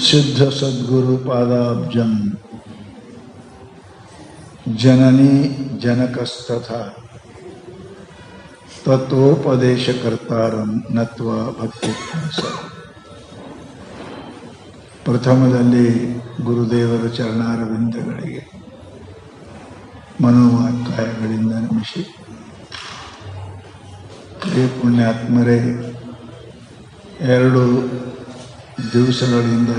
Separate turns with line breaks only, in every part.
ಸಿದ್ಧ ಸದ್ಗುರು ಪಾದಾಬ್ಜಂ ಜನನಿ ಜನಕಸ್ತಥಾ ತತ್ವೋಪದೇಶಕರ್ತಾರಂ ನತ್ವಾ ಭಕ್ತಿ ಪ್ರಥಮದಲ್ಲಿ ಗುರುದೇವರ ಚರಣಾರವಿಂದಗಳಿಗೆ ಮನೋವಾಕ್ಕಾಯಗಳಿಂದ ನಮಿಸಿ, ಹೇ ಪುಣ್ಯಾತ್ಮರೇ, 2 ದಿವಸಗಳಿಂದ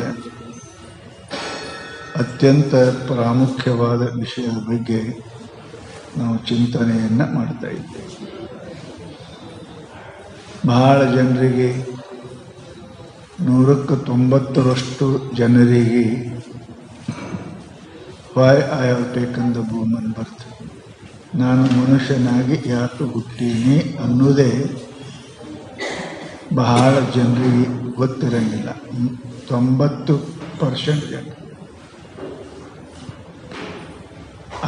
ಅತ್ಯಂತ ಪ್ರಾಮುಖ್ಯವಾದ ವಿಷಯದ ಬಗ್ಗೆ ನಾವು ಚಿಂತನೆಯನ್ನು ಮಾಡ್ತಾ ಇದ್ದೇವೆ. ಬಹಳ ಜನರಿಗೆ 190% ಜನರಿಗೆ why I have taken the woman birth, ನಾನು ಮನುಷ್ಯನಾಗಿ ಯಾಕೆ ಹುಟ್ಟೀನಿ ಅನ್ನೋದೇ ಬಹಳ ಜನರಿಗೆ ಗೊತ್ತಿರಂಗಿಲ್ಲ. 90% ಜನ.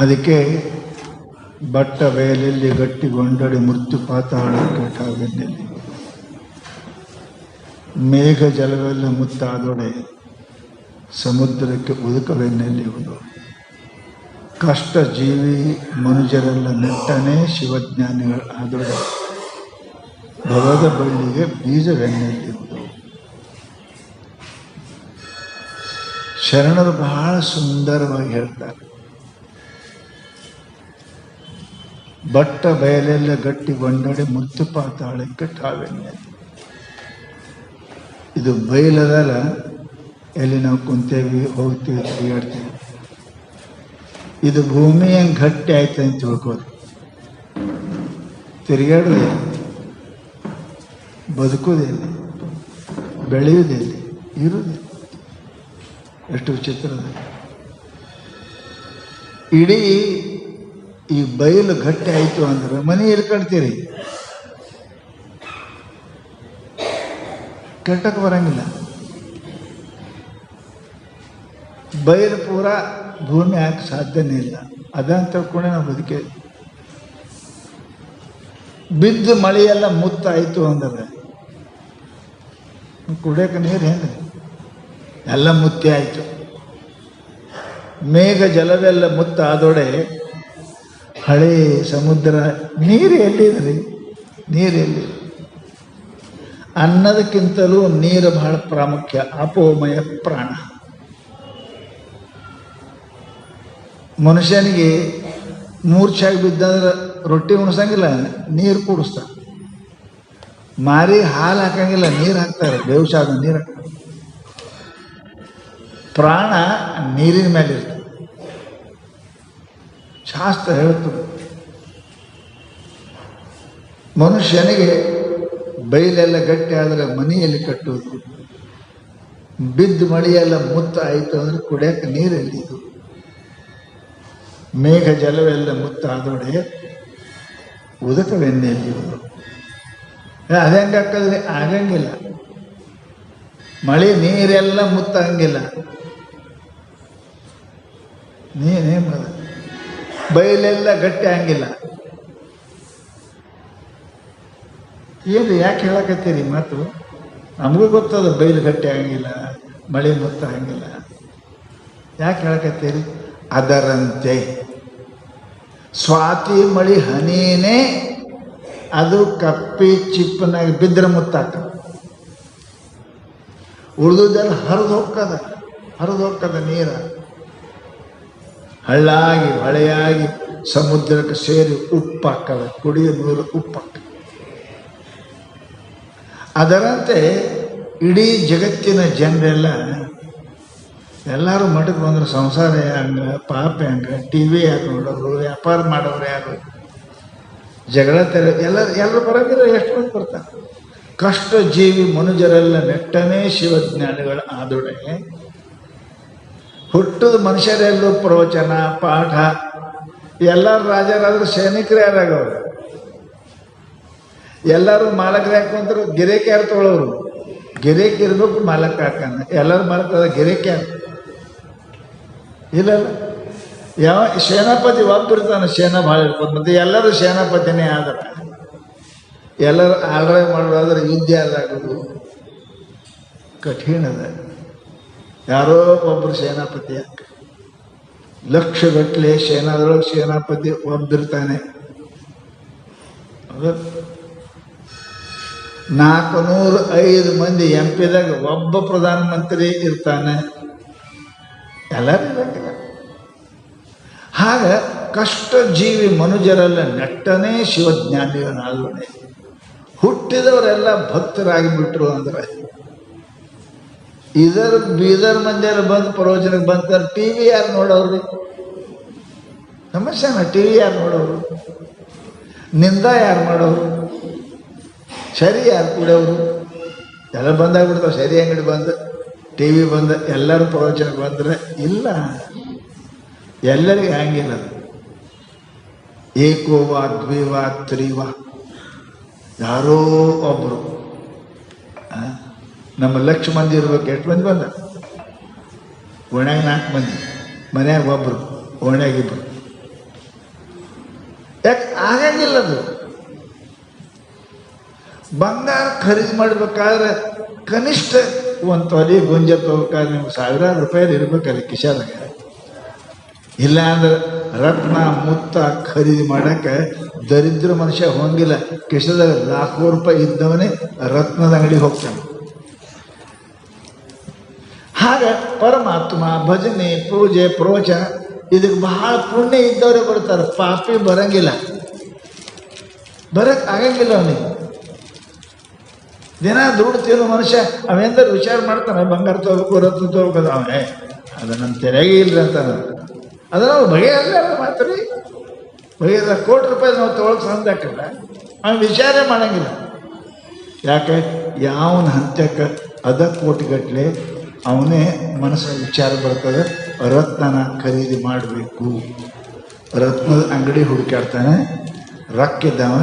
ಅದಕ್ಕೆ ಬಟ್ಟ ಬಯಲಲ್ಲಿ ಗಟ್ಟಿಗೊಂಡಡೆ ಮೃತ್ಯು ಪಾತಾಳ ಕೆಟಾವೆನ್ನಲ್ಲಿ, ಮೇಘ ಜಲವೆಲ್ಲ ಮುತ್ತಾದೊಡೆ ಸಮುದ್ರಕ್ಕೆ ಉದುಕವೆನ್ನೆಲ್ಲಿಯುವುದು, ಕಷ್ಟ ಜೀವಿ ಮನುಜರೆಲ್ಲ ನೆಟ್ಟನೇ ಶಿವಜ್ಞಾನಿಗಳು ಆದೊಡೆ ಭವದ ಬಳ್ಳಿಗೆ ಬೀಜವೆನ್ನೆಲ್ಲಿಯುವುದು. ಶರಣರು ಬಹಳ ಸುಂದರವಾಗಿ ಹೇಳ್ತಾರೆ, ಬಟ್ಟ ಬಯಲೆಲ್ಲ ಗಟ್ಟಿಗೊಂಡಡೆ ಮುತ್ತು ಪಾತಾಳಕ್ಕೆ ಠಾವೆನ್ನೆಲ್ಲಿ. ಇದು ಬಯಲದಲ್ಲ, ಎಲ್ಲಿ ನಾವು ಕುಂತೇವಿ, ಹೋಗ್ತೀವಿ, ತಿರುಗಾಡ್ತೀವಿ. ಇದು ಭೂಮಿ ಹೆಂಗೆ ಗಟ್ಟಿ ಆಯ್ತು ಅಂತ ತಿಳ್ಕೋದು. ತಿರುಗಾಡೋದಿಲ್ಲ, ಬದುಕೋದಿಲ್ಲ, ಬೆಳೆಯುವುದಿಲ್ಲ, ಇರುವುದಿಲ್ಲ. ಎಷ್ಟು ವಿಚಿತ್ರದ. ಇಡೀ ಈ ಬಯಲು ಗಟ್ಟಿ ಆಯಿತು ಅಂದ್ರೆ ಮನೆ ಎಲ್ಲಿ ಕಟ್ತೀರಿ? ಕಟ್ಟಕ್ಕೆ ಬರಂಗಿಲ್ಲ. ಬಯಲು ಪೂರ ಭೂಮಿ ಹಾಕಿ ಸಾಧ್ಯನೇ ಇಲ್ಲ. ಅದಂತ ತಿಳ್ಕೊಂಡೆ ನಾವು ಬದುಕೇ. ಬಿದ್ದು ಮಳೆಯೆಲ್ಲ ಮುತ್ತಾಯಿತು ಅಂದ್ರೆ ಕುಡಿಯೋಕೆ ನೀರು ಹೆಂಗೆ? ಎಲ್ಲ ಮುತ್ತಿ ಆಯಿತು. ಮೇಘ ಜಲವೆಲ್ಲ ಮುತ್ತಾದೊಡೆ ಹಳೆ ಸಮುದ್ರ ನೀರು ಎಲ್ಲಿದ್ರಿ? ನೀರು ಎಲ್ಲಿ? ಅನ್ನದಕ್ಕಿಂತಲೂ ನೀರು ಬಹಳ ಪ್ರಾಮುಖ್ಯ. ಅಪೋಮಯ ಪ್ರಾಣ. ಮನುಷ್ಯನಿಗೆ ಮೂರ್ಛಾಗಿ ಬಿದ್ದಂದ್ರೆ ರೊಟ್ಟಿ ಉಣಿಸಂಗಿಲ್ಲ, ನೀರು ಕುಡಿಸ್ತಾರೆ. ಮಾರಿ ಹಾಲು ಹಾಕಂಗಿಲ್ಲ, ನೀರು ಹಾಕ್ತಾರೆ. ಬೇವುಸಾದ ನೀರು ಹಾಕ್ತಾರೆ. ಪ್ರಾಣ ನೀರಿನ ಮೇಲೆ ಇರ್ತದೆ. ಶಾಸ್ತ್ರ ಹೇಳ್ತದೆ, ಮನುಷ್ಯನಿಗೆ ಬೈಲೆಲ್ಲ ಗಟ್ಟಿ ಆದರೆ ಮನೆಯಲ್ಲಿ ಕಟ್ಟುವುದು, ಬಿದ್ದು ಮಳೆಯೆಲ್ಲ ಮುತ್ತ ಆಯಿತು ಅಂದ್ರೆ ಕುಡಿಯಕ್ಕೆ ನೀರೆಲ್ಲಿದು, ಮೇಘ ಜಲವೆಲ್ಲ ಮುತ್ತ ಆದೊಡೆ ಉದಕವೆನ್ನೆಲ್ಲಿಯುವುದು. ಅದು ಹೆಂಗೆ ಹಾಕಿದ್ರೆ ಆಗಂಗಿಲ್ಲ. ಮಳೆ ನೀರೆಲ್ಲ ಮುತ್ತ ಹಂಗಿಲ್ಲ. ನೀನೇ ಬಯಲೆಲ್ಲ ಗಟ್ಟಿ ಹಂಗಿಲ್ಲ. ಏನು ಯಾಕೆ ಹೇಳಕತ್ತೀರಿ ಮಾತು? ನಮಗೂ ಗೊತ್ತದ ಬಯಲು ಗಟ್ಟಿ ಆಗಂಗಿಲ್ಲ, ಮಳೆ ಮುತ್ತ ಹಂಗಿಲ್ಲ. ಯಾಕೆ ಹೇಳಕತ್ತೀರಿ? ಅದರಂತೆ ಸ್ವಾತಿ ಮಳಿ ಹನಿನೇ ಅದು ಕಪ್ಪಿ ಚಿಪ್ಪನಾಗಿ ಬಿದ್ದರೆ ಮುತ್ತಾಕ, ಉಳಿದುದೆಲ್ಲ ಹರಿದು ಹೋಗ್ತದ ನೀರ. ಹಳ್ಳಾಗಿ ಹೊಳೆಯಾಗಿ ಸಮುದ್ರಕ್ಕೆ ಸೇರಿ ಉಪ್ಪಾಕ್ಕವೆ, ಕುಡಿಯೋ ನೀರು ಉಪ್ಪಾಕ. ಅದರಂತೆ ಇಡೀ ಜಗತ್ತಿನ ಜನರೆಲ್ಲ ಎಲ್ಲರೂ ಮಠಕ್ಕೆ ಬಂದ್ರೆ ಸಂಸಾರ ಹಂಗ, ಪಾಪ ಹಂಗ, TV ಯಾರು ನೋಡೋರು, ವ್ಯಾಪಾರ ಮಾಡೋರು ಯಾರು, ಜಗಳ ಎಲ್ಲರೂ ಬರೋದಿಲ್ಲ. ಎಷ್ಟು ಮಂದಿ ಬರ್ತಾರೆ? ಕಷ್ಟ ಜೀವಿ ಮನುಜರೆಲ್ಲ ನೆಟ್ಟನೇ ಶಿವಜ್ಞಾನಿಗಳು ಆದೊಡೆ ಹುಟ್ಟದ ಮನುಷ್ಯರೆಲ್ಲೂ ಪ್ರವಚನ ಪಾಠ. ಎಲ್ಲರೂ ರಾಜರಾದ್ರೆ ಸೈನಿಕರು ಯಾರಾಗವ್ರು? ಎಲ್ಲರೂ ಮಾಲಕರು ಯಾಕಂದ್ರೆ ಗಿರೇಕಿ ಯಾರು ತೊಗೊಳೋರು? ಗಿರೇಕಿ ಇರ್ಬೇಕು, ಮಾಲಕ ಹಾಕಂದ. ಎಲ್ಲರೂ ಮಾಲಕ ಗಿರೇಕಿ ಯಾರು ಇಲ್ಲಲ್ಲ. ಯಾವ ಸೇನಾಪತಿ ಒಬ್ಬಿರ್ತಾನೆ, ಸೇನಾ ಭಾಳ ಇರ್ಬೋದು. ಮತ್ತು ಎಲ್ಲರೂ ಸೇನಾಪತಿನೇ ಆದ್ರೆ ಎಲ್ಲರೂ ಆಳ್ರೆ ಮಾಡೋದಾದ್ರೆ ಯುದ್ಧ ಯಾರಾಗೋದು ಕಠಿಣದ. ಯಾರೋ ಒಬ್ಬರು ಸೇನಾಪತಿ ಯಾಕೆ ಲಕ್ಷಗಟ್ಟಲೆ ಸೇನಾದೊಳಗೆ ಸೇನಾಪತಿ ಒಬ್ಬರಿರ್ತಾನೆ. 405 ಮಂದಿ MP ದಾಗ ಒಬ್ಬ ಪ್ರಧಾನಮಂತ್ರಿ ಇರ್ತಾನೆ. ಎಲ್ಲರೂ ಇರಂಗಿಲ್ಲ. ಹಾಗ ಕಷ್ಟ ಜೀವಿ ಮನುಜರೆಲ್ಲ ನೆಟ್ಟನೇ ಶಿವಜ್ಞಾನಿಗಳಾಗೋಣೆ. ಹುಟ್ಟಿದವರೆಲ್ಲ ಭಕ್ತರಾಗಿಬಿಟ್ರು ಅಂದ್ರೆ ಬೀದರ್ ಮಂದಿಯೆಲ್ಲ ಬಂದು ಪ್ರವಚನಕ್ಕೆ ಬಂತಾರೆ. TV ಯಾರು ನೋಡೋರು? ಸಮಸ್ಯೆನ TV ಯಾರು ನೋಡೋರು? ನಿಂದ ಯಾರು ಮಾಡೋರು? ಸರಿ ಯಾರು ಕೂಡೋರು? ಎಲ್ಲ ಬಂದಾಗ್ಬಿಡ್ತಾವೆ. ಸರಿ ಅಂಗಡಿ ಬಂದು TV ಬಂದು ಎಲ್ಲರೂ ಪ್ರವಚನಕ್ಕೆ ಬಂದರೆ ಇಲ್ಲ, ಎಲ್ಲರಿಗೆ ಹಂಗಿಲ್ಲ. ಏಕೋವಾ ದ್ವಿವಾ ತ್ರಿವಾ ಯಾರೋ ಒಬ್ಬರು. ನಮ್ಮ 1,00,000 ಮಂದಿ ಇರ್ಬೇಕು. 8 ಮಂದಿ ಬಂದ, ಓಣ್ಯಾಗ 4 ಮಂದಿ, ಮನ್ಯಾಗ ಒಬ್ಬರು, ಓಣ್ಯಾಗ 2. ಯಾಕೆ ಆಗಂಗಿಲ್ಲ? ಅದು ಬಂಗಾರ ಖರೀದಿ ಮಾಡಬೇಕಾದ್ರೆ ಕನಿಷ್ಠ ಒಂದು ತೊಲಿ ಗುಂಜ ತಗೋಬೇಕಾದ್ರೆ ನಿಮ್ಗೆ ಸಾವಿರಾರು ರೂಪಾಯಿ ಇರ್ಬೇಕಲ್ಲ ಕಿಶಾದಾಗ. ಇಲ್ಲ ಅಂದ್ರೆ ರತ್ನ ಮುತ್ತ ಖರೀದಿ ಮಾಡಕ್ಕೆ ದರಿದ್ರ ಮನುಷ್ಯ ಹೋಗಿಲ್ಲ. ಕಿಶದಾಗ ಲಾಖೋ ರೂಪಾಯಿ ಇದ್ದವನೇ ರತ್ನದ ಅಂಗಡಿಗೆ ಹೋಗ್ತಾನೆ. ಹಾಗ ಪರಮಾತ್ಮ ಭಜನೆ ಪೂಜೆ ಪ್ರವಚನ ಇದಕ್ಕೆ ಬಹಳ ಪುಣ್ಯ ಇದ್ದವರೇ ಬರ್ತಾರೆ. ಪಾಪಿ ಬರಂಗಿಲ್ಲ, ಬರಕ್ ಆಗಂಗಿಲ್ಲ. ಅವನಿಗೆ ದಿನ ದುಡ್ಡು ಮನುಷ್ಯ ಅವೆಂದ್ರೆ ವಿಚಾರ ಮಾಡ್ತಾನೆ, ಬಂಗಾರ ತಗೋಬೇಕು ರತ್ನ ತಗೋಬೇಕು. ಅವನೇ ಅದು ನಮ್ಮ ತೆರೆಗೆ ಇಲ್ರಿ ಅಂತ. ಅದನ್ನ ನಾವು ಬಗೆಹರಿಲ್ಲ ಮಾತ್ರ ಬಗೆಹರ. ಕೋಟಿ ರೂಪಾಯಿ ನಾವು ತೊಗೊಳಕ್ಕೆ ಸಂದಾಕಲ್ಲ, ಅವನು ವಿಚಾರ ಮಾಡಂಗಿಲ್ಲ. ಯಾಕೆ? ಯಾವನ ಹಂತಕ್ಕೆ ಅದ ಕೋಟಿಗಟ್ಟಲೆ ಅವನೇ ಮನಸ್ಸಿನ ವಿಚಾರ ಬರ್ತದೆ. ರತ್ನನ ಖರೀದಿ ಮಾಡಬೇಕು. ರತ್ನದ ಅಂಗಡಿ ಹುಡುಕಾಡ್ತಾನೆ, ರೊಕ್ಕಿದ್ದವ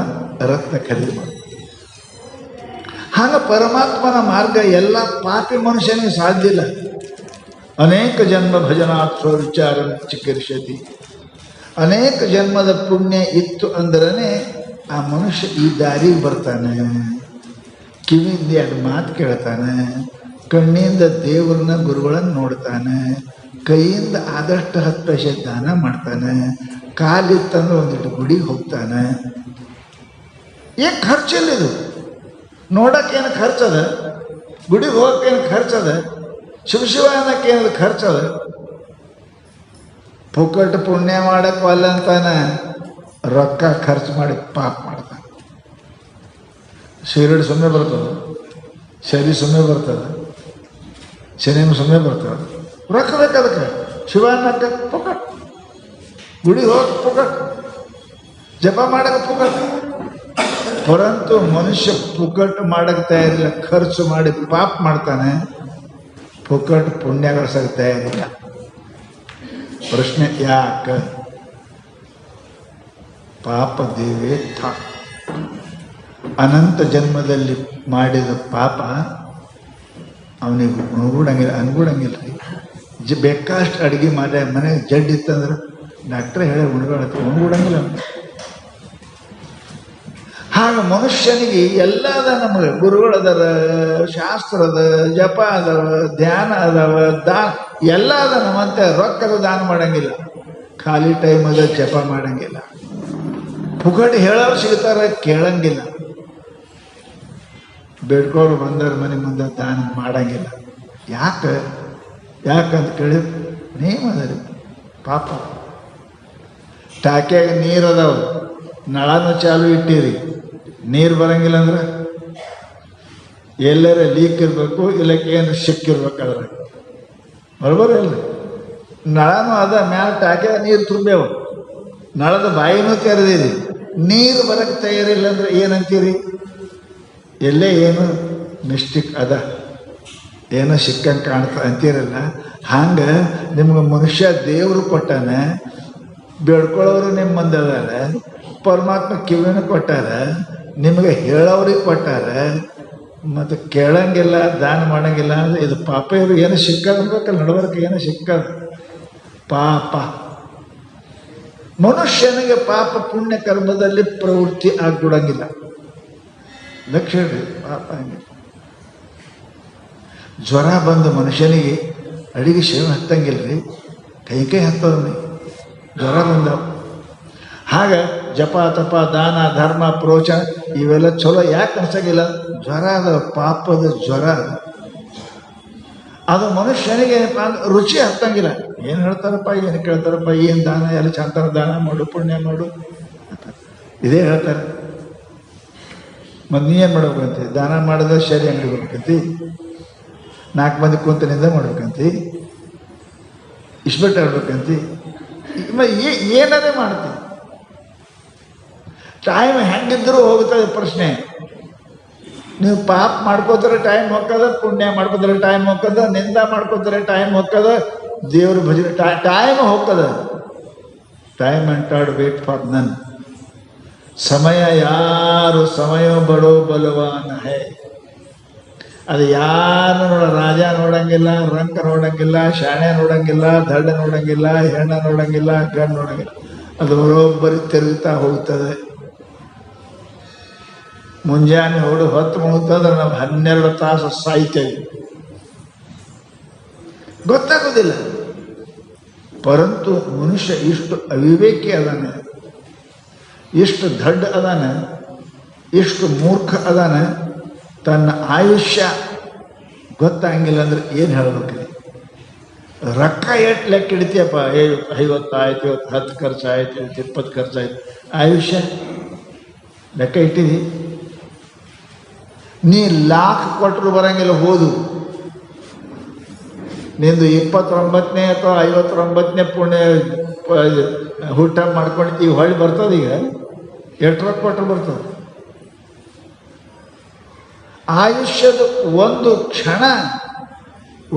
ರತ್ನ ಖರೀದಿ ಮಾಡ. ಹಾಗೆ ಪರಮಾತ್ಮನ ಮಾರ್ಗ ಎಲ್ಲ ಪಾಪಿ ಮನುಷ್ಯನಿಗೆ ಸಾಧ್ಯ ಇಲ್ಲ. ಅನೇಕ ಜನ್ಮ ಭಜನಾತ್ವ ವಿಚಾರ ಚಿಕಿತ್ಸತಿ. ಅನೇಕ ಜನ್ಮದ ಪುಣ್ಯ ಇತ್ತು ಅಂದ್ರೆ ಆ ಮನುಷ್ಯ ಈ ದಾರಿಗೆ ಬರ್ತಾನೆ. ಕಿವಿಯಿಂದ 2 ಮಾತು ಕೇಳ್ತಾನೆ, ಕಣ್ಣಿಂದ ದೇವ್ರನ್ನ ಗುರುಗಳನ್ನು ನೋಡ್ತಾನೆ, ಕೈಯಿಂದ ಆದಷ್ಟು 10 ಪೈಸೆ ದಾನ ಮಾಡ್ತಾನೆ, ಕಾಲಿತ್ತಂದ್ರೆ ಒಂದಿಟ್ಟು ಗುಡಿಗೆ ಹೋಗ್ತಾನೆ. ಏನು ಖರ್ಚಿಲ್ಲಿದು? ನೋಡೋಕ್ಕೇನು ಖರ್ಚದ? ಗುಡಿಗೆ ಹೋಗೋಕ್ಕೇನು ಖರ್ಚದ? ಶಿವ ಅನ್ನೋಕ್ಕೇನು ಖರ್ಚದ? ಪುಕ್ಕಟ್ಟು ಪುಣ್ಯ ಮಾಡಕ್ಕೆ ಅಲ್ಲ ಅಂತಾನೆ ರೊಕ್ಕ ಖರ್ಚು ಮಾಡಿ ಪಾಪ ಮಾಡ್ತಾನೆ. ಶಿರಡಿ ಸುಮ್ಮನೆ ಬರ್ತದೆ, ಸರಿ ಸುಮ್ಮನೆ ಬರ್ತದೆ, ಸಿನಿಮಾ ಸುಮ್ಮನೆ ಬರ್ತದೆ. ರೊಕ್ಕ ಬೇಕು ಅದಕ್ಕೆ. ಶಿವ ಅನ್ನಕ್ಕೆ ಪುಕ್ಕಟ್, ಗುಡಿಗೆ ಹೋಗಕ್ಕೆ ಪುಕ್ಕಟ್, ಜಪ ಮಾಡಕ್ಕೆ ಪುಕ್ಕಟ್. ಪರಂತು ಮನುಷ್ಯ ಪುಕ್ಕಟ್ ಮಾಡಕ್ಕೆ ತಯಾರಿಲ್ಲ, ಖರ್ಚು ಮಾಡಿ ಪಾಪ ಮಾಡ್ತಾನೆ. ಪುಕ್ಕಟ್ ಪುಣ್ಯ ಗಳಿಸಕ್ಕೆ ತಯಾರಿಲ್ಲ. ಪ್ರಶ್ನೆ ಯಾಕೆ? ಪಾಪ ದೇವೇತ್ಥ. ಅನಂತ ಜನ್ಮದಲ್ಲಿ ಮಾಡಿದ ಪಾಪ ಅವನಿಗೆ ಅನ್ಗೂಡಂಗಿಲ್ಲ. ಬೇಕಾಷ್ಟು ಅಡುಗೆ ಮಾಡಿ ಮನೆಗೆ ಜಡ್ ಇತ್ತಂದ್ರೆ ಡಾಕ್ಟ್ರೇ ಹೇಳಿ ಉಣ್ಗೂಡಂಗಿಲ್ಲ. ಹಾಗೆ ಮನುಷ್ಯನಿಗೆ ಎಲ್ಲ ಅದ. ನಮಗೆ ಗುರುಗಳದಾರ, ಶಾಸ್ತ್ರ ಅದ, ಜಪ ಅದಾವ, ಧ್ಯಾನ ಅದಾವ, ದಾನ ಎಲ್ಲ ಅದ. ನಮ್ಮಂತೆ ರೊಕ್ಕದ ದಾನ ಮಾಡಂಗಿಲ್ಲ, ಖಾಲಿ ಟೈಮ್ ಅದ ಜಪ ಮಾಡಂಗಿಲ್ಲ, ಪುಗಟ್ ಹೇಳೋರು ಸಿಗ್ತಾರ ಕೇಳಂಗಿಲ್ಲ, ಬೇಡ್ಕೋರು ಬಂದವ್ರ ಮನೆ ಮುಂದೆ ದಾನ ಮಾಡಂಗಿಲ್ಲ. ಯಾಕಂತ ಕೇಳಿ ನೇಮ ಅದ ರೀ. ಪಾಪ ಟಾಕ್ಯಾಗ ನೀರು ಅದಾವ, ನಳನೂ ಚಾಲು ಇಟ್ಟಿರಿ, ನೀರು ಬರಂಗಿಲ್ಲ ಅಂದ್ರೆ ಎಲ್ಲರ ಲೀಕ್ ಇರಬೇಕು, ಇಲ್ಲಕ್ಕೆ ಏನು ಸಿಕ್ಕಿರ್ಬೇಕಾದ್ರೆ ಬರೋಬರ ಇಲ್ರಿ. ನಳನೂ ಅದ, ಮ್ಯಾಲ ಟಾಕ್ಯಾಗ ನೀರು ತುಂಬ್ಯಾವ, ನಳದ ಬಾಯಿನೂ ತೆರೆದಿರಿ, ನೀರು ಬರಕ್ಕೆ ತಯಾರಿಲ್ಲ ಅಂದ್ರೆ ಏನಂತೀರಿ? ಎಲ್ಲೇ ಏನು ಮಿಸ್ಟೇಕ್ ಅದ, ಏನೋ ಸಿಕ್ಕಂಗೆ ಕಾಣ್ತಾ ಅಂತೀರಲ್ಲ. ಹಂಗೆ ನಿಮ್ಗೆ ಮನುಷ್ಯ ದೇವರು ಕೊಟ್ಟಾನೆ, ಬೇಡ್ಕೊಳ್ಳೋರು ನಿಮ್ಮ ಮಂದಿ ಅದಾರ, ಪರಮಾತ್ಮ ಕಿವಿನ ಕೊಟ್ಟಾರ, ನಿಮಗೆ ಹೇಳೋರಿಗೆ ಕೊಟ್ಟಾರ, ಮತ್ತು ಕೇಳಂಗಿಲ್ಲ, ದಾನ ಮಾಡಂಗಿಲ್ಲ ಅಂದರೆ ಇದು ಪಾಪ. ಇವ್ರಿಗೆ ಏನೋ ಸಿಕ್ಕದ ಅನ್ಬೇಕಲ್ಲ, ನಡವರ್ಕೆ ಏನೋ ಸಿಕ್ಕದ ಪಾಪ. ಮನುಷ್ಯನಿಗೆ ಪಾಪ ಪುಣ್ಯ ಕರ್ಮದಲ್ಲಿ ಪ್ರವೃತ್ತಿ ಆಗ್ಬಿಡಂಗಿಲ್ಲ. ಲಕ್ಷ ಪಾಪ ಹಂಗೆ ಜ್ವರ ಬಂದು ಮನುಷ್ಯನಿಗೆ ಅಡಿಗೆ ಶೇವ ಹತ್ತಂಗಿಲ್ಲ ರೀ, ಕೈ ಹತ್ತದ ಜ್ವರ ಬಂದವು. ಹಾಗೆ ಜಪ ತಪ ದಾನ ಧರ್ಮ ಪ್ರೋಚನ ಇವೆಲ್ಲ ಚಲೋ ಯಾಕೆ ಅನ್ಸಂಗಿಲ್ಲ? ಜ್ವರ ಅದ, ಪಾಪದ ಜ್ವರ ಅದು ಮನುಷ್ಯನಿಗೆ ರುಚಿ ಹತ್ತಂಗಿಲ್ಲ. ಏನು ಹೇಳ್ತಾರಪ್ಪ, ಏನು ಕೇಳ್ತಾರಪ್ಪ, ಏನು ದಾನ ಎಲ್ಲ ಚಂತರ ದಾನ ಮಾಡು, ಪುಣ್ಯ ಮಾಡು, ಇದೇ ಹೇಳ್ತಾರೆ. ಮತ್ತು ನೀ ಏನು ಮಾಡ್ಬೇಕಂತಿ? ದಾನ ಮಾಡಿದ್ರೆ ಶರಿ ಅಂಗಡಿ ಬರ್ಬೇಕಂತಿ, 4 ಮಂದಿ ಕುಂತನಿಂದ ಮಾಡ್ಬೇಕಂತಿ, ಇಷ್ಟಬಿಟ್ಟು ಹೇಳ್ಬೇಕಂತಿ, ಏನಾರೇ ಮಾಡ್ತಿ. ಟೈಮ್ ಹೆಂಗಿದ್ರೂ ಹೋಗ್ತದೆ ಪ್ರಶ್ನೆ. ನೀವು ಪಾಪ ಮಾಡ್ಕೋತಾರೆ ಟೈಮ್ ಹೋಗ್ತದ, ಪುಣ್ಯ ಮಾಡ್ಕೋತಾರೆ ಟೈಮ್ ಹೋಗ್ತದ, ನಿಂದ ಮಾಡ್ಕೋತಾರೆ ಟೈಮ್ ಹೋಗ್ತದ, ದೇವ್ರ ಭಜನೆ ಟೈಮ್ ಹೋಗ್ತದ. ಟೈಮ್ ಅಂಟಾಡ್ ವೇಟ್ ಫಾರ್ ನನ್. ಸಮಯ ಯಾರು ಸಮಯ ಬಡೋ ಬಲವಾನ ಹೇ. ಅದು ಯಾರು ರಾಜ ನೋಡಂಗಿಲ್ಲ, ರಂಕ ನೋಡಂಗಿಲ್ಲ, ಶಾಣೆ ನೋಡಂಗಿಲ್ಲ, ದಡ್ಡ ನೋಡಂಗಿಲ್ಲ, ಹೆಣ್ಣ ನೋಡಂಗಿಲ್ಲ, ಗಂಡು ನೋಡಂಗಿಲ್ಲ. ಅದು ಬರೋಬ್ಬರಿ ತಿರುಗುತ್ತಾ ಹೋಗ್ತದೆ. ಮುಂಜಾನೆ ಹೊತ್ತು ಮುಗಿತಂದ್ರೆ ನಾವು 12 ತಾಸು ಸಾಯ್ತೇವೆ, ಗೊತ್ತಾಗೋದಿಲ್ಲ. ಪರಂತು ಮನುಷ್ಯ ಇಷ್ಟು ಅವಿವೇಕಿ ಅದಾನೆ, ಇಷ್ಟು ದಡ್ಡ ಅದಾನೆ, ಇಷ್ಟು ಮೂರ್ಖ ಅದಾನೆ, ತನ್ನ ಆಯುಷ್ಯ ಗೊತ್ತಾಗಿಲ್ಲ ಅಂದ್ರೆ ಏನು ಹೇಳ್ಬೇಕು? ರೊಕ್ಕ ಎಷ್ಟು ಲೆಕ್ಕ ಹಿಡಿತೀಯಪ್ಪ? 50 ಆಯ್ತು, 10 ಖರ್ಚಾಯ್ತು, 20 ಖರ್ಚಾಯ್ತು, ಆಯುಷ್ಯ ಲೆಕ್ಕ ಇಟ್ಟಿದಿ? ನೀ ಲಾಕ್ ಕೊಟ್ಟರು ಬರಂಗಿಲ್ಲ. ಹೋದು ನಿಂದು 29ನೇ ಅಥವಾ 59ನೇ ಪುಣ್ಯ ಊಟ ಮಾಡ್ಕೊಂಡು ಈಗ ಹೊಳ್ಳಿ ಬರ್ತದೆ. ಈಗ ಎಷ್ಟು ರೊಕ್ಕ ಕೊಟ್ಟರು ಬರ್ತದೆ? ಆಯುಷ್ಯದ ಒಂದು ಕ್ಷಣ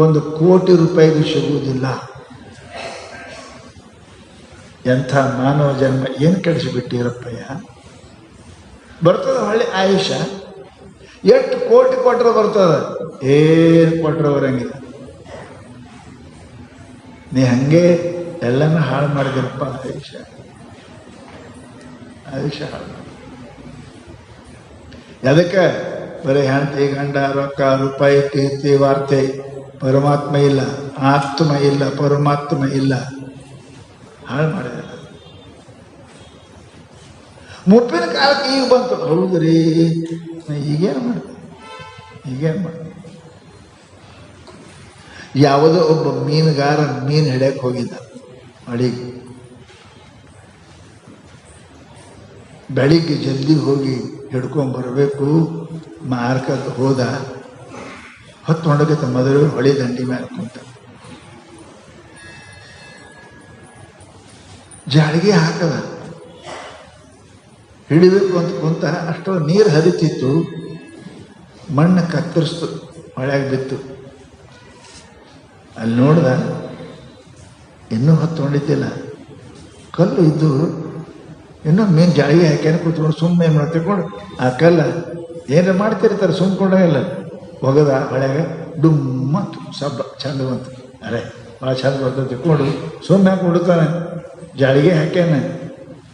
1 ಕೋಟಿ ರೂಪಾಯಿಗೂ ಸಿಗುವುದಿಲ್ಲ. ಎಂಥ ಮಾನವ ಜನ್ಮ ಏನು ಕೆಡಿಸಿಬಿಟ್ಟಿರಪ್ಪಯ್ಯ. ಬರ್ತದೆ ಹೊಳ್ಳಿ ಆಯುಷ್ಯ. ಎಷ್ಟು ಕೋಟಿ ಕೊಟ್ಟರೆ ಬರ್ತದೆ? ಏನು ಕೊಟ್ಟರೆ ಬರಂಗಿಲ್ಲ. ನೀ ಹಂಗೆ ಎಲ್ಲನೂ ಹಾಳು ಮಾಡಿದಿರಪ್ಪ. ಆಯುಷ್ಯ ಹಾಳು ಮಾಡಿ ಅದಕ್ಕೆ ಬರೀ ಹೆಂಡತಿ ಗಂಡ ರೊಕ್ಕ ರೂಪಾಯಿ ಕೀರ್ತಿ ವಾರ್ತೆ, ಪರಮಾತ್ಮ ಇಲ್ಲ, ಆತ್ಮ ಇಲ್ಲ, ಪರಮಾತ್ಮ ಇಲ್ಲ, ಹಾಳು ಮಾಡಿದ. ಮುಪ್ಪಿನ ಕಾಲಕ್ಕೆ ಈಗ ಬಂತು. ಹೌದ್ರಿ, ಈಗೇನು ಮಾಡಿ ಯಾವುದೋ ಒಬ್ಬ ಮೀನುಗಾರ ಮೀನು ಹಿಡಿಯಕ್ಕೆ ಹೋಗಿದ್ದ ಅಡಿಗೆ. ಬೆಳಿಗ್ಗೆ ಜಲ್ದಿ ಹೋಗಿ ಹಿಡ್ಕೊಂಬರ್ಬೇಕು ಮಾರ್ಕಕ್ಕೆ ಹೋದ. ಹೊತ್ತು ಹೊಂಡಕ್ಕೆ ಮೊದಲು ಹೊಳಿ ದಂಡಿ ಮೇಲೆ ಕುಂತ. ಜಾಳಿಗೆ ಹಾಕದ, ಹಿಡಿಬೇಕು ಅಂತ ಕುಂತ. ಅಷ್ಟು ನೀರು ಹರಿತಿತ್ತು, ಮಣ್ಣು ಕತ್ತರಿಸ್ತು, ಹೊಳ್ಯಾಗ ಬಿತ್ತು. ಅಲ್ಲಿ ನೋಡ್ದ, ಇನ್ನೂ ಹೊತ್ತು ಹೊಂಡಿದ್ದಿಲ್ಲ, ಕಲ್ಲು ಇದ್ದು. ಇನ್ನೂ ಮೀನು ಜಾಳಿಗೆ ಹಾಕ್ಯಾನ ಕೂತ್ಕೊಂಡು ಸುಮ್ಮನೆ ಏನು ತಿಳ್ಕೊಂಡು ಆ ಕಲ್ಲ ಏನಾರ ಮಾಡ್ತಿರ್ತಾರೆ ಸುಮ್ಕೊಂಡಾಗೆಲ್ಲ ಒಗದ ಹೊಳ್ಯಾಗ ಡುಮ್ಮಂತು ಸಬ್ಬ ಚಂದ ಬಂತು. ಅರೆ ಭಾಳ ಚಂದ ಬರ್ತದೆ ತಿಳ್ಕೊಂಡು ಸುಮ್ಮನೆ ಹಾಕಿ ಹುಡುಕ್ತಾನೆ. ಜಾಳಿಗೆ ಹಾಕ್ಯಾನ,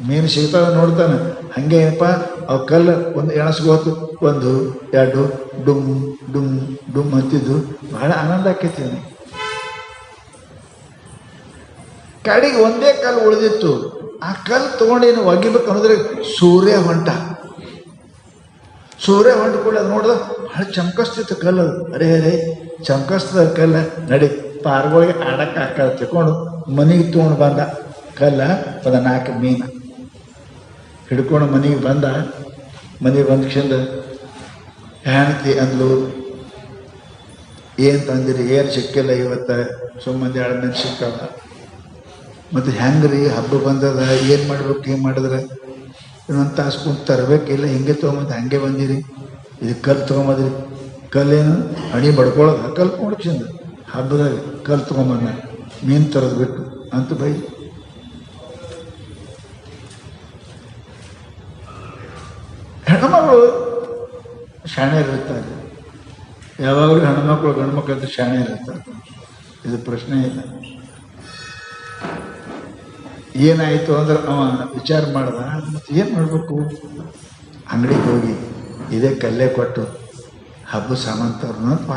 ಮೀನು ಸಿಗ್ತಾವೆ ನೋಡ್ತಾನೆ. ಹಂಗೆ ಏನಪ್ಪ ಅವು ಕಲ್ಲು ಒಂದು ಎಣಸ್ಗೋತು, 1 2 ಡುಮ್ ಡುಮ್ ಡುಮ್ ಅಂತಿದ್ದು. ಭಾಳ ಆನಂದ ಆಕೈತಿ. ಕಡೆಗೆ ಒಂದೇ ಕಲ್ಲು ಉಳಿದಿತ್ತು. ಆ ಕಲ್ಲು ತೊಗೊಂಡೇನು ಒಗಿಬೇಕು ಅನ್ನೋದ್ರೆ ಸೂರ್ಯ ಹೊಂಟ ಕೂಡ ಅದು ನೋಡ್ದ ಭಾಳ ಚಮಕಸ್ತಿತ್ತು ಕಲ್ಲು. ಅರೆ ಚಮಕಸ್ತದ ಕಲ್ಲ, ನಡಿ ಪಾರ್ಗಳಿಗೆ ಆಡಕ್ಕೆ ಹಾಕ ತಿಳ್ಕೊಂಡು ಮನೆಗೆ ತೊಗೊಂಡು ಬಂದ. ಕಲ್ಲ ಒಂದು 4 ಮೀನು ಹಿಡ್ಕೊಂಡು ಮನೆಗೆ ಬಂದ. ಮನೆಗೆ ಬಂದ್ಕಿಂದ ಹೆಣ್ತಿ ಅಂದ್ಲು, ಏನು ತಂದಿರಿ? ಏನು ಸಿಕ್ಕಿಲ್ಲ ಇವತ್ತು, ಸುಮ್ಮನೆ 2 ಮೀನು ಸಿಕ್ಕಲ್ಲ. ಮತ್ತು ಹೆಂಗ್ರಿ ಹಬ್ಬ ಬಂದದ, ಏನು ಮಾಡ್ಬೇಕು? ಹಿಂಗೆ ಮಾಡಿದ್ರೆ ಇನ್ನೊಂದು ತಾಸು ಕುಂತು ತರಬೇಕಿಲ್ಲ, ಹಿಂಗೆ ತೊಗೊಂಬಂದು ಹಂಗೆ ಬಂದಿರಿ. ಇದು ಕಲ್ಲು ತೊಗೊಂಬಂದ್ರಿ. ಕಲ್ಲೇನು ಅಣಿ ಬಡ್ಕೊಳ್ಳೋದು? ಕಲ್ಲು ನೋಡ್ಸಿಂದ ಹಬ್ಬದಾಗ ಕಲ್ಲು ತೊಗೊಂಬಂದ, ಮೀನು ತರೋದು ಬಿಟ್ಟು ಅಂತ ಬೈ. ಹೆಣ್ಮಗಳು ಶಾಣೆಯರಿರ್ತಾರೆ. ಯಾವಾಗಲೂ ಹೆಣ್ಮಕ್ಳು ಗಂಡು ಮಕ್ಕಳಂತ ಶಾಣೆಯರಿರ್ತಾರೆ. ಇದು ಪ್ರಶ್ನೆ ಇಲ್ಲ. ಏನಾಯಿತು ಅಂದ್ರೆ ಅವ ವಿಚಾರ ಮಾಡ್ದ, ಮತ್ತು ಏನು ಮಾಡಬೇಕು? ಅಂಗಡಿಗೆ ಹೋಗಿ ಇದೇ ಕಲ್ಲೇ ಕೊಟ್ಟು ಹಬ್ಬ ಸಾಮಾನು ತರೋಣ ಅಂತ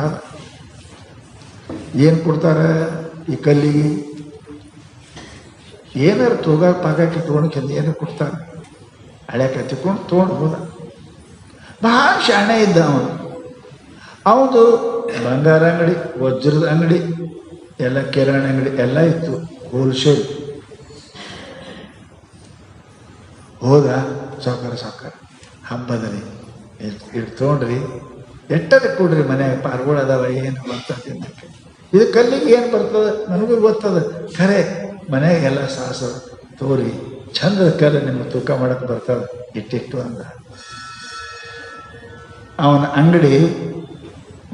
ಏನು ಕೊಡ್ತಾರೆ ಈ ಕಲ್ಲಿಗೆ? ಏನಾರು ತೂಗಾಕ ಪಾಕಕ್ಕೆ ತೊಗೊಂಡು ಏನಾರು ಕೊಡ್ತಾರೆ. ಹಳೆ ಕತ್ತಿಕೊಂಡು ತೊಗೊಂಡು ಹೋದ. ಭಾಳ ಶಾಣೆ ಇದ್ದ ಅವನು. ಅವನು ಬಂಗಾರ ಅಂಗಡಿ, ವಜ್ರದ ಅಂಗಡಿ, ಎಲ್ಲ ಕಿರಾಣಿ ಅಂಗಡಿ ಎಲ್ಲ ಇತ್ತು, ಹೋಲ್ಸೇಲ್. ಹೋದ, ಸಾವ್ಕಾರ ಹಬ್ಬದಲ್ಲಿ ಇಟ್ಟು ತೊಗೊಂಡ್ರಿ, ಎಟ್ಟದೆ ಕೊಡ್ರಿ, ಮನ್ಯಾಗ ಪಾರ್ಗಳು ಅದಾವ, ಏನು ಬರ್ತದೆ ಅನ್ನಕ್ಕೆ. ಇದು ಕಲ್ಲಿಗೆ ಏನು ಬರ್ತದೆ ನನಗೂ ಗೊತ್ತದ, ಖರೆ ಮನ್ಯಾಗ ಎಲ್ಲ ಸಾಹಸ ತೋರಿ ಚಂದ ಕಲ್ಲು ನಿಮ್ಗೆ ತೂಕ ಮಾಡಕ್ಕೆ ಬರ್ತದೆ, ಇಟ್ಟಿಟ್ಟು ಅಂದ. ಅವನ ಅಂಗಡಿ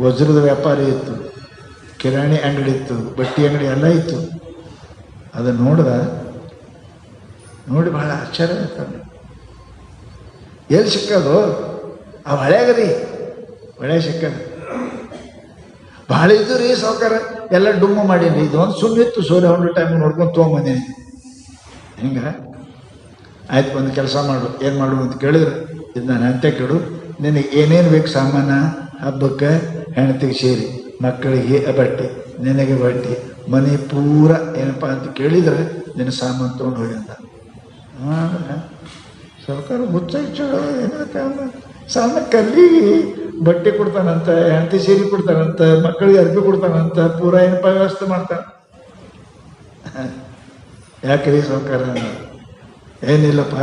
ವಜ್ರದ ವ್ಯಾಪಾರಿ ಇತ್ತು, ಕಿರಾಣಿ ಅಂಗಡಿ ಇತ್ತು, ಬಟ್ಟೆ ಅಂಗಡಿ ಎಲ್ಲ ಇತ್ತು. ಅದು ನೋಡಿ ಭಾಳ ಆಶ್ಚರ್ಯ ಆಯ್ತಾನೆ. ಎಲ್ಲಿ ಸಿಕ್ಕದು? ಅವು ಹಳೆಗರಿ, ಒಳ್ಳೆ ಸಿಕ್ಕದು. ಭಾಳ ಇದ್ದು ರೀ ಸಾವ್ಕಾರ, ಎಲ್ಲ ಡುಮ್ಮ ಮಾಡೀನಿ. ಇದು ಒಂದು ಸುಮ್ಮಿತ್ತು, ಸೂರ್ಯ ಹೊಂಡ ಟೈಮ್ ನೋಡ್ಕೊಂಡು ತೊಗೊಂಬಂದೀನಿ. ಹಿಂಗೆ ಆಯ್ತು, ಒಂದು ಕೆಲಸ ಮಾಡು. ಏನು ಮಾಡು ಅಂತ ಕೇಳಿದ್ರೆ, ಇದು ನಾನು ಅಂತೆ ಕೇಳು, ನಿನಗೆ ಏನೇನು ಬೇಕು ಸಾಮಾನ, ಹಬ್ಬಕ್ಕೆ ಹೆಣ್ತಿಗೆ ಸೇರಿ, ಮಕ್ಕಳಿಗೆ ಬಟ್ಟೆ, ನಿನಗೆ ಬಟ್ಟೆ, ಮನೆ ಪೂರ ಏನಪ್ಪ ಅಂತ ಕೇಳಿದರೆ ನಿನ್ನ ಸಾಮಾನು ತೊಗೊಂಡು ಹೋಗಿ ಅಂತ. ಸರ್ಕಾರ ಹುಚ್ಚ ಸಣ್ಣ ಕಲ್ಲಿಗೆ ಬಟ್ಟೆ ಕೊಡ್ತಾನಂತ, ಹೆಂಡತಿ ಸೀರೆ ಕೊಡ್ತಾನಂತ, ಮಕ್ಕಳಿಗೆ ಅರ್ಬಿ ಕೊಡ್ತಾನಂತ, ಪೂರ ಏನಪ್ಪ ವ್ಯವಸ್ಥೆ ಮಾಡ್ತಾನೆ. ಯಾಕ್ರಿ ಸರ್ಕಾರ? ಏನಿಲ್ಲಪ್ಪ,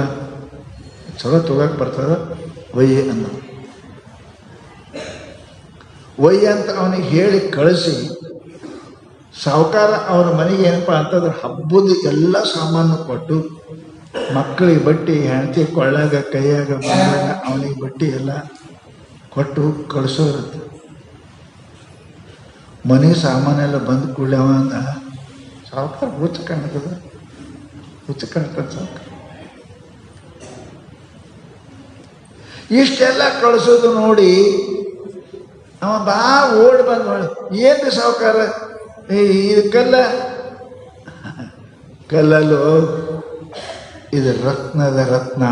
ಚಲೋ ತೊಗೋಕೆ ಬರ್ತದ, ಒಯ್ಯಿ ಅಂದ. ಒಯ್ಯ ಅಂತ ಅವನಿಗೆ ಹೇಳಿ ಕಳಿಸಿ, ಸಾವುಕಾರ ಅವರ ಮನೆಗೆ ಏನಪ್ಪ ಅಂತಂದ್ರೆ ಹಬ್ಬದ ಎಲ್ಲ ಸಾಮಾನು ಕೊಟ್ಟು, ಮಕ್ಕಳಿಗೆ ಬಟ್ಟೆ, ಹೆಂಡತಿ ಕೊಳ್ಳಾಗ ಕೈಯಾಗ ಬಂದಾಗ ಅವನಿಗೆ ಬಟ್ಟೆ ಎಲ್ಲ ಕೊಟ್ಟು ಕಳಿಸೋರುತ್ತೆ. ಮನೆ ಸಾಮಾನೆಲ್ಲ ಬಂದು ಕೂಡಲೇ ಅವ ಅಂದ, ಸಾವುಕಾರ ಹುಚ್ಚ ಕಾಣ್ತದೆ ಸಾವುಕಾರ. ಇಷ್ಟೆಲ್ಲ ಕಳಿಸೋದು ನೋಡಿ ಅವ ಬಾ ಓಡಿ ಬಂದು ನೋಡಿ, ಏನ್ರಿ ಸಾವುಕಾರ ಇದು ಕಲ್ಲಲ್ಲೂ ಇದು ರತ್ನದ ರತ್ನ,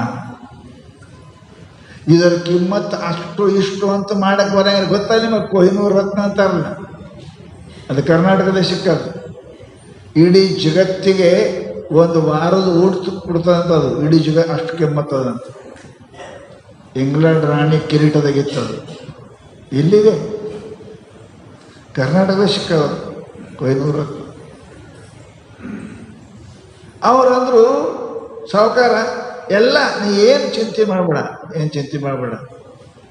ಇದರ ಕಿಮ್ಮತ್ತು ಅಷ್ಟು ಇಷ್ಟು ಅಂತ ಮಾಡಕ್ಕೆ ಬರಂಗ ಗೊತ್ತಾ ನಿಮಗೆ? ಕೊಹಿನೂರು ರತ್ನ ಅಂತಾರಲ್ಲ, ಅದು ಕರ್ನಾಟಕದ ಸಿಕ್ಕದು. ಇಡೀ ಜಗತ್ತಿಗೆ ಒಂದು ವಾರದ ಊಟ ಕೊಡ್ತದಂಥದ್ದು, ಇಡೀ ಅಷ್ಟು ಕಿಮ್ಮತ್ತದಂತ. ಇಂಗ್ಲೆಂಡ್ ರಾಣಿ ಕಿರೀಟದಾಗಿತ್ತದು, ಇಲ್ಲಿದೆ ಕರ್ನಾಟಕದ ಸಿಕ್ಕದು ಕೊಹಿನೂರು ರತ್ನ. ಅವರಂದ್ರು, ಸಾವುಕಾರ ಎಲ್ಲ ನೀ ಏನು ಚಿಂತೆ ಮಾಡಬೇಡ,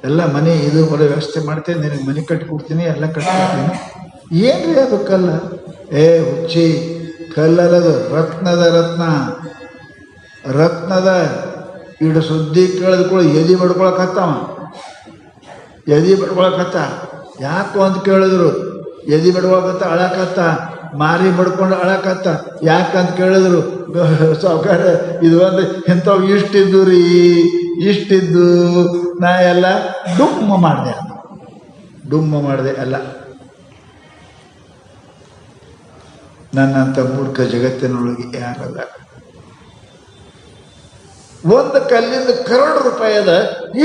ಎಲ್ಲ ಮನೆ ಇದು ಬರೋ ವ್ಯವಸ್ಥೆ ಮಾಡ್ತೇನೆ, ನಿನಗೆ ಮನೆ ಕಟ್ಟಿಕೊಡ್ತೀನಿ, ಎಲ್ಲ ಕಟ್ಕೊಡ್ತೀನಿ. ಏನ್ರಿ ಅದು ಕಲ್ಲ? ಹುಚ್ಚಿ, ಕಲ್ಲದು ರತ್ನದ ರತ್ನದ ಇಡು ಸುದ್ದಿ ಕೇಳಿದ್ಕೊಳ್ಳಿ ಎದಿ ಬಡ್ಕೊಳಕತ್ತವ, ಯಾಕೋ ಅಂತ ಕೇಳಿದ್ರು, ಎದಿ ಬಡ್ಕೊಳಕತ್ತ, ಅಳಕತ್ತ, ಮಾರಿ ಬಡ್ಕೊಂಡು ಅಳಕತ್ತ. ಯಾಕಂತ ಕೇಳಿದ್ರು, ಸಾವುಕಾರ ಇದು ಒಂದು ಇಂಥವು ಇಷ್ಟಿದ್ದು ನಾ ಎಲ್ಲ ಡುಮ್ಮ ಮಾಡಿದೆ ಅಲ್ಲ. ನನ್ನಂಥ ಮೂರ್ಖ ಜಗತ್ತಿನೊಳಗೆ ಯಾರದ? ಒಂದು ಕಲ್ಲಿಂದ ಕರೋಡು ರೂಪಾಯಿ ಅದ,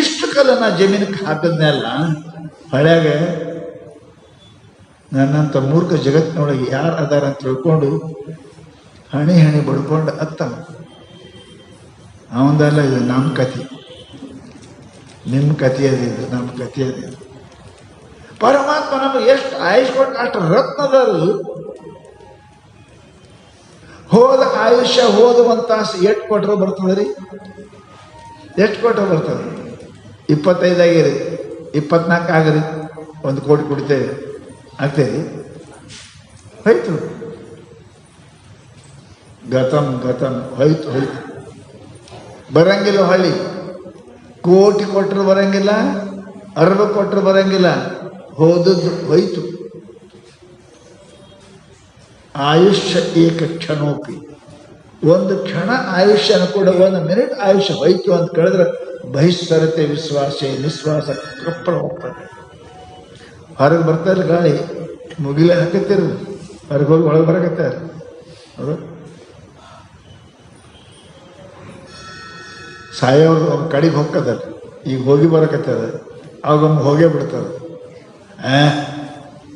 ಇಷ್ಟು ಕಲ್ಲು ನಾ ಜಮೀನಿಗೆ ಹಾಕಿದ್ನೆಲ್ಲ ಹಳ್ಯಾಗ. ನನ್ನಂಥ ಮೂರ್ಖ ಜಗತ್ತಿನೊಳಗೆ ಯಾರು ಅದಾರ ಅಂತ ತಿಳ್ಕೊಂಡು ಹಣಿ ಬಡ್ಕೊಂಡು ಅತ್ತವ. ಅವಂದಲ್ಲ, ಇದು ನಮ್ಮ ಕಥೆ, ನಿಮ್ಮ ಕಥೆ ಅದಿದ್ದು, ನಮ್ಮ ಕಥೆ ಅದಿದ್ದು. ಪರಮಾತ್ಮ ನಮಗೆ ಎಷ್ಟು ಆಯುಷ್ ಕೊಟ್ಟು ಅಷ್ಟು ರತ್ನದರು. ಹೋದ ಆಯುಷ್ಯ ಹೋದ ತಾಸು ಎಷ್ಟು ಕೊಟ್ಟರು ಬರ್ತದೆ ರೀ? ಎಷ್ಟು ಕೊಟ್ಟರು ಬರ್ತದೆ? 25 ಆಗಿರಿ, 24 ಆಗಿರಿ, 1 ಕೋಟಿ ಕೊಡ್ತೇವೆ, ಆಗ್ತೇರಿ? ಹೋಯ್ತು, ಗತಮ್ ಹೋಯ್ತು. ಬರಂಗಿಲ್ಲ ಹಳ್ಳಿ. ಕೋಟಿ ಕೊಟ್ಟರು ಬರಂಗಿಲ್ಲ, ಅರಬ ಕೊಟ್ಟರು ಬರಂಗಿಲ್ಲ, ಹೋದದ್ದು ಹೋಯ್ತು. ಆಯುಷ್ಯ ಏಕ ಕ್ಷಣೋಪಿ, ಒಂದು ಕ್ಷಣ ಆಯುಷ್ಯ ಕೂಡ, 1 ಮಿನಿಟ್ ಆಯುಷ್ಯ ಹೋಯ್ತು ಅಂತ ಕೇಳಿದ್ರೆ ಬಹಿಷ್ಕರತೆ ವಿಶ್ವಾಸ ನಿಶ್ವಾಸ ಕಪ್ಪಳ ಹೋಗ್ತದೆ. ಹೊರಗೆ ಬರ್ತಾರೆ ಗಾಳಿ, ಮುಗಿಲೆ ಹಾಕತ್ತೀರ, ಹೊರಗೆ ಹೋಗಿ ಒಳಗೆ ಬರಕತ್ತಾರೆ. ಅವರು ಸಾಯೋರು ಒಂದು ಕಡೆಗೆ ಹೋಗ್ತದಲ್ಲ, ಈಗ ಹೋಗಿ ಬರಕತ್ತದ, ಅವಾಗೊಮ್ಮೆ ಹೋಗೇ ಬಿಡ್ತದೆ.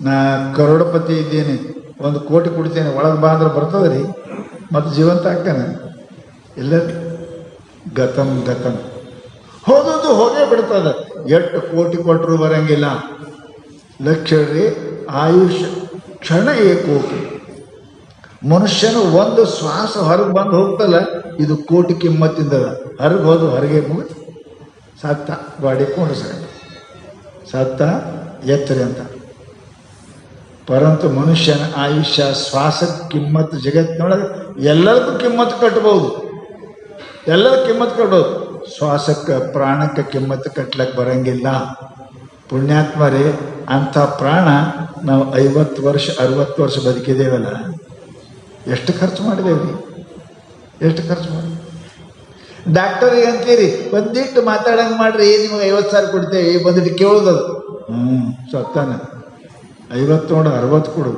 ನಾ ಕರೋಡಪತಿ ಇದ್ದೀನಿ, 1 ಕೋಟಿ ಕೊಡ್ತೇನೆ, ಒಳಗೆ ಬಾ ಅಂದ್ರೆ ಬರ್ತದೆ ರೀ, ಮತ್ತು ಜೀವಂತ ಆಗ್ತಾನೆ ಇಲ್ಲ. ಗತಂ ಗತಂ, ಹೋದದ್ದು ಹೋಗೇ ಬಿಡ್ತದೆ. 8 ಕೋಟಿ ಕೊಟ್ಟರು ಬರಂಗಿಲ್ಲ. ಲಕ್ಷ ರೀ ಆಯುಷ್ ಕ್ಷಣ ಏಕೋಟಿ. ಮನುಷ್ಯನು ಒಂದು ಶ್ವಾಸ ಹೊರಗೆ ಬಂದು ಹೋಗ್ತಲ್ಲ, ಇದು ಕೋಟಿ ಕಿಮ್ಮತ್ತಿಂದದ. ಹೊರಗೆ ಹೋದು ಹೊರಗೆ ಮುಗಿದು ಸತ್ತ, ಗಾಡಿ ಕೊಂಡು ಸತ್ತ ಎತ್ತರಿ ಅಂತ. ಪರಂತು ಮನುಷ್ಯನ ಆಯುಷ್ಯ ಶ್ವಾಸಕ್ಕೆ ಕಿಮ್ಮತ್ತು ಜಗತ್ತಿನೊಳಗೆ ಎಲ್ಲರಿಗೂ ಕಿಮ್ಮತ್ತು ಕಟ್ಬೋದು, ಎಲ್ಲರೂ ಕಿಮ್ಮತ್ತು ಕಟ್ಟೋದು. ಶ್ವಾಸಕ್ಕೆ ಪ್ರಾಣಕ್ಕೆ ಕಿಮ್ಮತ್ತು ಕಟ್ಲಕ್ಕೆ ಬರಂಗಿಲ್ಲ. ಪುಣ್ಯಾತ್ಮರೇ, ಅಂಥ ಪ್ರಾಣ ನಾವು 50 ವರ್ಷ 60 ವರ್ಷ ಬದುಕಿದ್ದೇವಲ್ಲ, ಎಷ್ಟು ಖರ್ಚು ಮಾಡಿದೇವ್ರಿ, ಎಷ್ಟು ಖರ್ಚು ಮಾಡಿ. ಡಾಕ್ಟರಿಗೆ ಅಂತೀರಿ ಒಂದಿಟ್ಟು ಮಾತಾಡಂಗೆ ಮಾಡ್ರಿ, ನಿಮಗೆ 50,000 ಕೊಡ್ತೇವೆ, ಬಂದಿಟ್ಟು ಕೇಳೋದದು. ಸತ್ತಾನ 50 ನೋಡು 60 ಕೊಡು,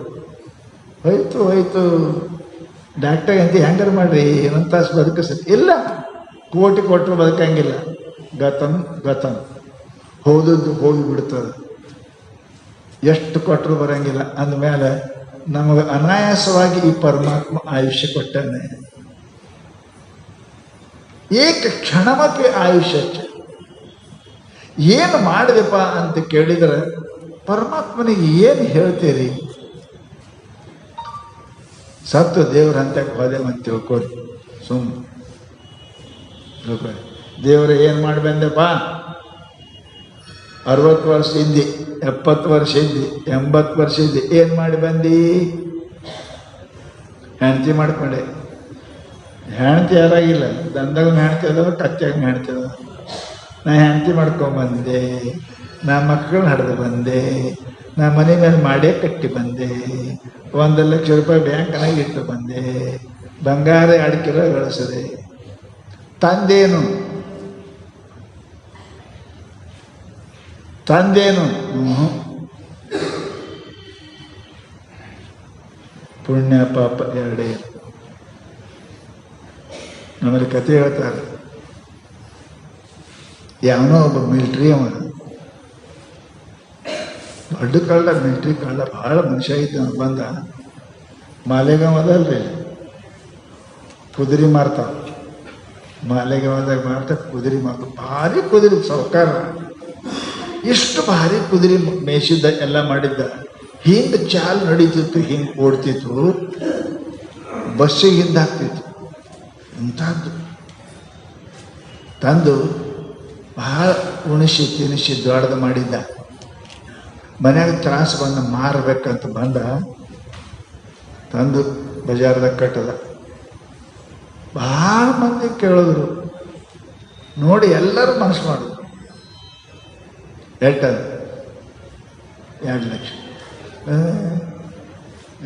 ಹೋಯ್ತು. ಡಾಕ್ಟರ್ಗೆ ಅಂತೀವಿ ಹೆಂಗಾರು ಮಾಡ್ರಿ, ಇನ್ನೊಂದು ತಾಸು ಬದುಕಿಸ. ಇಲ್ಲ, ಕೋಟಿ ಕೊಟ್ಟರು ಬದುಕಂಗಿಲ್ಲ. ಗತಂ ಹೋದದ್ದು ಹೋಗಿ ಬಿಡ್ತದೆ, ಎಷ್ಟು ಕೊಟ್ಟರು ಬರಂಗಿಲ್ಲ. ಅಂದಮೇಲೆ ನಮಗೆ ಅನಾಯಾಸವಾಗಿ ಈ ಪರಮಾತ್ಮ ಆಯುಷ್ಯ ಕೊಟ್ಟಾನೆ. ಏಕ ಕ್ಷಣಮಕ್ಕೆ ಆಯುಷ್ಯ. ಏನು ಮಾಡಿದೆಪ್ಪ ಅಂತ ಕೇಳಿದ್ರೆ ಪರಮಾತ್ಮನಿಗೆ ಏನು ಹೇಳ್ತೀರಿ? ಸತ್ತು ದೇವ್ರ ಹಂತಕ್ಕೆ ಹೋದೆ ಅಂತ ತಿಳ್ಕೊರಿ. ಸುಮ್ಮನೆ ದೇವ್ರ ಏನು ಮಾಡಿ ಬಂದೆಪ್ಪ, 60 ವರ್ಷ ಹಿಂದೆ, 70 ವರ್ಷ ಹಿಂದೆ, 80 ವರ್ಷ ಹಿಂದೆ ಏನು ಮಾಡಿ ಬಂದಿ? ಹೆಂಡತಿ ಮಾಡ್ಕೊಂಡೆ. ಹೆಂಡತಿ ಯಾರಾಗಿಲ್ಲ, ದಂದಾಗ ಹೆಂಡತಿ ಅದಾವ, ಟಚ್ಚಾಗ ಹೆಂಡತಿ ಅದಾವ. ನಾ ಹೆಂಡತಿ ಮಾಡ್ಕೊಂಬಂದೆ, ನಾ ಮಕ್ಕಳನ್ನ ಹಡ್ದು ಬಂದೆ, ನಾ ಮನೆ ಮೇಲೆ ಮಾಡೇ ಕಟ್ಟಿ ಬಂದೆ, 1 ಲಕ್ಷ ರೂಪಾಯಿ ಬ್ಯಾಂಕ್ನಾಗ ಇಟ್ಟು ಬಂದೆ, ಬಂಗಾರ 2 ಕಿಲೋ ಗಳಿಸಿದೆ. ತಂದೇನು ಪುಣ್ಯ ಪಾಪ ಎರಡೇ. ನಮ್ಮಲ್ಲಿ ಕತೆ ಹೇಳ್ತಾರೆ, ಯಾವನೋ ಒಬ್ಬ ಮಿಲ್ಟ್ರಿ, ಅವ ದೊಡ್ಡ ಕಳ್ಳ, ಮಿಲ್ಟ್ರಿ ಕಳ್ಳ, ಭಾಳ ಮನುಷ್ಯ ಇದ್ದ. ಬಂದ ಮಾಲೆಗಾಂವ್ ಅದಲ್ರಿ, ಕುದುರೆ ಮಾರ್ತಾವ. ಮಾಲೆಗಾಂವದಾಗ ಕುದುರೆ ಮಾರ್ತಾವ, ಭಾರಿ ಕುದುರೆ ಸಾವ್ಕಾರ. ಇಷ್ಟು ಭಾರಿ ಕುದುರೆ ಮೇಯಿಸಿದ್ದ, ಎಲ್ಲ ಮಾಡಿದ್ದ. ಹಿಂಗೆ ಚಾಲ್ ನಡೀತಿತ್ತು, ಹಿಂಗೆ ಓಡ್ತಿತ್ತು, ಬಸ್ಸಿಗೆ ಹಿಂದೆ ಹಾಕ್ತಿತ್ತು. ಇಂಥದ್ದು ತಂದು ಭಾಳ ಉಣಿಸಿ ತಿನಿಸಿ ದೊಡ್ಡದು ಮಾಡಿದ್ದ. ಮನ್ಯಾಗ ತ್ರಾಸು ಬಂದು ಮಾರಬೇಕಂತ ಬಂದ, ತಂದು ಬಜಾರ್ದಾಗ ಕಟ್ಟದ. ಭಾಳ ಮಂದಿ ಕೇಳಿದ್ರು, ನೋಡಿ ಎಲ್ಲರೂ ಮನಸ್ಸು ಮಾಡಿದ್ರು. ಎಟ್ಟದ 2 ಲಕ್ಷ.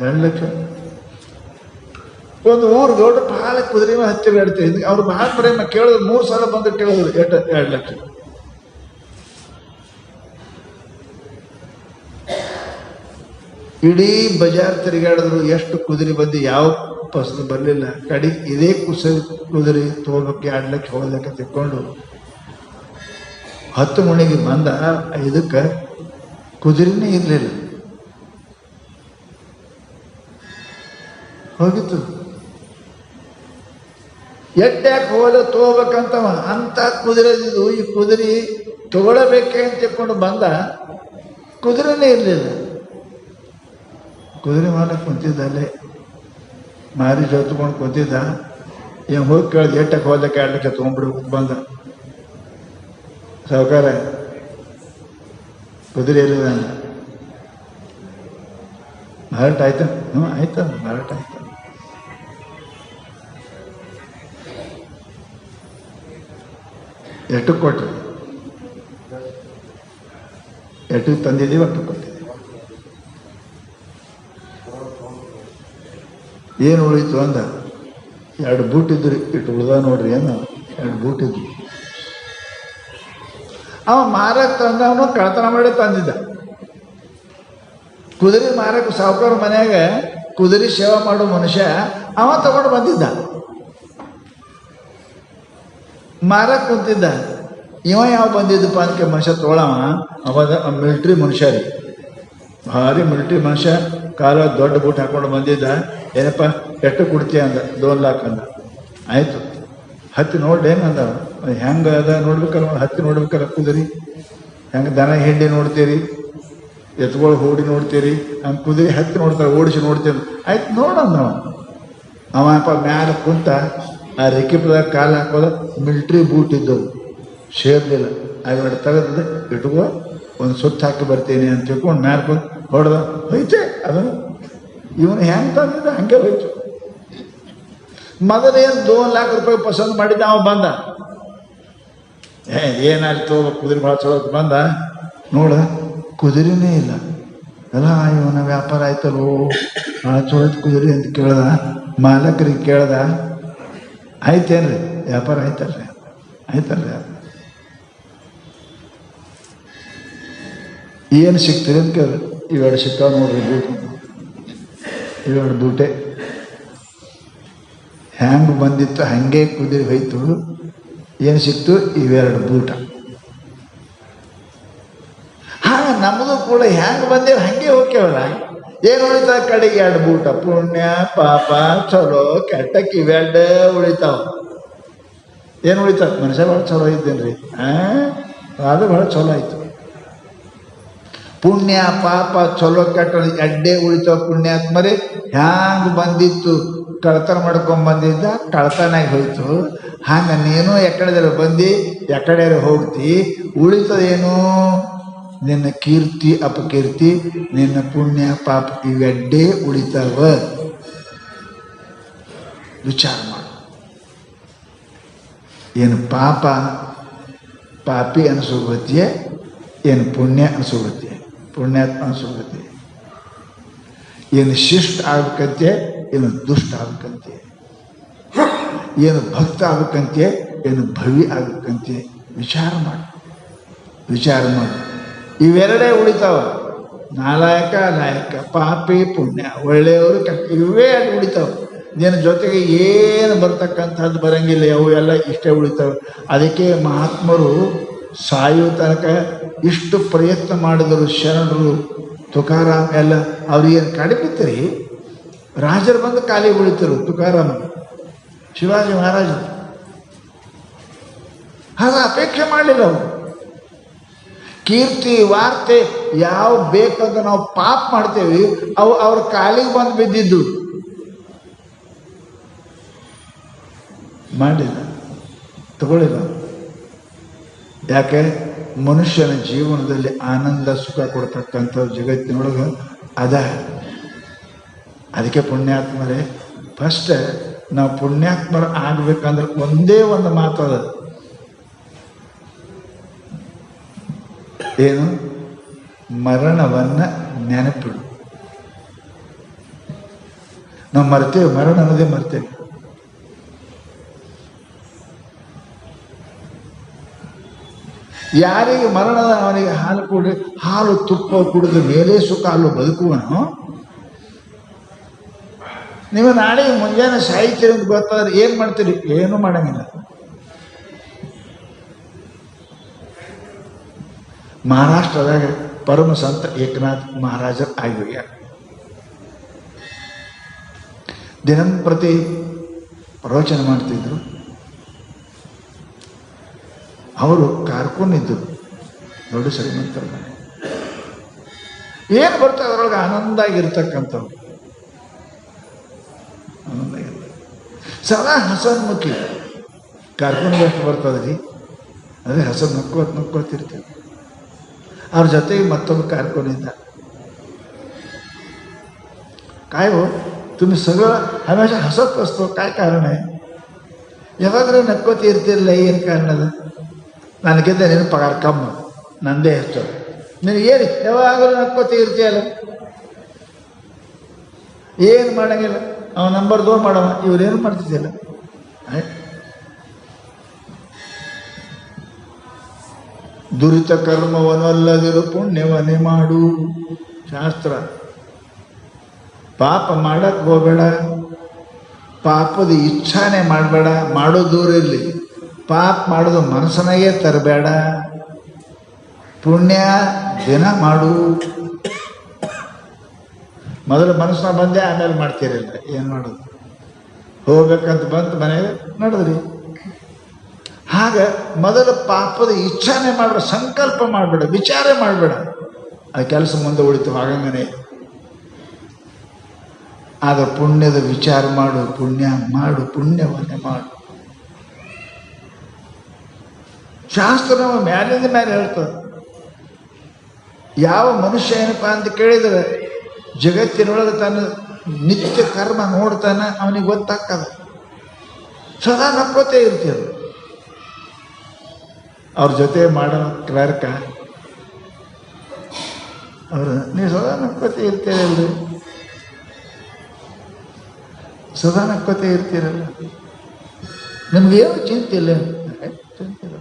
2 ಲಕ್ಷ. ಒಂದು ಊರು ದೊಡ್ಡ ಭಾಳ ಕುದುರೆ ಹತ್ತಿರ ಇಡ್ತೀವಿ. ಅವ್ರು ಭಾಳ ಪ್ರೇಮ ಕೇಳಿದ್ರು, 3 ಸಲ ಬಂದು ಕೇಳಿದ್ರು, 2 ಲಕ್ಷ. ಇಡೀ ಬಜಾರ್ ತಿರುಗಾಡಿದ್ರು, ಎಷ್ಟು ಕುದುರೆ ಬಂದು ಯಾವ ಫಸಲು ಬರಲಿಲ್ಲ. ಕಡೆ ಇದೇ ಕುದುರೆ ತಗೋಬೇಕು, 2 ಲಕ್ಷ ಹೋಗ್ಲಿಕ್ಕೆ ತಿಳ್ಕೊಂಡು 10 ಮಣಿಗೆ ಬಂದ. ಇದಕ್ಕೆ ಕುದುರೆನೇ ಇರಲಿಲ್ಲ, ಹೋಗಿತ್ತು. ಎಟ್ಟ್ಯಾಕೆ ಹೋಗಲು ತಗೋಬೇಕಂತವ, ಅಂತ ಕುದುರೆ ಇದ್ದು. ಈ ಕುದುರೆ ತಗೊಳ್ಳಬೇಕೆ ಅಂತ ತಿಳ್ಕೊಂಡು ಬಂದ, ಕುದುರೆನೇ ಇರಲಿಲ್ಲ. ಕುದುರೆ ಮಾಲಕ್ಕೆ ಕುಂತಿದ್ದ, ಅಲ್ಲೇ ಮಾರಿ ಜೊತ್ಕೊಂಡು ಕುಂತಿದ್ದ. ಏನು ಹೋಗಿ ಕೇಳಿದ, ಎಟ್ಟಕ್ಕೆ ಹೋಗ್ಲಿಕ್ಕೆ 2 ಲಕ್ಷ ತೊಗೊಂಡ್ಬಿಡ್ಬೇಕು. ಬಂದ ಸಾವುಕಾರ, ಕುದುರೆ ಇರಲಿಲ್ಲ. ಮಾರಾಟ ಆಯ್ತು? ಆಯ್ತು, ಮಾರಾಟ ಆಯ್ತು. ಎಷ್ಟು ಕೊಟ್ರಿ? ಎಷ್ಟು ತಂದಿದ್ದೀವಿ ಅಷ್ಟು ಕೊಟ್ಟಿದ್ದೀವಿ. ಏನು ಉಳಿತು ಅಂದ, 2 ಬೂಟ್ ಇದ್ರಿ, ಇಟ್ಟು ಉಳ್ದ ನೋಡ್ರಿ. ಏನು 2 ಬೂಟ್ ಇದ್ರಿ. ಅವ ಮಾರಕ್ಕೆ ತಂದವನು ಕಳ್ತನ ಮಾಡಿ ತಂದಿದ್ದ. ಕುದುರೆ ಮಾರಕ್ಕೆ ಸಾವುಕಾರ ಮನ್ಯಾಗ ಕುದುರೆ ಸೇವಾ ಮಾಡೋ ಮನುಷ್ಯ ಅವ ತಗೊಂಡು ಬಂದಿದ್ದ. ಮಾರಕ್ಕೆ ಕುಂತಿದ್ದ. ಇವ ಯಾವ ಬಂದಿದ್ದಪ್ಪ ಅದಕ್ಕೆ ಮನುಷ್ಯ ತಗೊಳವ, ಅವಾಗ ಮಿಲಿಟ್ರಿ ಮನುಷ್ಯ ರೀ. ಭಾರಿ ಮಿಲಿಟ್ರಿ ಮನುಷ್ಯ, ಕಾಲ ದೊಡ್ಡ ಬೂಟ್ ಹಾಕೊಂಡು ಬಂದಿದ್ದ. ಏನಪ್ಪ ಎಷ್ಟು ಕೊಡ್ತೀಯ ಅಂದ. 2 ಲಕ್ಷ ಅಂದ. ಆಯಿತು, ಹತ್ತಿ ನೋಡ್ಲೇನು ಅಂದ. ಹೆಂಗೆ ಅದ ನೋಡ್ಬೇಕಲ್ಲ, ಹತ್ತಿ ನೋಡ್ಬೇಕಲ್ಲ ಕುದುರೆ. ಹೆಂಗೆ ದನ ಹಿಂಡಿ ನೋಡ್ತೀರಿ, ಎತ್ಗಳು ಹೂಡಿ ನೋಡ್ತೀರಿ, ಹಂಗೆ ಕುದುರೆ ಹತ್ತಿ ನೋಡ್ತಾರೆ, ಓಡಿಸಿ ನೋಡ್ತೀವಿ. ಆಯ್ತು ನೋಡಂದ ಅವಪ್ಪ ಮ್ಯಾಲೆ ಕುಂತ ಆ ರೆಕ್ಕಿಪದಾಗ ಕಾಲು ಹಾಕೋದ. ಮಿಲ್ಟ್ರಿ ಬೂಟ್ ಇದ್ದವು, ಸೇರ್ಲಿಲ್ಲ. ಅವೆರಡು ತೆಗೆದ ಇಟ್ಕೋ, ಒಂದು ಸುತ್ತ ಹಾಕಿ ಬರ್ತೀನಿ ಅಂತ ತಿಳ್ಕೊಂಡು ಮ್ಯಾಲೆ ಕುಂತು ಹೊಡೆದ. ಹೋಯ್ತೆ ಅದನ್ನು. ಇವನು ಹೆಂಗೆ ತಂದಿದ್ದ ಹಂಗೆ ಹೋಯ್ತು. ಮೊದಲೇನು 2 ಲಕ್ಷ ರೂಪಾಯಿ ಪಸಂದ್ ಮಾಡಿದ್ದ. ಅವ ಬಂದ, ಏನಾಯ್ತು ಕುದುರೆ ಭಾಳ ಚಲೋ ಬಂದ. ನೋಡ ಕುದುರೆನೇ ಇಲ್ಲ. ಎಲ್ಲ ಇವನ ವ್ಯಾಪಾರ ಆಯ್ತಲ್ಲೋ, ಭಾಳ ಚಲೋ ಕುದುರೆ ಅಂತ ಕೇಳ್ದ. ಮಾಲಕರಿಗೆ ಕೇಳ್ದ, ಆಯ್ತೇನ್ರಿ ವ್ಯಾಪಾರ? ಆಯ್ತಲ್ರಿ, ಆಯ್ತಲ್ರಿ. ಏನು ಸಿಗ್ತದೆ ಅಂತ ಕೇಳ್ರಿ. ಇವೆರಡು ಸಿಕ್ಕಾವ ನೋಡ್ರಿ ಬೂಟ್, ಇವೆರಡು ಬೂಟೆ. ಹ್ಯಾಂಗೆ ಬಂದಿತ್ತು ಹಂಗೆ ಕುದುರೆ ಹೋಯ್ತು. ಏನು ಸಿಕ್ತು? ಇವೆರಡು ಬೂಟ. ಹಾಂ, ನಮ್ಮದು ಕೂಡ ಹ್ಯಾಂಗೆ ಬಂದೇವು ಹಂಗೆ ಹೋಗ್ಯವಲ್ಲ. ಏನು ಉಳಿತಾವ ಕಡೆಗೆ? 2 ಬೂಟ. ಪುಣ್ಯ ಪಾಪ ಚಲೋ ಕೆಟ್ಟಕ್ಕೆ ಇವೆರಡೇ ಉಳಿತಾವ. ಏನು ಉಳಿತಾವ? ಮನುಷ್ಯ ಭಾಳ ಚಲೋ ಇದ್ದೇನ್ರಿ. ಅದು ಭಾಳ ಚಲೋ ಆಯ್ತು. ಪುಣ್ಯ ಪಾಪ ಚಲೋ ಕೆಟ್ಟ ಎಡ್ಡೆ ಉಳಿತಾವ. ಪುಣ್ಯಾತ್ಮರೇ ಹ್ಯಾಂಗ ಬಂದಿತ್ತು ಕಳ್ತನ ಮಾಡ್ಕೊಂಡ್ ಬಂದಿದ್ದ, ಕಳ್ತನಾಗಿ ಹೋಯ್ತು. ಹಂಗೆ ನೀನು ಎಕಡೆದಾರ ಬಂದು ಎಕಡೆ ಹೋಗ್ತಿ. ಉಳಿತದೇನು? ನಿನ್ನ ಕೀರ್ತಿ ಅಪಕೀರ್ತಿ, ನಿನ್ನ ಪುಣ್ಯ ಪಾಪ ಇವೆಡ್ಡೇ ಉಳಿತಾವ. ವಿಚಾರ ಮಾಡು. ಏನು ಪಾಪ ಪಾಪಿ ಅನಿಸೋಗತ್ಯೆ, ಏನು ಪುಣ್ಯ ಅನಿಸೋಗತ್ಯೆ, ಪುಣ್ಯಾತ್ಮ ಅನಿಸೋಗತ್ತೆ. ಏನು ಶಿಷ್ಟ ಆಗ್ಬೇಕಂತೆ, ಏನು ದುಷ್ಟ ಆಗ್ಬೇಕಂತೆ, ಏನು ಭಕ್ತ ಆಗ್ಬೇಕಂತೆ, ಏನು ಭವಿ ಆಗ್ಬೇಕಂತೆ. ವಿಚಾರ ಮಾಡು, ವಿಚಾರ ಮಾಡು. ಇವೆರಡೇ ಉಳಿತಾವ. ನಾಲಾಯಕ ಲಾಯಕ, ಪಾಪಿ ಪುಣ್ಯ, ಒಳ್ಳೆಯವರು ಕೆಟ್ಟ, ಇವೇ ಉಳಿತಾವ. ನಿನ್ನ ಜೊತೆಗೆ ಏನು ಬರ್ತಕ್ಕಂಥದ್ದು ಬರಂಗಿಲ್ಲ. ಅವು ಎಲ್ಲ ಇಷ್ಟೇ ಉಳಿತಾವೆ. ಅದಕ್ಕೆ ಮಹಾತ್ಮರು ಸಾಯುವ ತನಕ ಇಷ್ಟು ಪ್ರಯತ್ನ ಮಾಡಿದರು. ಶರಣರು, ತುಕಾರಾಮ್ ಎಲ್ಲ ಅವ್ರಿಗೇನು ಕಡಿಬಿತ್ತರಿ. ರಾಜರು ಬಂದು ಖಾಲಿ ಉಳಿತರು. ತುಕಾರಾಮ, ಶಿವಾಜಿ ಮಹಾರಾಜರು ಹಾಗೆ ಅಪೇಕ್ಷೆ ಮಾಡಲಿಲ್ಲ ಅವರು. ಕೀರ್ತಿ ವಾರ್ತೆ ಯಾವ ಬೇಕಂತ ನಾವು ಪಾಪ ಮಾಡ್ತೇವೆ, ಅವು ಅವ್ರ ಕಾಲಿಗೆ ಬಂದು ಬಿದ್ದಿದ್ದು. ಮಾಡಿಲ್ಲ, ತಗೊಳ್ಳಿಲ್ಲ. ಯಾಕೆ? ಮನುಷ್ಯನ ಜೀವನದಲ್ಲಿ ಆನಂದ ಸುಖ ಕೊಡ್ತಕ್ಕಂಥ ಜಗತ್ತಿನೊಳಗೆ ಅದ. ಅದಕ್ಕೆ ಪುಣ್ಯಾತ್ಮರೇ, ಫಸ್ಟ್ ನಾವು ಪುಣ್ಯಾತ್ಮರು ಆಗ್ಬೇಕಂದ್ರೆ ಒಂದೇ ಒಂದು ಮಾತದ. ಏನು? ಮರಣವನ್ನು ನೆನಪಿಡು. ನಾವು ಮರ್ತೇವೆ, ಮರಣ ಅನ್ನೋದೇ ಮರ್ತೇವೆ. ಯಾರಿಗೆ ಮರಣದ ಅವನಿಗೆ ಹಾಲು ಕೊಡಿ, ಹಾಲು ತುಪ್ಪ ಕುಡಿದು ಮೇಲೆ ಸುಖ ಅಲ್ಲೂ ಬದುಕುವನು. ನೀವು ನಾಳೆ ಮುಂಜಾನೆ ಸಾಹಿತ್ಯ ಅಂತ ಗೊತ್ತಾದ್ರೆ ಏನು ಮಾಡ್ತೀರಿ? ಏನೂ ಮಾಡಂಗಿಲ್ಲ. ಮಹಾರಾಷ್ಟ್ರದಾಗ ಪರಮ ಸಂತ ಏಕನಾಥ್ ಮಹಾರಾಜರು ಆಗೋಗ್ಯಾರ. ದಿನಂಪ್ರತಿ ಪ್ರವಚನ ಮಾಡ್ತಿದ್ರು. ಅವರು ಕಾರ್ಕೊಂಡಿದ್ದರು, ದೊಡ್ಡ ಶ್ರೀಮಂತರ ಮನೆ. ಏನು ಬರ್ತದೆ ಅದರೊಳಗೆ ಆನಂದ ಆಗಿರ್ತಕ್ಕಂಥವ್ರು, ಆನಂದ ಆಗಿರ್ತಾರೆ. ಸದಾ ಹಸನ್ಮುಖಿ. ಕಾರ್ಕೊಂಡು ಎಷ್ಟು ಬರ್ತದ್ರಿ, ಅದೇ ಹಸನ್ ನಕ್ಕೋತಿರ್ತೀವಿ. ಅವ್ರ ಜೊತೆಗೆ ಮತ್ತೊಬ್ಬ ಕಾರ್ಕೊಂಡಿದ್ದ. काय हो तुम्ही सगळं हमेशा हसत असतो, काय कारण आहे? ಯಾವಾಗಲೂ ನಕ್ಕೋತಿ ಇರ್ತಿರಲ್ಲ, ಏನು ಕಾರಣದ? ನನಗಿಂತ ನಿನ್ನ ಪಗಾರ ಕಮ್ಮಿ, ನಂದೇ ಹೆಚ್ಚು. ನಿನಗೆ ಏನು ಯಾವಾಗಲೂ ನಕ್ಕೋತಿ ಇರ್ತೀಯಲ್ಲ, ಏನು ಮಾಡಂಗಿಲ್ಲ. ಅವ ನಂಬರ್ 2 ಮಾಡವ, ಇವ್ರೇನು ಮಾಡ್ತಿದ್ದಿಲ್ಲ. ದುರಿತ ಕರ್ಮವನ್ನಲ್ಲದಿರು ಪುಣ್ಯವನ್ನೇ ಮಾಡು. ಶಾಸ್ತ್ರ. ಪಾಪ ಮಾಡಕ್ಕೆ ಹೋಗಬೇಡ, ಪಾಪದ ಇಚ್ಛಾನೆ ಮಾಡಬೇಡ. ಮಾಡೋ ದೂರ ಇರಲಿ, ಪಾಪ ಮಾಡೋದು ಮನಸ್ಸನಾಗೆ ತರಬೇಡ. ಪುಣ್ಯ ದಿನ ಮಾಡು. ಮೊದಲು ಮನಸ್ಸಿನ ಬಂದೆ, ಆಮೇಲೆ ಮಾಡ್ತೀರಿಲ್ಲ. ಏನು ಮಾಡೋದು? ಹೋಗ್ಬೇಕಂತ ಬಂತು, ಮನೆಗೆ ನಡೆದ್ರಿ. ಹಾಗ ಮೊದಲು ಪಾಪದ ಇಚ್ಛಾನೆ ಮಾಡಬೇಡ, ಸಂಕಲ್ಪ ಮಾಡಬೇಡ, ವಿಚಾರ ಮಾಡಬೇಡ. ಆ ಕೆಲಸ ಮುಂದೆ ಉಳಿತು ಆಗಂಗನೆ. ಆಗ ಪುಣ್ಯದ ವಿಚಾರ ಮಾಡು, ಪುಣ್ಯ ಮಾಡು, ಪುಣ್ಯವನ್ನೇ ಮಾಡು. ಶಾಸ್ತ್ರ ನಾವು ಮ್ಯಾಲಿಂದ ಮೇಲೆ ಹೇಳ್ತದೆ. ಯಾವ ಮನುಷ್ಯ ಏನಪ್ಪ ಅಂತ ಕೇಳಿದರೆ ಜಗತ್ತಿನೊಳಗೆ ತನ್ನ ನಿತ್ಯ ಕರ್ಮ ನೋಡ್ತಾನೆ, ಅವನಿಗೆ ಗೊತ್ತಾಗ್ತದೆ. ಸದಾ ನಕ್ಕೋತೇ ಇರ್ತೀರ. ಅವ್ರ ಜೊತೆ ಮಾಡೋ ಕ್ಲರ್ಕ ಅವರು, ನೀವು ಸದಾ ನಕ್ಕೋತೇ ಇರ್ತೀರಲ್ರಿ, ಸದಾ ನಕ್ಕೋತೇ ಇರ್ತೀರಲ್ಲ, ನಿಮ್ಗೇನು ಚಿಂತೆ ಇಲ್ಲ. ಚಿಂತೆ ಇಲ್ಲ.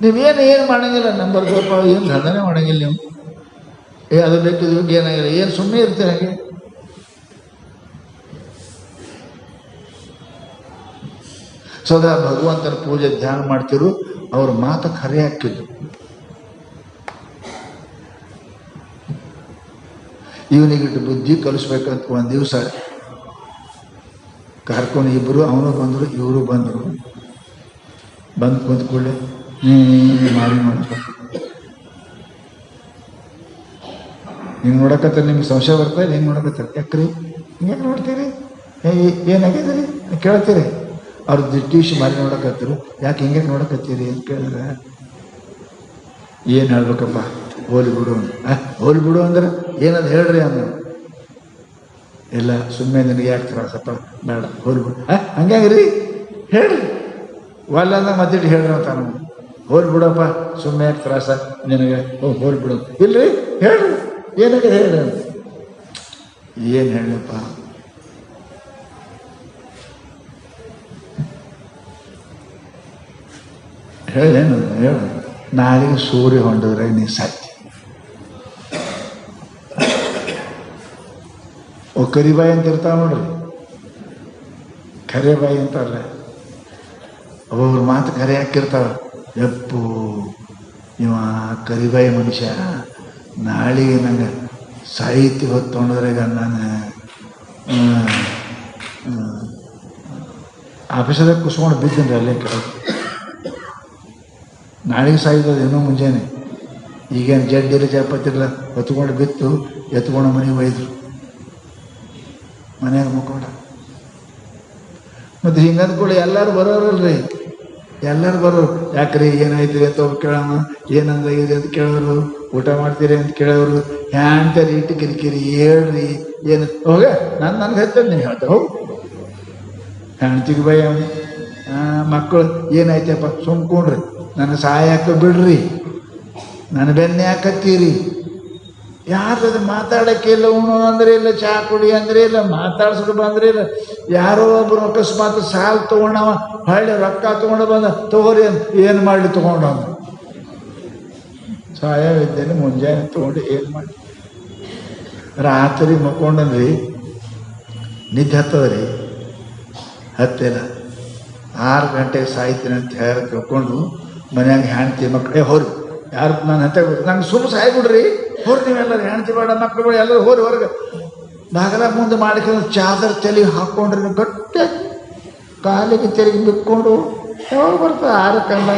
ನೀವೇನು ಮಾಡಂಗಿಲ್ಲ. ನಂಬರ್ ಸ್ವಲ್ಪ ಏನು ಧಂದನೆ ಮಾಡಂಗಿಲ್ಲ ನೀವು. ಅದು ಬೇಕಿದ್ದು ಏನಾಗಿಲ್ಲ, ಏನು ಸುಮ್ಮನೆ ಇರ್ತೀರ ಹಾಗೆ. ಸದಾ ಭಗವಂತನ ಪೂಜೆ ಧ್ಯಾನ ಮಾಡ್ತಿರು. ಅವ್ರ ಮಾತು ಖರೆ ಹಾಕಿದ್ದು. ಇವನಿಗಿಟ್ಟು ಬುದ್ಧಿ ಕಲಿಸ್ಬೇಕಂತ ಒಂದು ದಿವಸ ಕರ್ಕೊಂಡು ಇಬ್ಬರು, ಅವನು ಬಂದರು, ಇವರು ಬಂದರು. ಬಂದು ಕುಂತ ಕೂಡಲೇ ಮಾಡಿ ನೋಡ್ಬೇಕು. ಹಿಂಗೆ ನೋಡಕತ್ತಾರೆ, ನಿಮ್ಗೆ ಸಂಶಯ ಬರ್ತಾ ಇಲ್ಲ. ಹಿಂಗೆ ನೋಡಕತ್ತಾರೆ, ಯಾಕ್ರಿ ಹಿಂಗೆ ನೋಡ್ತೀರಿ, ಏನಾಗಿದ್ದೀರಿ ಕೇಳ್ತೀರಿ. ಅವ್ರ ದಿಟ್ಟೀಶ್ ಮಾರಿ ನೋಡಕತ್ತರು. ಯಾಕೆ ಹಿಂಗೆ ನೋಡಕತ್ತೀರಿ ಅಂತ ಕೇಳಿದ್ರೆ, ಏನು ಹೇಳ್ಬೇಕಪ್ಪ, ಹೋಲಿ ಬಿಡು. ಹೋಲಿ ಬಿಡು ಅಂದ್ರೆ ಏನದು ಹೇಳ್ರಿ ಅಂದ. ಇಲ್ಲ ಸುಮ್ಮನೆ ನಿನಗೆ ಯಾಕೆ ತ್ರಾಸಪ್ಪ, ಬೇಡ ಹೋಲಿ ಬಿಡು. ಹಂಗ್ಯಾಗ್ರಿ ಹೇಳ್ರಿ, ಒಲ್ಲ ಅಂದ್ರೆ ಮತ್ತಿಟ್ಟು ಹೇಳ್ರಿ ಅಂತ ನಾವು. ಹೋಲಿ ಬಿಡಪ್ಪ, ಸುಮ್ಮನೆ ಯಾಕೆ ತ್ರಾಸ ನಿನಗೆ, ಹೋಲಿ ಬಿಡು. ಇಲ್ರಿ ಹೇಳ್ರಿ, ಏನಾಗಿದೆ ಹೇಳ್ರಿ ಅಂತ. ಏನು ಹೇಳಪ್ಪ, ಹೇಳೇನು ಹೇಳು. ನಾಳೆಗೆ ಸೂರ್ಯ ಹೊಂಡಿದ್ರೆ ನೀ ಸಾಧ್ಯ. ಕರಿಬಾಯಿ ಅಂತ ಇರ್ತಾವ ನೋಡ್ರಿ, ಕರೆಬಾಯಿ ಅಂತಾರಲ್ಲ, ಒಬ್ಬೊಬ್ರು ಮಾತು ಕರೆ ಹಾಕಿರ್ತಾವ. ಎಪ್ಪು ಇವ ಕರಿಬಾಯಿ ಮನುಷ್ಯ ನಾಳೆಗೆ ನಂಗೆ ಸಾಹಿತ್ಯ ಹೊತ್ತು ತೊಗೊಂಡ್ರೆ ನಾನು ಆಫೀಸದಾಗ ಕುಸ್ಕೊಂಡು ಬಿದ್ದೀನಿ ಅಲ್ಲೇ ಕೆಳಗೆ. ನಾಳೆಗೆ ಸಾಯ್ತದೆ ಏನೋ ಮುಂಜಾನೆ. ಈಗೇನು ಜಡ್ಡಿಲ್ಲ ಚಪ್ಪತ್ತಿರಲ್ಲ, ಹೊತ್ಕೊಂಡು ಬಿತ್ತು, ಎತ್ಕೊಂಡು ಮನೆಗೆ ಒಯ್ದರು. ಮನೆಯಾಗ ಮುಕ್ಕೊಂಡ. ಮತ್ತು ಹಿಂಗಂದ ಕೂಡ ಎಲ್ಲರೂ ಬರೋರಲ್ರಿ, ಎಲ್ಲರೂ ಬರೋರು. ಯಾಕ್ರಿ ಏನಾಯ್ತು ಅಂತ ಒಬ್ಬ ಕೇಳೋಣ, ಏನಂದಾಗಿದೆ ಅಂತ ಕೇಳೋರು, ಊಟ ಮಾಡ್ತೀರಿ ಅಂತ ಕೇಳೋರು, ಹ್ಯಾಂಡ್ತಾರೆ ಇಟ್ಟು ಕಿರಿಕಿರಿ ಹೇಳ್ರಿ ಏನು ಹೋಗ ನನಗೆ ಹತ್ತದ ನೀವು ಹೇಳ್ತಾ ಹೋಗು. ಹೆಣ್ತಿಗೆ ಭಯ, ಮಕ್ಕಳು ಏನಾಯ್ತಪ್ಪ ಸುಮ್ಕೊಂಡ್ರಿ, ನನ್ನ ಸಹಾಯಕ್ಕೆ ಬಿಡ್ರಿ, ನನ್ನ ಬೆನ್ನೆ ಹಾಕತ್ತೀರಿ. ಯಾರದು ಮಾತಾಡೋಕ್ಕೆ ಇಲ್ಲ, ಉಣ್ಣು ಅಂದ್ರೆ ಇಲ್ಲ, ಚಹಾ ಕುಡಿ ಅಂದ್ರೆ ಇಲ್ಲ, ಮಾತಾಡ್ಸೋದು ಬಂದ್ರೆ ಇಲ್ಲ. ಯಾರೋ ಒಬ್ಬರು ಅಕಸ್ಮಾತ್ ಸಾಲು ತೊಗೊಂಡವ, ಹಳ್ಳಿ ರೊಕ್ಕ ತೊಗೊಂಡು ಬಂದ, ತಗೋರಿ ಅಂತ ಏನು ಮಾಡಲಿ ತೊಗೊಂಡವ. ಸಹಾಯವಿದ್ದೇನೆ ಮುಂಜಾನೆ ತೊಗೊಂಡು ಏನು ಮಾಡಿ. ರಾತ್ರಿ ಮಕ್ಕೊಂಡನ್ರಿ, ನಿದ್ದೆ ಹತ್ತದ್ರಿ, ಹತ್ತಿಲ್ಲ. 6 ಗಂಟೆಗೆ ಸಾಯ್ತೀನಿ ಅಂತ ಹೇಳಿ ತಿಳ್ಕೊಂಡು ಮನ್ಯಾಗ ಹೆಣ್ತಿ ಮಕ್ಕಳೇ ಹೋರಿ, ಯಾರು ನಾನು ಹತ್ತೆ ನಂಗೆ ಸುಮ್ಮನೆ ಸಾಯ್ಬಿಡ್ರಿ, ಹೋರಿ ನೀವೆಲ್ಲರೂ ಹೆಣ್ತಿ ಬೇಡ, ಮಕ್ಕಳು ಬೇಡ, ಎಲ್ಲರೂ ಹೋರಿ ಹೊರಗೆ. ಬಾಗಲ ಮುಂದೆ ಮಾಡ್ಕೊಂಡು ಚಾದರ್ ತಲೆ ಹಾಕ್ಕೊಂಡ್ರಿ, ಗಟ್ಟೆ ಕಾಲಿಗೆ ತೆರಿಗೆ ಬಿಕ್ಕೊಂಡು ಯಾವಾಗ ಬರ್ತಾ 6 ಕಂಡ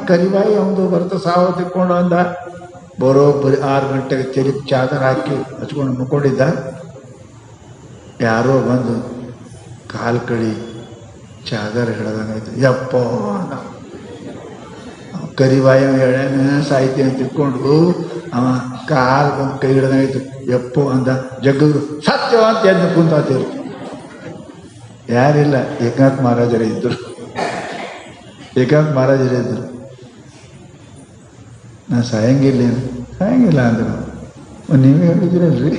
ಕರಿಬಾಯಿ ಅವನು ಬರ್ತಾ ಸಾವು ತಿಕ್ಕೊಂಡು ಅಂದ. ಬರೋಬ್ಬರಿ 6 ಗಂಟೆಗೆ ತೆರಿಗೆ ಚಾದರ್ ಹಾಕಿ ಹಚ್ಕೊಂಡು ಮುಕ್ಕೊಂಡಿದ್ದ. ಯಾರೋ ಬಂದು ಕಾಲು ಕಡಿ ಚಾದರ್ ಹಿಡ್ದಂಗಾಯ್ತು. ಯಪ್ಪೋ ಕರಿಬಾಯಿ ಹೇಳ್ಯಾನ ಸಾಹಿತ್ಯ ಅಂತ ತಿಳ್ಕೊಂಡು ಅವ ಕಾಲು ಬಂದು ಕೈ ಹಿಡ್ದಂಗಾಯ್ತು. ಯಪ್ಪೋ ಅಂದ. ಜಗ್ಗರು ಸತ್ಯ ಅಂತ ಎದ್ದು ಕುಂತಾತಿರು. ಯಾರಿಲ್ಲ, ಏಕಾಂತ ಮಹಾರಾಜರೇ ಇದ್ದರು. ಏಕಾಂತ ಮಹಾರಾಜರೇ ಇದ್ದರು. ನಾ ಸಾಯಂಗಿಲ್ಲ ಅಂದರು. ನೀವೇ ಹೇಳಿದ್ರಲ್ರಿ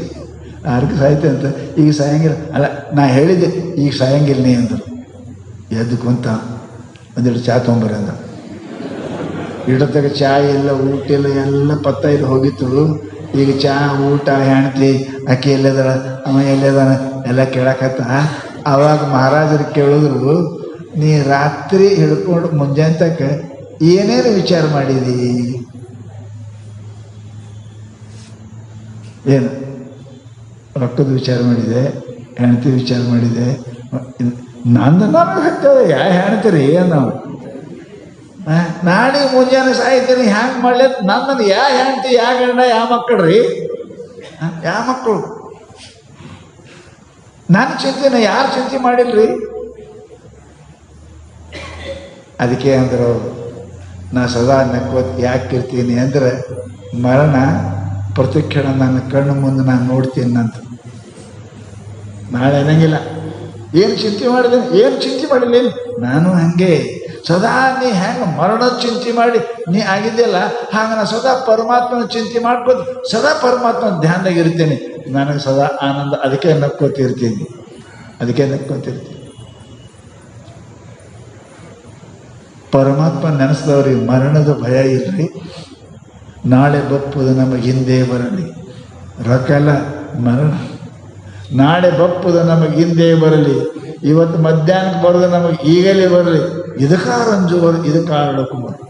6ಕ್ಕೆ ಸಾಯ್ತೆ ಅಂತ, ಈಗ ಸಾಯಂಗಿಲ್ಲ. ಅಲ್ಲ ನಾ ಹೇಳಿದ್ದೆ, ಈಗ ಸಾಯಂಗಿಲ್ಲ ನೀ ಅಂದರು. ಎದ್ದು ಕುಂತ ಒಂದೆರಡು ಚಹಾ ತೊಗೊಂಬರ ಅಂದ. ಇಡತ್ತಾಗ ಚಹಾ ಇಲ್ಲ, ಊಟ ಇಲ್ಲ, ಎಲ್ಲ ಪತ್ತೈದು ಹೋಗಿತ್ತು. ಈಗ ಚಹಾ, ಊಟ, ಹೆಣ್ತಿ, ಅಕ್ಕಿ ಎಲ್ಲದಾಳ, ಅವ ಎಲ್ಲದಾನ ಎಲ್ಲ ಕೇಳಕತ್ತ. ಆವಾಗ ಮಹಾರಾಜರು ಕೇಳಿದ್ರು, ನೀ ರಾತ್ರಿ ಹಿಡ್ಕೊಂಡು ಮುಂಜಾನೆ ತಕ್ಕ ಏನೇನು ವಿಚಾರ ಮಾಡಿದಿ? ಏನು ರೊಕ್ಕದ ವಿಚಾರ ಮಾಡಿದೆ, ಹೆಣ್ತಿ ವಿಚಾರ ಮಾಡಿದೆ. ನಂದು ನನಗೆ ಹತ್ತದ ಯಾವ ಹೆಣ್ತೀರಿ ನಾವು ನಾಳೆ ಮುಂಜಾನೆ ಸಾಯ್ತೀನಿ ಹ್ಯಾಂಗೆ ಮಾಡ್ಲಿ ನನ್ನನ್ನು ಯಾವ ಹೆಣ್ತಿ ಯಾವ ಗಂಡ ಯಾವ ಮಕ್ಕಳ್ರಿ ಯಾವ ಮಕ್ಕಳು ನನ್ನ ಚಿಂತೆನ ಯಾರು ಚಿಂತೆ ಮಾಡಿಲ್ರಿ. ಅದಕ್ಕೆ ಅಂದರು ನಾ ಸದಾ ನಕ್ಕೋತ್ ಯಾಕಿರ್ತೀನಿ ಅಂದ್ರೆ ಮರಣ ಪ್ರತಿಕ್ಷಣ ನನ್ನ ಕಣ್ಣು ಮುಂದೆ ನಾನು ನೋಡ್ತೀನಿ ಅಂತ. ನಾಳೆ ಅನ್ನಂಗಿಲ್ಲ ಏನು ಚಿಂತೆ ಮಾಡಿದೆ, ಏನು ಚಿಂತೆ ಮಾಡಿಲ್ಲ ನಾನು ಹಂಗೆ ಸದಾ ನೀ ಹೆಂಗೆ ಮರಣದ ಚಿಂತೆ ಮಾಡಿ ನೀ ಆಗಿದೆಯಲ್ಲ ಹಾಗೆ ನಾನು ಸದಾ ಪರಮಾತ್ಮನ ಚಿಂತೆ ಮಾಡ್ಬೋದು, ಸದಾ ಪರಮಾತ್ಮನ ಧ್ಯಾನದಾಗ ಇರ್ತೇನೆ. ನನಗೆ ಸದಾ ಆನಂದ. ಅದಕ್ಕೆ ನಕ್ಕೋತಿರ್ತೀನಿ, ಅದಕ್ಕೆ ನಕ್ಕೋತಿರ್ತೀನಿ. ಪರಮಾತ್ಮ ನೆನೆಸಿದವ್ರಿಗೆ ಮರಣದ ಭಯ ಇರಲಿ. ನಾಳೆ ಬಪ್ಪುದು ನಮಗೆ ಹಿಂದೆ ಬರಲಿ. ರೊಕ್ಕ ಎಲ್ಲ ಮರಣ. ನಾಳೆ ಬಪ್ಪುದು ನಮಗೆ ಹಿಂದೆ ಬರಲಿ. ಇವತ್ತು ಮಧ್ಯಾಹ್ನಕ್ಕೆ ಬರೋದು ನಮಗೆ ಈಗಲೇ ಬರಲಿ. ಇದಕ್ಕಾರ ಅಂಜುವರು ಇದಕ್ಕಾರ ಕುಮಾರ್.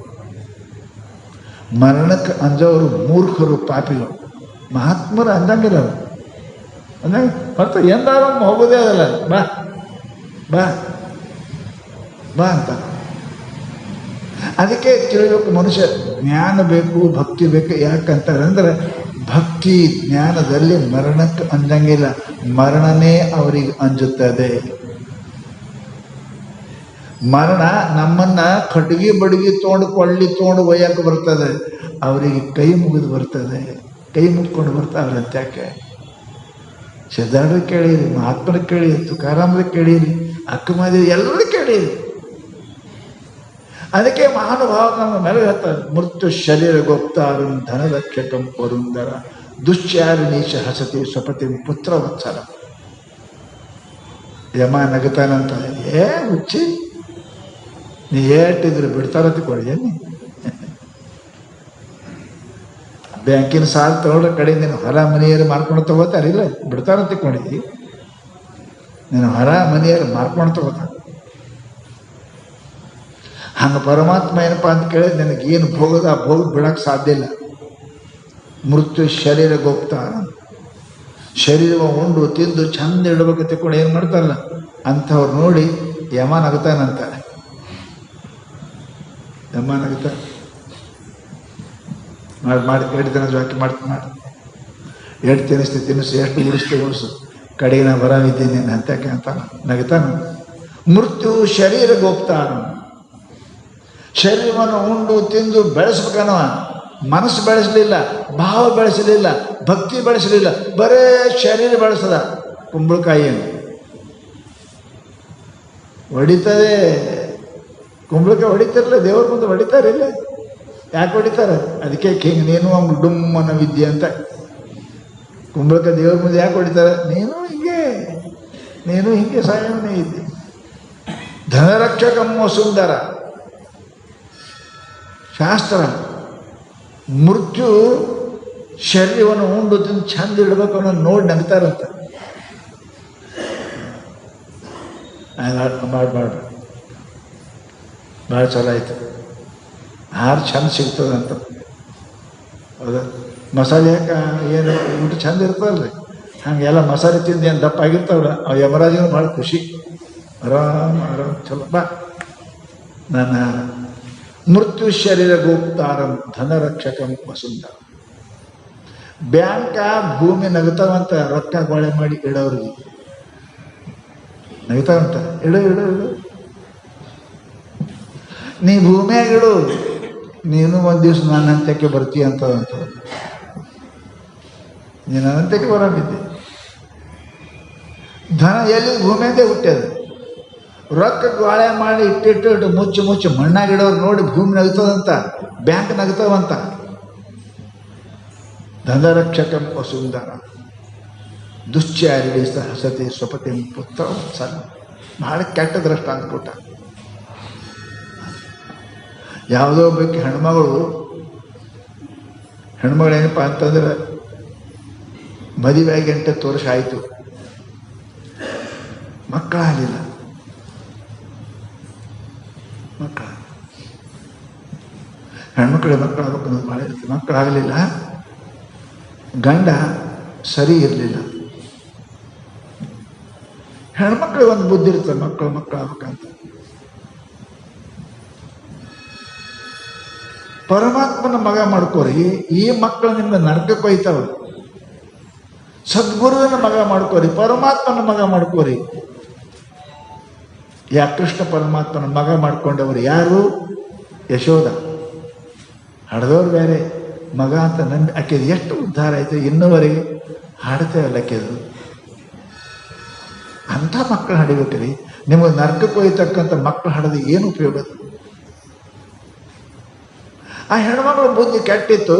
ಮರಣಕ್ಕೆ ಅಂಜೋರು ಮೂರ್ಖರು, ಪಾಪಿಗಳು. ಮಹಾತ್ಮರು ಅಂದಂಗಿಲ್ಲ ಅವರು. ಅಂದಂಗೆ ಮತ್ತೆ ಎಂದಾರು ಹೋಗೋದೇ ಅದಲ್ಲ. ಬಾ ಬಾ ಬಾ ಅಂತ. ಅದಕ್ಕೆ ತಿಳಿಬೇಕು ಮನುಷ್ಯ ಜ್ಞಾನ ಬೇಕು, ಭಕ್ತಿ ಬೇಕು. ಯಾಕಂತಾರೆ ಅಂದರೆ ಭಕ್ತಿ ಜ್ಞಾನದಲ್ಲಿ ಮರಣಕ್ಕೆ ಅಂಜಂಗಿಲ್ಲ, ಮರಣನೇ ಅವರಿಗೆ ಅಂಜುತ್ತದೆ. ಮರಣ ನಮ್ಮನ್ನ ಕಟ್ಟಿಗೆ ಬಡಿಗೆ ತೊಗೊಂಡು ಕೊಳ್ಳಿ ತೊಗೊಂಡು ಒಯ್ಯಕ್ಕೆ ಬರ್ತದೆ, ಅವರಿಗೆ ಕೈ ಮುಗಿದು ಬರ್ತದೆ. ಕೈ ಮುಗ್ಕೊಂಡು ಬರ್ತಾರೆ. ಅವ್ರಂತ್ಯಾಕೆ ಸಿದ್ಧಾರ್ಥ ಕೇಳಿರಿ, ಮಹಾತ್ಮನ ಕೇಳಿರಿ, ತುಕಾರಾಮದ ಕೇಳಿರಿ, ಅಕ್ಕಮಾದೇವಿ ಎಲ್ಲರೂ ಕೇಳಿರಿ. ಅದಕ್ಕೆ ಮಹಾನುಭಾವ ನಮ್ಮ ಮೇಲೆ ಹೇಳ್ತಾರೆ, ಮೃತ್ಯು ಶರೀರ ಗೊಪ್ತಾರಂ ಧನರಕ್ಷಕಂ ವರುಂದರ ದುಶ್ಚಾರಿಣೀಶ ಹಸತಿ ಸ್ವಪತಿ ಪುತ್ರ ವತ್ಸಲ. ಯಮ ನಗತಾನಂತ. ಹುಚ್ಚಿ ನೀ ಏಟಿದ್ರು ಬಿಡ್ತಾರತಿ ಕೊಡಿ. ಬ್ಯಾಂಕಿನ ಸಾಲ ತಗೊಳ್ಳೋ ಕಡೆ ನೀನು ಹೊರ ಮನೆಯರು ಮಾರ್ಕೊಂಡು ತಗೋತಾರಿಲ್ಲ, ಬಿಡ್ತಾರ ತಿಳ್ಕೊಂಡಿದ್ದಿ. ನೀನು ಹೊರ ಮನೆಯರು ಮಾರ್ಕೊಂಡು ತಗೋತಾರ. ಹಂಗೆ ಪರಮಾತ್ಮ ಏನಪ್ಪ ಅಂತ ಕೇಳಿದ್ರೆ ನನಗೇನು ಭೋಗದ ಆ ಭೋಗ ಬಿಡಕ್ಕೆ ಸಾಧ್ಯ ಇಲ್ಲ. ಮೃತ್ಯು ಶರೀರ ಗೊಪ್ತಾರ. ಶರೀರವ ಉಂಡು ತಿಂದು ಚಂದ ಇಡಬೇಕು ತಿಳ್ಕೊಂಡು ಏನು ಮಾಡ್ತಾರಲ್ಲ ಅಂಥವ್ರು ನೋಡಿ ಯಮ ನಗ್ತಾನಂತಾರೆ. ಯಮ ನಗ್ತ ಮಾಡಿ ಹೇಳ್ತಾನೆ, ಜಾಕಿ ಮಾಡ್ತೀನಿ ಮಾಡಿ ಎಷ್ಟು ತಿನ್ನಿಸ್ತೀವಿ ತಿನ್ನಿಸು, ಎಷ್ಟು ಉಡಿಸ್ತೀವಿ ಉಡಿಸು, ಕಡೆಗೆ ನಾ ಬರಾಮಿದ್ದೀನಿ ಅಂತಕ್ಕೆ ಅಂತ ನಗ್ತಾನ. ಮೃತ್ಯು ಶರೀರ ಗೊಪ್ತಾನ. ಶರೀರವನ್ನು ಉಂಡು ತಿಂದು ಬೆಳೆಸ್ಬೇಕನ್ನವ, ಮನಸ್ಸು ಬೆಳೆಸಲಿಲ್ಲ, ಭಾವ ಬೆಳೆಸಲಿಲ್ಲ, ಭಕ್ತಿ ಬೆಳೆಸಲಿಲ್ಲ, ಬರೇ ಶರೀರ ಬೆಳೆಸದ. ಕುಂಬಳಕಾಯಿಯನ್ನು ಹೊಡಿತದೆ. ಕುಂಬಳಕಾಯಿ ಹೊಡಿತಾರಲ್ಲ, ದೇವ್ರ ಮುಂದೆ ಹೊಡಿತಾರಿಲ್ಲ. ಯಾಕೆ ಹೊಡಿತಾರೆ? ಅದಕ್ಕೆ ಹಿಂಗೆ ನೀನು ಡುಮ್ಮನ ವಿದ್ಯೆ ಅಂತ. ಕುಂಬಳಕಾಯಿ ದೇವ್ರ ಮುಂದೆ ಯಾಕೆ ಹೊಡಿತಾರೆ? ನೀನು ಹಿಂಗೆ ಸಾಯವನೇ ಇದ್ದೆ. ಧನರಕ್ಷಕಮ್ಮ ಸುಂದರ ಶಾಸ್ತ್ರ. ಮೃತ್ಯು ಶರೀರವನ್ನು ಉಂಡು ತಿಂದು ಚಂದ ಇಡಬೇಕು ಅನ್ನೋ ನೋಡಿ ನಗ್ತಾರಂತ. ಮಾಡ್ಬಾರ್ದು, ಭಾಳ ಚಲೋ ಆಯ್ತು. ಆಹಾರ ಚಂದ ಸಿಗ್ತದಂತ. ಹೌದಾ? ಮಸಾಲೆ ಯಾಕೆ ಏನು ಊಟ ಚಂದ ಇರ್ತದಲ್ರಿ, ಹಂಗೆಲ್ಲ ಮಸಾಲೆ ತಿಂದು ಏನು ದಪ್ಪ ಆಗಿರ್ತಾವಲ್ಲ, ಅವು ಯಮರಾಜನು ಭಾಳ ಖುಷಿ. ಆರಾಮ್ ಚಲೋ ಬಾ ನನ್ನ. ಮೃತ್ಯು ಶರೀರ ಗೋಪ್ತಾರಂ ಧನರಕ್ಷಕಂ ವಸುಂಧರ. ಬ್ಯಾಂಕ ಭೂಮಿ ನಗ್ತಾವಂತ ರೊಕ್ಕ ಗೋಳೆ ಮಾಡಿ ಇಡೋರಿಗೆ ನಗ್ತಾವಂತ. ಇಡು ಇಡು ಇಡು, ನೀ ಭೂಮಿಯಾಗ ಇಡು, ನೀನು ಒಂದು ದಿವಸ ನನ್ನ ಹಂತಕ್ಕೆ ಬರ್ತೀಯ ಅಂತದಂತ. ನೀನು ಹಂತಕ್ಕೆ ಬರೋದಿದ್ದೆ. ಧನ ಎಲ್ಲಿ ಭೂಮಿಯಂದೇ ಹುಟ್ಟ್ಯದ. ರೊಕ್ಕ ಗೋಳೆ ಮಾಡಿ ಇಟ್ಟಿಟ್ಟು ಮುಚ್ಚಿ ಮಣ್ಣಾಗಿಡೋರು ನೋಡಿ ಭೂಮಿ ನಗ್ತದಂತ, ಬ್ಯಾಂಕ್ ನಗ್ತಾವಂತ. ಧನರಕ್ಷಕಂ ವಸುಂಧರ ದುಶ್ಚಾರಿಣಿ ಹಸತಿ ಸ್ವಪತಿ ಪುತ್ರ ವತ್ಸಲ. ಭಾಳ ಕೆಟ್ಟ ದೃಷ್ಟ ಅಂದ್ಬಿಟ್ಟ. ಯಾವುದೋ ಒಬ್ಬಕ್ಕೆ ಹೆಣ್ಮಗಳು ಏನಪ್ಪ ಅಂತಂದ್ರೆ ಮದುವೆಯಾಗಿ 8 ವರ್ಷ ಆಯಿತು, ಮಕ್ಕಳಾಗಲಿಲ್ಲ. ಹೆಣ್ಮಕ್ಳಿಗೆ ಮಕ್ಕಳಾಗಬೇಕು ಅನ್ನೋದು ಭಾಳ ಇರುತ್ತೆ. ಮಕ್ಕಳಾಗಲಿಲ್ಲ. ಗಂಡ ಸರಿ ಇರಲಿಲ್ಲ. ಹೆಣ್ಮಕ್ಳಿಗೆ ಒಂದು ಬುದ್ಧಿ ಇರ್ತದೆ, ಮಕ್ಕಳು ಆಗ್ಬೇಕಂತ. ಪರಮಾತ್ಮನ ಮಗ ಮಾಡ್ಕೋರಿ, ಈ ಮಕ್ಕಳು ನಿಮ್ಗೆ ನರಕಕ್ಕೆ ಒಯ್ತಾವ. ಸದ್ಗುರುವಿನ ಮಗ ಮಾಡ್ಕೋರಿ, ಪರಮಾತ್ಮನ ಮಗ ಮಾಡ್ಕೋರಿ. ಕೃಷ್ಣ ಪರಮಾತ್ಮನ ಮಗ ಮಾಡ್ಕೊಂಡವರು ಯಾರು? ಯಶೋಧ. ಹಡ್ದವ್ರು ಬೇರೆ, ಮಗ ಅಂತ ನಂಬಿ ಆಕೆದು ಎಷ್ಟು ಉದ್ಧಾರ ಆಯ್ತು, ಇನ್ನೂವರೆಗೆ ಹಾಡ್ತೇವಲ್ಲ ಆಕೆದು. ಅಂಥ ಮಕ್ಕಳು ಹಡಿಬೇಕ್ರಿ. ನಿಮಗೆ ನರಕಕ್ಕೆ ಒಯ್ತಕ್ಕಂಥ ಮಕ್ಕಳು ಹಡದು ಏನು ಉಪಯೋಗ? ಆ ಹೆಣ್ಮಕ್ಳ ಬುದ್ಧಿ ಕೆಟ್ಟಿತ್ತು.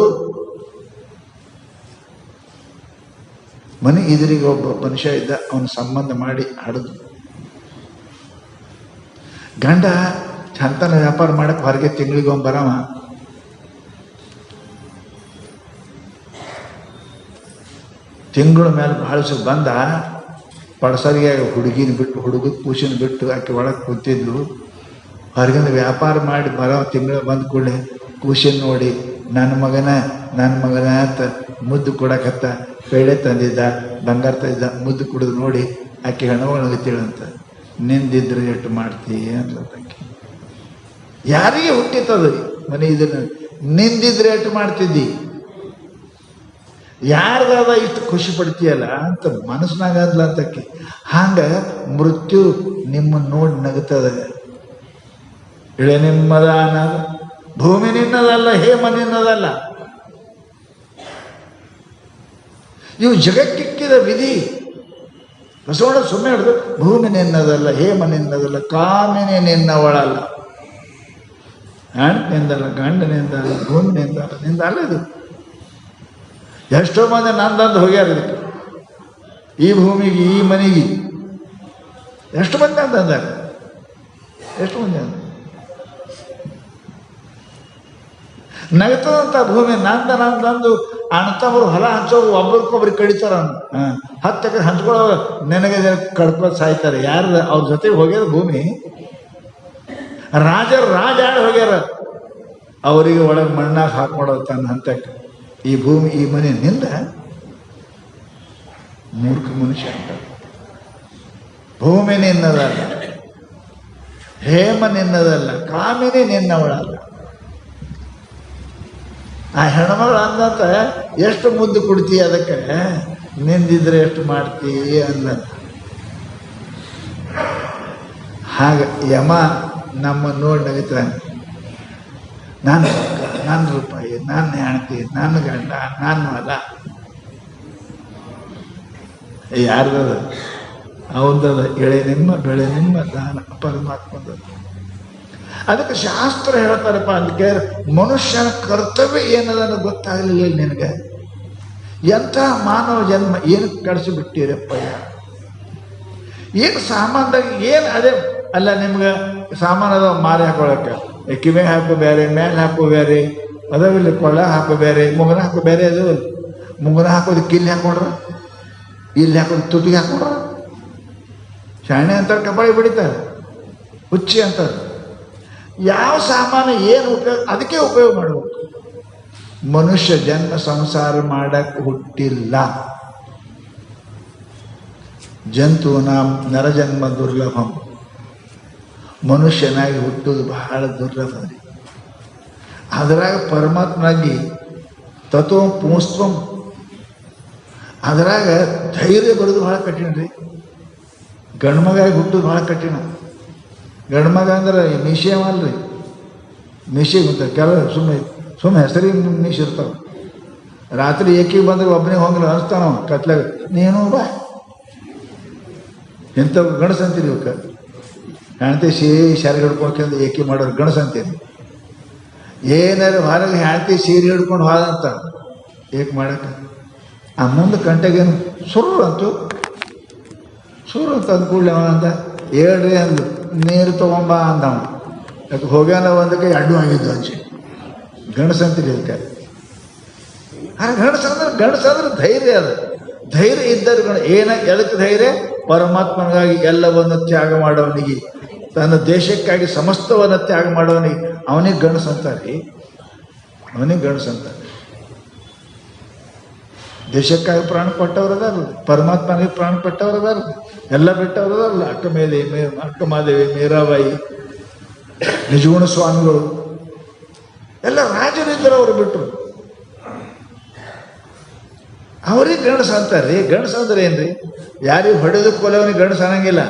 ಮನೆ ಎದುರಿಗೆ ಒಬ್ಬ ಮನುಷ್ಯ ಇದ್ದ, ಅವನು ಸಂಬಂಧ ಮಾಡಿ ಹಡದು. ಗಂಡ ಚಂತನ ವ್ಯಾಪಾರ ಮಾಡಕ್ಕೆ ಹೊರಗೆ ತಿಂಗಳಿಗೊಮ್ಮೆ ಬರವ. ತಿಂಗಳ ಮೇಲೆ ಭಾಳಿಸು ಬಂದ. ಪಡಸರಿಗೆ ಹುಡುಗಿನ ಬಿಟ್ಟು, ಹುಡುಗದ ಕೂಸಿನ ಬಿಟ್ಟು ಆಕೆ ಒಳಗೆ ಕೂತಿದ್ಲು. ಹೊರಗಿಂದ ವ್ಯಾಪಾರ ಮಾಡಿ ಬರೋ ತಿಂಗಳು ಬಂದ ಕೂಡಲೇ ಕೂಸಿನ ನೋಡಿ ನನ್ನ ಮಗನ ಅಂತ ಮುದ್ದು ಕೊಡಕತ್ತ. ಪೇಡೆ ತಂದಿದ್ದ, ಬಂಗಾರ ತಂದಿದ್ದ, ಮುದ್ದು ಕುಡಿದು ನೋಡಿ ಆಕೆ ಹೆಣವಳಗತ್ತಿಳಂತ. ನಿಂದಿದ್ರೆ ಎಷ್ಟು ಮಾಡ್ತೀಯ ಅಂತಕ್ಕೆ. ಯಾರಿಗೆ ಹುಟ್ಟಿತ್ತದು ಮನೆ? ಇದನ್ನು ನಿಂದಿದ್ರೆ ಎಷ್ಟು ಮಾಡ್ತಿದ್ದಿ? ಯಾರ್ದಾದ ಇಷ್ಟು ಖುಷಿ ಪಡ್ತೀಯಲ್ಲ ಅಂತ ಮನಸ್ಸಿನಾಗದ್ಲ ಅಂತಕ್ಕೆ. ಹಂಗ ಮೃತ್ಯು ನಿಮ್ಮನ್ನು ನೋಡಿ ನಗುತ್ತದೆ. ಇಳೆ ನಿಮ್ಮದ ಅನ್ನೋದು ಭೂಮಿ ನಿನ್ನದಲ್ಲ, ಹೇಮ ನಿನ್ನದಲ್ಲ. ಇವು ಜಗಕ್ಕಿಕ್ಕಿದ ವಿಧಿ. ಬಸವಣ್ಣ ಸುಮ್ಮನೆ ಹಿಡಿದು ಭೂಮಿ ನಿನ್ನದಲ್ಲ, ಹೇಮ ನಿನ್ನದಲ್ಲ, ಕಾಮಿನಿ ನಿನ್ನವಳಲ್ಲ, ಹೆಣ್ಣಿಂದಲ್ಲ, ಗಂಡನಿಂದಲ್ಲ, ಭೂಮಿನಿಂದಲ್ಲ, ನಿಂದಲ್ಲ. ಇದು ಎಷ್ಟೋ ಮಂದಿ ನಂದಂದು ಹೋಗ್ಯಾರ ಇದಕ್ಕೆ, ಈ ಭೂಮಿಗೆ, ಈ ಮನೆಗೆ. ಎಷ್ಟು ಮಂದಿ ಅಂತಂದಾರ? ಎಷ್ಟು ಮಂದಿ ಅಂದ? ನಗತದಂತ ಭೂಮಿ ನಂದಂದು ಅಣ್ತವರು ಹೊಲ ಹಂಚೋರು ಒಬ್ರಿಗೊಬ್ರಿಗೆ ಕಡಿತಾರ. 10 ಎಕರೆ ಹಂಚ್ಕೊಳ್ಳೋ ನೆನಗೆ ಕಡ್ಕೊಂಡು ಸಾಯ್ತಾರೆ. ಯಾರು ಅವ್ರ ಜೊತೆಗೆ ಹೋಗ್ಯಾರ ಭೂಮಿ? ರಾಜ ಹೋಗ್ಯಾರ. ಅವರಿಗೆ ಒಳಗೆ ಮಣ್ಣಾಗ ಹಾಕೊಡೋದು ತನ್ನ ಹಂತಕ್ಕೆ. ಈ ಭೂಮಿ, ಈ ಮನೆ ನಿಂದ ಮೂರ್ಖ ಮನುಷ್ಯ ಅಂತ. ಭೂಮಿ ನಿನ್ನದಲ್ಲ, ಹೇಮ ನಿನ್ನದಲ್ಲ, ಕಾಮಿನಿ ನಿನ್ನವಳಲ್ಲ. ಆ ಹೆಣ್ಮಗಳು ಅಂದಂತ ಎಷ್ಟು ಮುದ್ದು ಕೊಡ್ತೀಯ ಅದಕ್ಕೆ, ನಿಂದಿದ್ರೆ ಎಷ್ಟು ಮಾಡ್ತೀಯ ಅಂದ. ಹಾಗೆ ಯಮ ನಮ್ಮ ನೋಡಿ ನಗುತ್ತಾನೆ. ನನ್ನ ರೂಪಾಯಿ, ನನ್ನ ಹೆಣ್ತಿ, ನನ್ನ ಗಂಡ, ನನ್ನ ಹೊಲ ಯಾರ್ದದ? ಅವನದದ. ಎಳೆ ನಿಮ್ಮ ಬೆಳೆ ನಿಮ್ಮ ದಾನ ಪರಮಾತ್ಮದ. ಅದಕ್ಕೆ ಶಾಸ್ತ್ರ ಹೇಳ್ತಾರಪ್ಪ. ಅದಕ್ಕೆ ಮನುಷ್ಯನ ಕರ್ತವ್ಯ ಏನದನ್ನು ಗೊತ್ತಾಗಲಿಲ್ಲ ನಿನಗೆ. ಎಂಥ ಮಾನವ ಜನ್ಮ ಏನಕ್ಕೆ ಕಳಿಸಿಬಿಟ್ಟಿರಪ್ಪ? ಏನು ಸಾಮಾನ್ಯವಾಗಿ ಏನು ಅದೇ ಅಲ್ಲ ನಿಮ್ಗೆ ಸಾಮಾನದ ಮಾರಿ ಹಾಕೊಳಕ್ಕೆ. ಕಿವಿ ಹಾಕು ಬೇರೆ, ಮೇಲೆ ಹಾಕು ಬೇರೆ, ಅದಾವಿಲ್ಲ ಕೊಳ್ಳ ಹಾಕು ಬೇರೆ, ಮುಂಗನ ಹಾಕು ಬೇರೆ. ಅದು ಮುಂಗನ ಹಾಕೋದಕ್ಕೆ ಇಲ್ಲಿ ಹಾಕೊಂಡ್ರ, ಇಲ್ಲಿ ಹಾಕೋದು ತುಟಿಗೆ ಹಾಕೊಂಡ್ರ. ಶಾಣೆ ಅಂತಾರೆ, ಕಪಾಳಿ ಬಿಡಿತಾರೆ, ಹುಚ್ಚಿ ಅಂತಾರೆ. ಯಾವ ಸಾಮಾನು ಏನು ಉಪಯೋಗ ಅದಕ್ಕೆ ಉಪಯೋಗ ಮಾಡಬೇಕು. ಮನುಷ್ಯ ಜನ್ಮ ಸಂಸಾರ ಮಾಡಕ್ಕೆ ಹುಟ್ಟಿಲ್ಲ. ಜಂತೂನಾಂ ನರಜನ್ಮ ದುರ್ಲಭಂ. ಮನುಷ್ಯನಾಗಿ ಹುಟ್ಟುವುದು ಬಹಳ ದುರ್ಲಭ ರೀ. ಅದರಾಗ ಪರಮಾತ್ಮನಾಗಿ ತತ್ವ ಪುಂಸ್ತ್ವಂ, ಅದರಾಗ ಧೈರ್ಯ ಬರೋದು ಭಾಳ ಕಠಿಣ ರೀ. ಗಂಡ್ಮಗಾಗಿ ಹುಟ್ಟೋದು ಭಾಳ ಕಠಿಣ. ಗಂಡ್ಮಗ ಅಂದ್ರೆ ಮೀಸೆ ಅಲ್ರಿ, ಮೀಸೆ ಗೊತ್ತ. ಕೆಲವು ಸುಮ್ಮನೆ ಹೆಸರಿಗೆ ಮೀಸೆ ಇರ್ತಾವೆ. ರಾತ್ರಿ ಏಕಿಗೆ ಬಂದ್ರೆ ಒಬ್ಬನೇ ಹೋಗಿಲ್ಲ ಅನಿಸ್ತಾನವ ಕತ್ಲಾಗ. ನೀನು ಬಾ ಎಂಥ ಗಣಸ ಅಂತೀರಿ ಇವಕ್ಕೆ. ಹೆಣ್ತಿ ಸೀರೆ ಹಿಡ್ಕೊಂಡು ಏಕಿ ಮಾಡೋರು ಗಣಸ ಅಂತೀರಿ. ಏನಾರು ಹೊರಗೆ ಹೆಣ್ತಿ ಸೀರೆ ಹಿಡ್ಕೊಂಡು ಹೋದಂತ ಏಕೆ ಮಾಡಕ್ಕೆ ಆ ಮುಂದೆ ಕಂಟೆಗೇನು ಸುರು ಅಂತು ಅಂದ ಕೂಡಲೇ ಅವನಂತ ಹೇಳ್ರಿ ಅಂದು ನೀರು ತೊಗೊಂಬ ಅಂದವ. ಯಾಕೆ ಹೋಗ್ಯಾನ ಒಂದಕ್ಕೆ ಅಡ್ಡು ಆಗಿದ್ದು ಅಂಚೆ. ಗಣಸ ಅಂತೀರಿ ಅದಕ್ಕೆ. ಗಣಸಂದ್ರೆ ಧೈರ್ಯ. ಅದು ಧೈರ್ಯ ಇದ್ದರು ಎದಕ್ಕೆ ಧೈರ್ಯ? ಪರಮಾತ್ಮನಿಗಾಗಿ ಎಲ್ಲವನ್ನು ತ್ಯಾಗ ಮಾಡೋವನಿಗೆ, ತನ್ನ ದೇಶಕ್ಕಾಗಿ ಸಮಸ್ತವನ್ನು ತ್ಯಾಗ ಮಾಡೋವನಿಗೆ, ಅವನಿಗೆ ಗಣಸ ಅಂತಾರೆ. ಅವನಿಗೆ ಗಣಸ ಅಂತಾರೆ. ದೇಶಕ್ಕಾಗಿ ಪ್ರಾಣ ಕೊಟ್ಟವ್ರದಾರ, ಪರಮಾತ್ಮನಿಗೆ ಪ್ರಾಣ ಕೊಟ್ಟವ್ರದಾರ, ಎಲ್ಲ ಬಿಟ್ಟವ್ರದಾರಲ್ಲ. ಅಕ್ಕ ಮಾದೇವಿ, ಮೀರಾಬಾಯಿ, ನಿಜಗುಣ ಸ್ವಾಮಿಗಳು ಎಲ್ಲ ರಾಜರಿದ್ದರು, ಅವರು ಬಿಟ್ಟರು. ಅವ್ರಿಗೆ ಗಂಡಸ ಅಂತಾರ್ರಿ. ಗಂಡಸ ಅಂದ್ರೆ ಏನ್ರಿ? ಯಾರಿಗೆ ಹೊಡೆದು ಕೊಲೆಯವನಿಗೆ ಗಂಡಸ ಅನ್ನಂಗಿಲ್ಲ.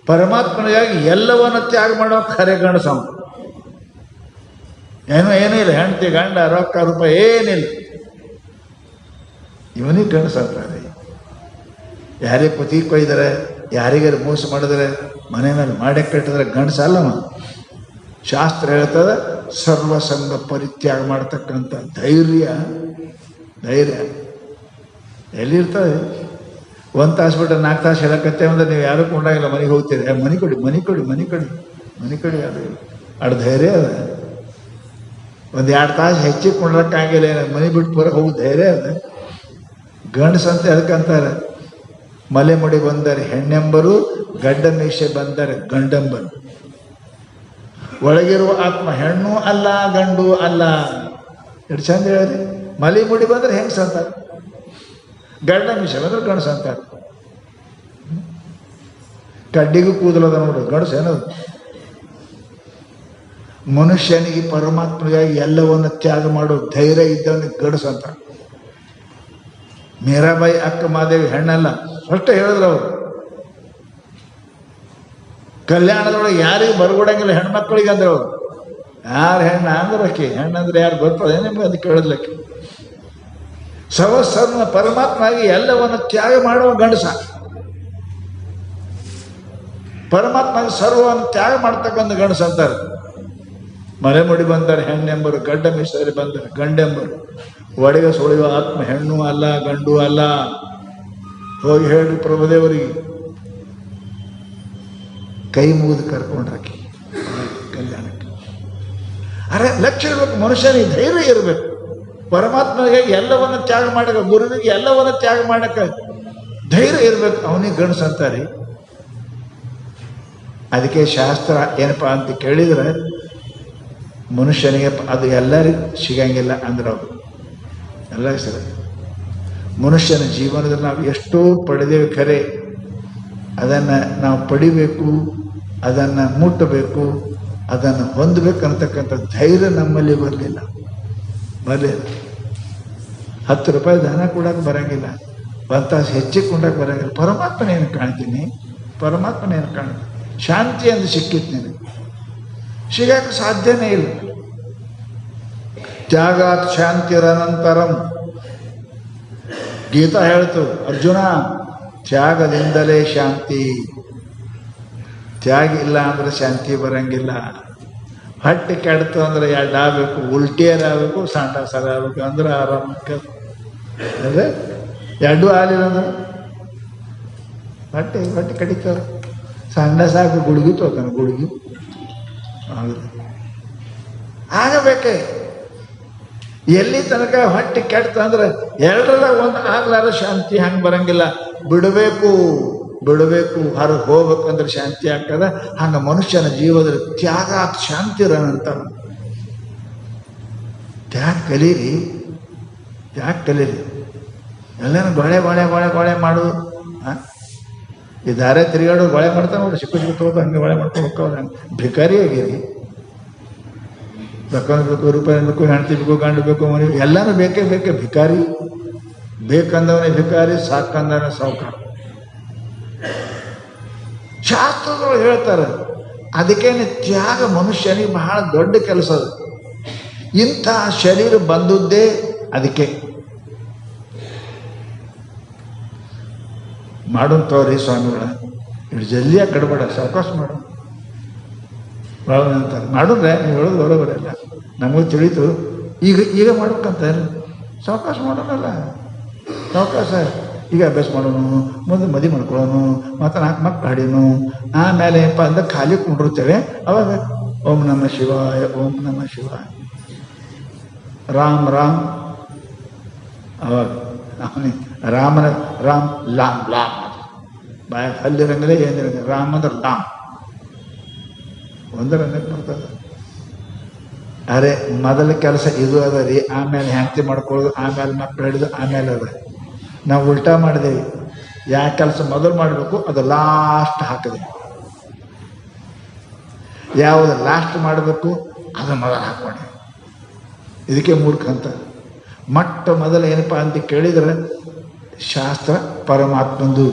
ಪರಮಾತ್ಮನಿಗಾಗಿ ಎಲ್ಲವನ್ನ ತ್ಯಾಗ ಮಾಡೋ ಖರೆ ಗಂಡಸ. ಏನೂ ಇಲ್ಲ, ಹೆಂಡತಿ ಗಂಡ ರೊಕ್ಕ ರೂಪಾಯಿ ಏನಿಲ್ಲ, ಇವನಿಗೆ ಗಂಡಸ ಅಂತಾರೆ. ಯಾರಿಗೆ ಪತಿ ಕೊಯ್ದರೆ, ಯಾರಿಗಾರ ಮೋಸ ಮಾಡಿದ್ರೆ, ಮನೆ ಮೇಲೆ ಮಾಡಿ ಕಟ್ಟಿದ್ರೆ ಗಂಡಸ ಅಲ್ಲವ. ಶಾಸ್ತ್ರ ಹೇಳ್ತದ ಸರ್ವಸಂಗ ಪರಿತ್ಯಾಗ ಮಾಡ್ತಕ್ಕಂಥ ಧೈರ್ಯ ಎಲ್ಲಿರ್ತದೆ? 1 ತಾಸು ಬಿಟ್ಟು 4 ತಾಸು ಹೇಳಕತ್ತೆ ಅಂದ್ರೆ ನೀವು ಯಾರು ಕೊಂಡಾಗಿಲ್ಲ, ಮನೆಗೆ ಹೋಗ್ತೀರಿ. ಮನೆ ಕೊಡಿ ಅದು ಅಡ್ ಧೈರ್ಯ ಅದ. 1-2 ತಾಸು ಹೆಚ್ಚಿಗೆ ಕೊಂಡ್ರಕ್ಕಾಗಿಲ್ಲ, ಮನೆ ಬಿಟ್ಟು ಪೂರ ಹೋಗಿ ಧೈರ್ಯ ಅದ. ಗಂಡಸಂತ ಅದಕ್ಕಂತಾರೆ, ಮಲೆ ಮುಡಿ ಬಂದರೆ ಹೆಣ್ಣೆಂಬರು, ಗಡ್ಡ ಮೀಸೆ ಬಂದರೆ ಗಂಡೆಂಬರು. ಒಳಗಿರುವ ಆತ್ಮ ಹೆಣ್ಣು ಅಲ್ಲ, ಗಂಡು ಅಲ್ಲ. ಎಷ್ಟು ಚಂದ ಹೇಳಿದ್ರಿ. ಮಲೆ ಮುಡಿ ಬಂದ್ರೆ ಹೆಂಗಸ ಅಂತಾರೆ, ಗಡ್ಡ ಮೀಸೆ ಬಂದ್ರೆ ಗಂಡಸ ಅಂತಾರೆ. ಕಡ್ಡಿಗೂ ಕೂದಲದ ನೋಡ್ರಿ, ಗಂಡಸ ಏನದು? ಮನುಷ್ಯನಿಗೆ ಪರಮಾತ್ಮನಿಗಾಗಿ ಎಲ್ಲವನ್ನು ತ್ಯಾಗ ಮಾಡೋ ಧೈರ್ಯ ಇದ್ದವನಿಗೆ ಗಂಡಸ ಅಂತ. ಮೀರಾಬಾಯಿ, ಅಕ್ಕ ಮಾದೇವಿ ಹೆಣ್ಣಲ್ಲ, ಅಷ್ಟೇ ಹೇಳಿದ್ರು ಅವರು. ಕಲ್ಯಾಣದೊಳಗೆ ಯಾರಿಗೆ ಬರ್ಕೊಡಂಗಿಲ್ಲ ಹೆಣ್ಮಕ್ಳಿಗೆ ಅಂದ್ರೆ ಅವರು. ಯಾರು ಹೆಣ್ಣ ಅಂದ್ರೆ ಅಕ್ಕಿ, ಹೆಣ್ಣಂದ್ರೆ ಯಾರು ಬರ್ತದೆ ನಿಮ್ಗೆ ಅದಕ್ಕೆ ಕೇಳಿದ್ಲಕ್ಕಿ. ಸರ್ವ ಪರಮಾತ್ಮಾಗಿ ಎಲ್ಲವನ್ನು ತ್ಯಾಗ ಮಾಡುವ ಗಂಡಸ. ಪರಮಾತ್ಮಾಗಿ ಸರ್ವವನ್ನು ತ್ಯಾಗ ಮಾಡ್ತಕ್ಕಂಥ ಗಂಡಸ ಅಂತಾರೆ. ಮಲೆ ಮುಡಿ ಬಂದರೆ ಹೆಣ್ಣೆಂಬರು, ಗಡ್ಡ ಮೀಸರಿ ಬಂದರೆ ಗಂಡೆಂಬರು. ಒಡೆಗೆ ಸುಳಿಯುವ ಆತ್ಮ ಹೆಣ್ಣು ಅಲ್ಲ, ಗಂಡು ಅಲ್ಲ. ಹೋಗಿ ಹೇಳಿ ಪ್ರಭುದೇವರಿಗೆ. ಕೈ ಮುಗಿದು ಕರ್ಕೊಂಡ್ರಾಕಿ ಕಲ್ಯಾಣಕ್ಕೆ. ಅರೆ ಲಕ್ಷ್ಯ ಇರ್ಬೇಕು, ಮನುಷ್ಯನಿಗೆ ಧೈರ್ಯ ಇರಬೇಕು. ಪರಮಾತ್ಮಗೆ ಎಲ್ಲವನ್ನು ತ್ಯಾಗ ಮಾಡಕ್ಕೆ, ಗುರುವಿಗೆ ಎಲ್ಲವನ್ನು ತ್ಯಾಗ ಮಾಡಕ್ಕೆ ಧೈರ್ಯ ಇರಬೇಕು. ಅವನಿಗೆ ಗಂಡಸ ಅಂತಾರೆ. ಅದಕ್ಕೆ ಶಾಸ್ತ್ರ ಏನಪ್ಪ ಅಂತ ಕೇಳಿದ್ರೆ, ಮನುಷ್ಯನಿಗೆ ಅದು ಎಲ್ಲರಿಗೂ ಸಿಗಂಗಿಲ್ಲ ಅಂದ್ರೆ ಅವರು ಎಲ್ಲ ಸರಿ. ಮನುಷ್ಯನ ಜೀವನದಲ್ಲಿ ನಾವು ಎಷ್ಟೋ ಪಡೆದೇವೆ ಖರೆ, ಅದನ್ನು ನಾವು ಪಡಿಬೇಕು, ಅದನ್ನು ಮುಟ್ಟಬೇಕು, ಅದನ್ನು ಹೊಂದಬೇಕು ಅಂತಕ್ಕಂಥ ಧೈರ್ಯ ನಮ್ಮಲ್ಲಿ ಬರಲಿಲ್ಲ. 10 ರೂಪಾಯಿ ದಾನ ಕೊಡೋಕೆ ಬರೋಂಗಿಲ್ಲ, 1 ತಾಸು ಹೆಚ್ಚಿಗೆ ಕೊಂಡೋಕೆ ಬರೋಂಗಿಲ್ಲ. ಪರಮಾತ್ಮನೇನು ಕಾಣ್ತೀನಿ, ಪರಮಾತ್ಮನೇನು ಕಾಣ್ತೀನಿ. ಶಾಂತಿ ಎಂದು ಸಿಕ್ಕಿತ್ತು ನಿನಗೆ, ಸಿಗಕ್ಕೆ ಸಾಧ್ಯನೇ ಇಲ್ಲ. ತ್ಯಾಗಾತ್ ಶಾಂತಿರನಂತರಂ. ಗೀತಾ ಹೇಳ್ತು, ಅರ್ಜುನ ತ್ಯಾಗದಿಂದಲೇ ಶಾಂತಿ. ತ್ಯಾಗ ಇಲ್ಲ ಅಂದ್ರೆ ಶಾಂತಿ ಬರಂಗಿಲ್ಲ. ಹೊಟ್ಟೆ ಕೆಡ್ತು ಅಂದ್ರೆ 2 ಆಗಬೇಕು, ಉಲ್ಟಿಯರಾಗಬೇಕು, ಸಂಡಾಸರ ಆಗಬೇಕು, ಅಂದ್ರೆ ಆರಾಮಕ್ಕೆ. ಅಂದರೆ 2 ಆಗಲಿಲ್ಲ ಅಂದ್ರೆ ಹೊಟ್ಟೆ ಕಡಿತಾರ. ಸಂಡಾಸ ಹಾಕಿ ಗುಡುಗಿ ತೋತಾನೆ, ಗುಡುಗಿ ಆಗಬೇಕೆ. ಎಲ್ಲಿ ತನಕ ಹೊಟ್ಟೆ ಕೆಡ್ತು ಅಂದ್ರೆ 2ರಲ್ಲಿ 1 ಆಗ್ಲಾರ ಶಾಂತಿ ಹಂಗೆ ಬರಂಗಿಲ್ಲ. ಬಿಡಬೇಕು, ಹೊರಗೆ ಹೋಗ್ಬೇಕಂದ್ರೆ ಶಾಂತಿ ಆಗ್ತದ. ಹಂಗೆ ಮನುಷ್ಯನ ಜೀವನದಲ್ಲಿ ತ್ಯಾಗ ಶಾಂತಿ ಇರೋಣಂತ. ತ್ಯಾಗ ಕಲೀರಿ. ಎಲ್ಲನೂ ಗೊಳೆ ಮಾಡೋದು. ಈ ದಾರೆ ತಿರುಗಾಡೋದು ಗೊಳೆ ಮಾಡ್ತಾನೆ ನೋಡಿ, ಸಿಕ್ಕು ತಗೋದು, ಹಂಗೆ ಗೊಳೆ ಮಾಡ್ಕೊಂಡು ಹೋಗ್ತಾವ. ಭಿಕಾರಿ ಆಗಿರಿ. ಬೇಕು, ರೂಪಾಯಿ ಬೇಕು, ಹೆಂಡತಿ ಬೇಕು, ಗಂಡು ಬೇಕು, ಮನೆ ಎಲ್ಲನೂ ಬೇಕೇ ಭಿಕಾರಿ. ಬೇಕಂದವನೇ ಭಿಕಾರಿ, ಸಾಕಂದವನೇ ಸಾವುಕಾರ. ಶಾಸ್ತ್ರಗಳು ಹೇಳ್ತಾರೆ. ಅದಕ್ಕೇನೆ ತ್ಯಾಗ ಮನುಷ್ಯನಿಗೆ ಬಹಳ ದೊಡ್ಡ ಕೆಲಸ. ಅದು ಇಂಥ ಶರೀರ ಬಂದದ್ದೇ ಅದಕ್ಕೆ. ಮಾಡೋಣ ತೋರಿ ಸ್ವಾಮಿಗಳ, ಇಷ್ಟು ಜಲ್ದಿಯಾಗಿ ಕಡ್ಬೇಡ, ಸಾವಕಾಶ ಮಾಡು ಅಂತಾರೆ. ಮಾಡಿದ್ರೆ ನೀವು ಹೇಳೋದು ಬರೋಬರಲ್ಲ, ನಮಗೂ ತಿಳಿತು. ಈಗ ಮಾಡ್ಬೇಕಂತ ಸಾವಕಾಶ ಮಾಡೋಣಲ್ಲ, ಸಾವಕಾಶ. ಈಗ ಅಭ್ಯಾಸ ಮಾಡೋನು, ಮುಂದೆ ಮದುವೆ ಮಾಡ್ಕೊಳ್ಳೋನು, ಮತ್ತು 4 ಮಕ್ಕಳು ಹಾಡೀನು. ಆಮೇಲೆ ಏನಪ್ಪ ಅಂದ್ರೆ ಖಾಲಿ ಕುಂಡಿರ್ತೇವೆ. ಅವಾಗ ಓಂ ನಮಃ ಶಿವಾಯ, ಓಂ ನಮಃ ಶಿವಾಯ, ರಾಮ್ ಅವಾಗ ರಾಮ್ ಲಾಮ್ ಬಾಯ ಹಲ್ಲಿರಂಗಲೇ ಏನಿರಂಗ. ರಾಮ್ ಅಂದ್ರೆ ಲಾಮ್ ಒಂದರ ಬರ್ತದೆ. ಅರೆ ಮೊದಲ ಕೆಲಸ ಇದು ಅದ ರೀ, ಆಮೇಲೆ ಹೆಂಡತಿ ಮಾಡ್ಕೊಳ್ಳೋದು, ಆಮೇಲೆ ಮಕ್ಕಳು ಹಿಡಿದು ಆಮೇಲೆ ಅದ. ನಾವು ಉಲ್ಟಾ ಮಾಡಿದೇವಿ. ಯಾವ ಕೆಲಸ ಮೊದಲು ಮಾಡಬೇಕು ಅದು ಲಾಸ್ಟ್ ಹಾಕಿದೆ, ಯಾವುದು ಲಾಸ್ಟ್ ಮಾಡಬೇಕು ಅದು ಮೊದಲು ಹಾಕ್ಕೊಂಡೆ. ಇದಕ್ಕೆ ಮೂರ್ಖ ಅಂತ. ಮೊದಲು ಏನಪ್ಪ ಅಂತ ಕೇಳಿದರೆ ಶಾಸ್ತ್ರ ಪರಮಾತ್ಮಂದು,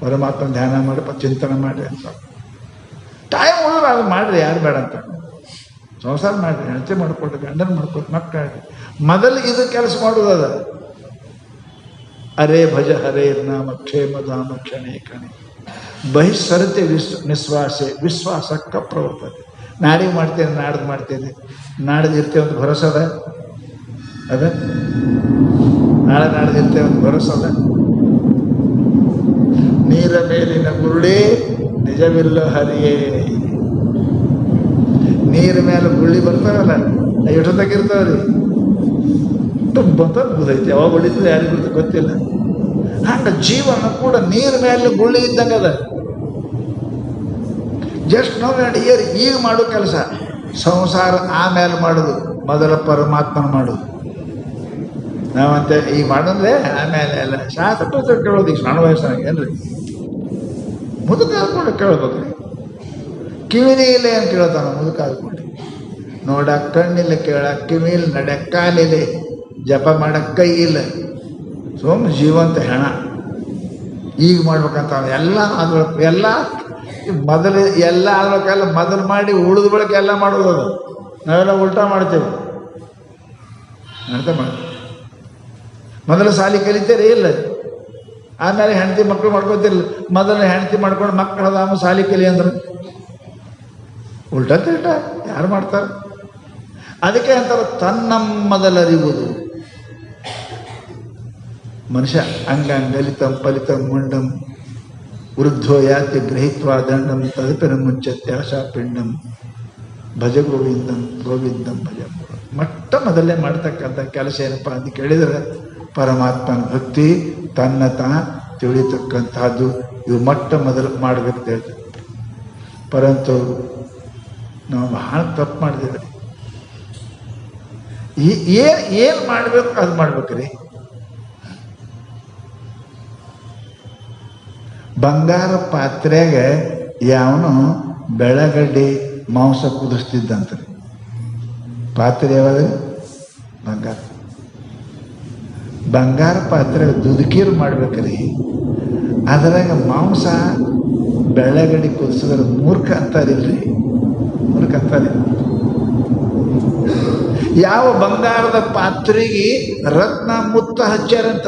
ಪರಮಾತ್ಮ ಧ್ಯಾನ ಮಾಡಿ ಚಿಂತನೆ ಮಾಡಿರಿ ಅಂತ. ಟೈಮ್ ಉಳಿದ್ರೆ ಅದು ಮಾಡಿರಿ, ಯಾರು ಬೇಡ ಅಂತ. ಸಂಸಾರ ಮಾಡಿರಿ, ಹೆಂಡತಿ ಮಾಡ್ಕೊಡ್ರಿ, ಗಂಡನ ಮಾಡ್ಕೊಡ್ರಿ, ಮಕ್ಕಳು ಮೊದಲು ಇದು ಕೆಲಸ ಮಾಡೋದದ. ಅರೇ ಭಜ ಹರೇ ನಾಮ ಕ್ಷೇಮ ಧಾಮ ಕ್ಷಣೇ ಕಣೆ ಬಹಿಸ್ಸರತೆ ನಿಶ್ವಾಸೆ ವಿಶ್ವಾಸಕ್ಕ ಪ್ರವರ್ತತೆ. ನಾಡಿಗೆ ಮಾಡ್ತೇನೆ, ನಾಡ್ದು ಮಾಡ್ತೇನೆ, ನಾಡ್ದು ಇರ್ತೇವೆ ಅಂತ ಭರೋಸೆ ಅದ. ಅದ ನಾಳೆ ನಾಡ್ದು ಇರ್ತೇವೆ ಅಂತ ಭರೋಸೆ ಅದ. ನೀರ ಮೇಲಿನ ಗುರುಳೇ ನಿಜವಿಲ್ಲ ಹರಿಯೇ. ನೀರ ಮೇಲೆ ಗುಳ್ಳಿ ಬರ್ತಾವಲ್ಲ, ಎಷ್ಟೊತ್ತಾಗಿರ್ತಾವ್ರಿ, ತುಂಬಂತ ಬುದೈತಿ, ಯಾವಾಗ ಹೊಡಿತದೆ ಯಾರಿಗೂ ಗೊತ್ತಿಲ್ಲ. ಹಂಗೆ ಜೀವನ ಕೂಡ ನೀರ ಮೇಲೆ ಗುಳ್ಳಿ ಇದ್ದಂಗೆ ಅದ. ಜಸ್ಟ್ ನಾವು ಈಗ ಮಾಡೋ ಕೆಲಸ ಸಂಸಾರ ಆಮೇಲೆ ಮಾಡೋದು, ಮೊದಲ ಪರಮಾತ್ಮನ ಮಾಡೋದು. ನಾವಂತೆ ಈಗ ಮಾಡಿದ್ರೆ ಆಮೇಲೆ ಎಲ್ಲ ಶಾಸ್ತ್ರ ಕೇಳೋದು. ಈಗ ಸಣ್ಣ ವಯಸ್ಸಾಗ ಏನ್ರಿ ಮುದುಕ ಹಾಕೊಂಡು ಕೇಳ್ಬೇಕ್ರಿ. ಕಿವಿನೇ ಇಲ್ಲ ಏನು ಕೇಳ್ತಾನ ಮುದುಕ ಹಾಕೊಂಡು. ನೋಡಕ್ಕೆ ಕಣ್ಣಿಲ್ಲ, ಕೇಳಕ್ಕೆ ಕಿವಿಲ್ಲ, ನಡ್ಯಕ್ಕೆ ಕಾಲಿಲ್ಲ, ಜಪ ಮಾಡಕ್ಕೆ ಕೈ ಇಲ್ಲ, ಸೋಮ ಜೀವಂತ ಹೆಣ. ಈಗ ಮಾಡ್ಬೇಕಂತ ಎಲ್ಲ ಅದ್ಬೇಕು, ಎಲ್ಲ ಮೊದಲು ಎಲ್ಲ ಆಗ್ಬೇಕಲ್ಲ, ಮೊದಲು ಮಾಡಿ ಉಳಿದ ಬಳಿಕ ಎಲ್ಲ ಮಾಡೋದು. ಅದು ನಾವೆಲ್ಲ ಉಲ್ಟಾ ಮಾಡ್ತೇವೆ. ಅರ್ಥ ಮಾಡಿ, ಮೊದಲು ಸಾಲಿ ಕಲಿತೇರಿ ಇಲ್ಲ, ಆಮೇಲೆ ಹೆಂಡತಿ ಮಕ್ಕಳು ಮಾಡ್ಕೊತಿರ್ಲಿಲ್ಲ. ಮೊದಲು ಹೆಂಡತಿ ಮಾಡ್ಕೊಂಡು ಮಕ್ಕಳು ಅದಾಮ ಸಾಲಿ ಕಲಿ ಅಂದ್ರೆ ಉಲ್ಟಾ ತಿಲ್ಟ ಯಾರು ಮಾಡ್ತಾರೆ? ಅದಕ್ಕೆ ಅಂತಾರೆ ತನ್ನಮ್ಮದಲರಿವುದು. ಮನುಷ್ಯ ಅಂಗಂಗಲಿತಂ ಫಲಿತಂ ಮುಂಡಂ ವೃದ್ಧೋ ಯಾತಿ ಗೃಹೀತ್ವಾ ದಂಡಂ ತದಪಿನ ಮುಂಚತ್ಯ ಆಶಾಪಿಂಡಂ ಭಜ ಗೋವಿಂದಂ ಗೋವಿಂದಂ ಭಜ. ಮೊದಲೇ ಮಾಡ್ತಕ್ಕಂಥ ಕೆಲಸ ಏನಪ್ಪ ಅಂತ ಕೇಳಿದರೆ ಪರಮಾತ್ಮನ ಭಕ್ತಿ, ತನ್ನ ತಿಳಿತಕ್ಕಂಥದ್ದು. ಇವು ಮೊದಲು ಮಾಡಬೇಕು ಹೇಳ್ತಾರೆ. ಪರಂತು ನಾವು ಬಹಳ ತಪ್ಪು ಮಾಡಿದ್ದೇವೆ. ಏನು ಮಾಡಬೇಕು ಅದು ಮಾಡ್ಬೇಕ್ರಿ. ಬಂಗಾರ ಪಾತ್ರೆಯಾಗ ಯಾವನು ಬೆಳಗಡ್ಡಿ ಮಾಂಸ ಕುದಿಸ್ತಿದ್ದಂತ್ರಿ. ಪಾತ್ರೆ ಯಾವಾಗ ಬಂಗಾರ ಪಾತ್ರೆ ದುದುಕೀರು ಮಾಡ್ಬೇಕ್ರಿ. ಅದರಾಗ ಮಾಂಸ ಬೆಳಗಡ್ಡಿ ಕುದಿಸಿದ್ರೆ ಮೂರ್ಖ ಅಂತಾರಿಲ್ರಿ, ಮೂರ್ಖ ಅಂತಾರೆ. ಯಾವ ಬಂಗಾರದ ಪಾತ್ರೆಗೆ ರತ್ನ ಮುತ್ತ ಹಚ್ಚಾರಂತ,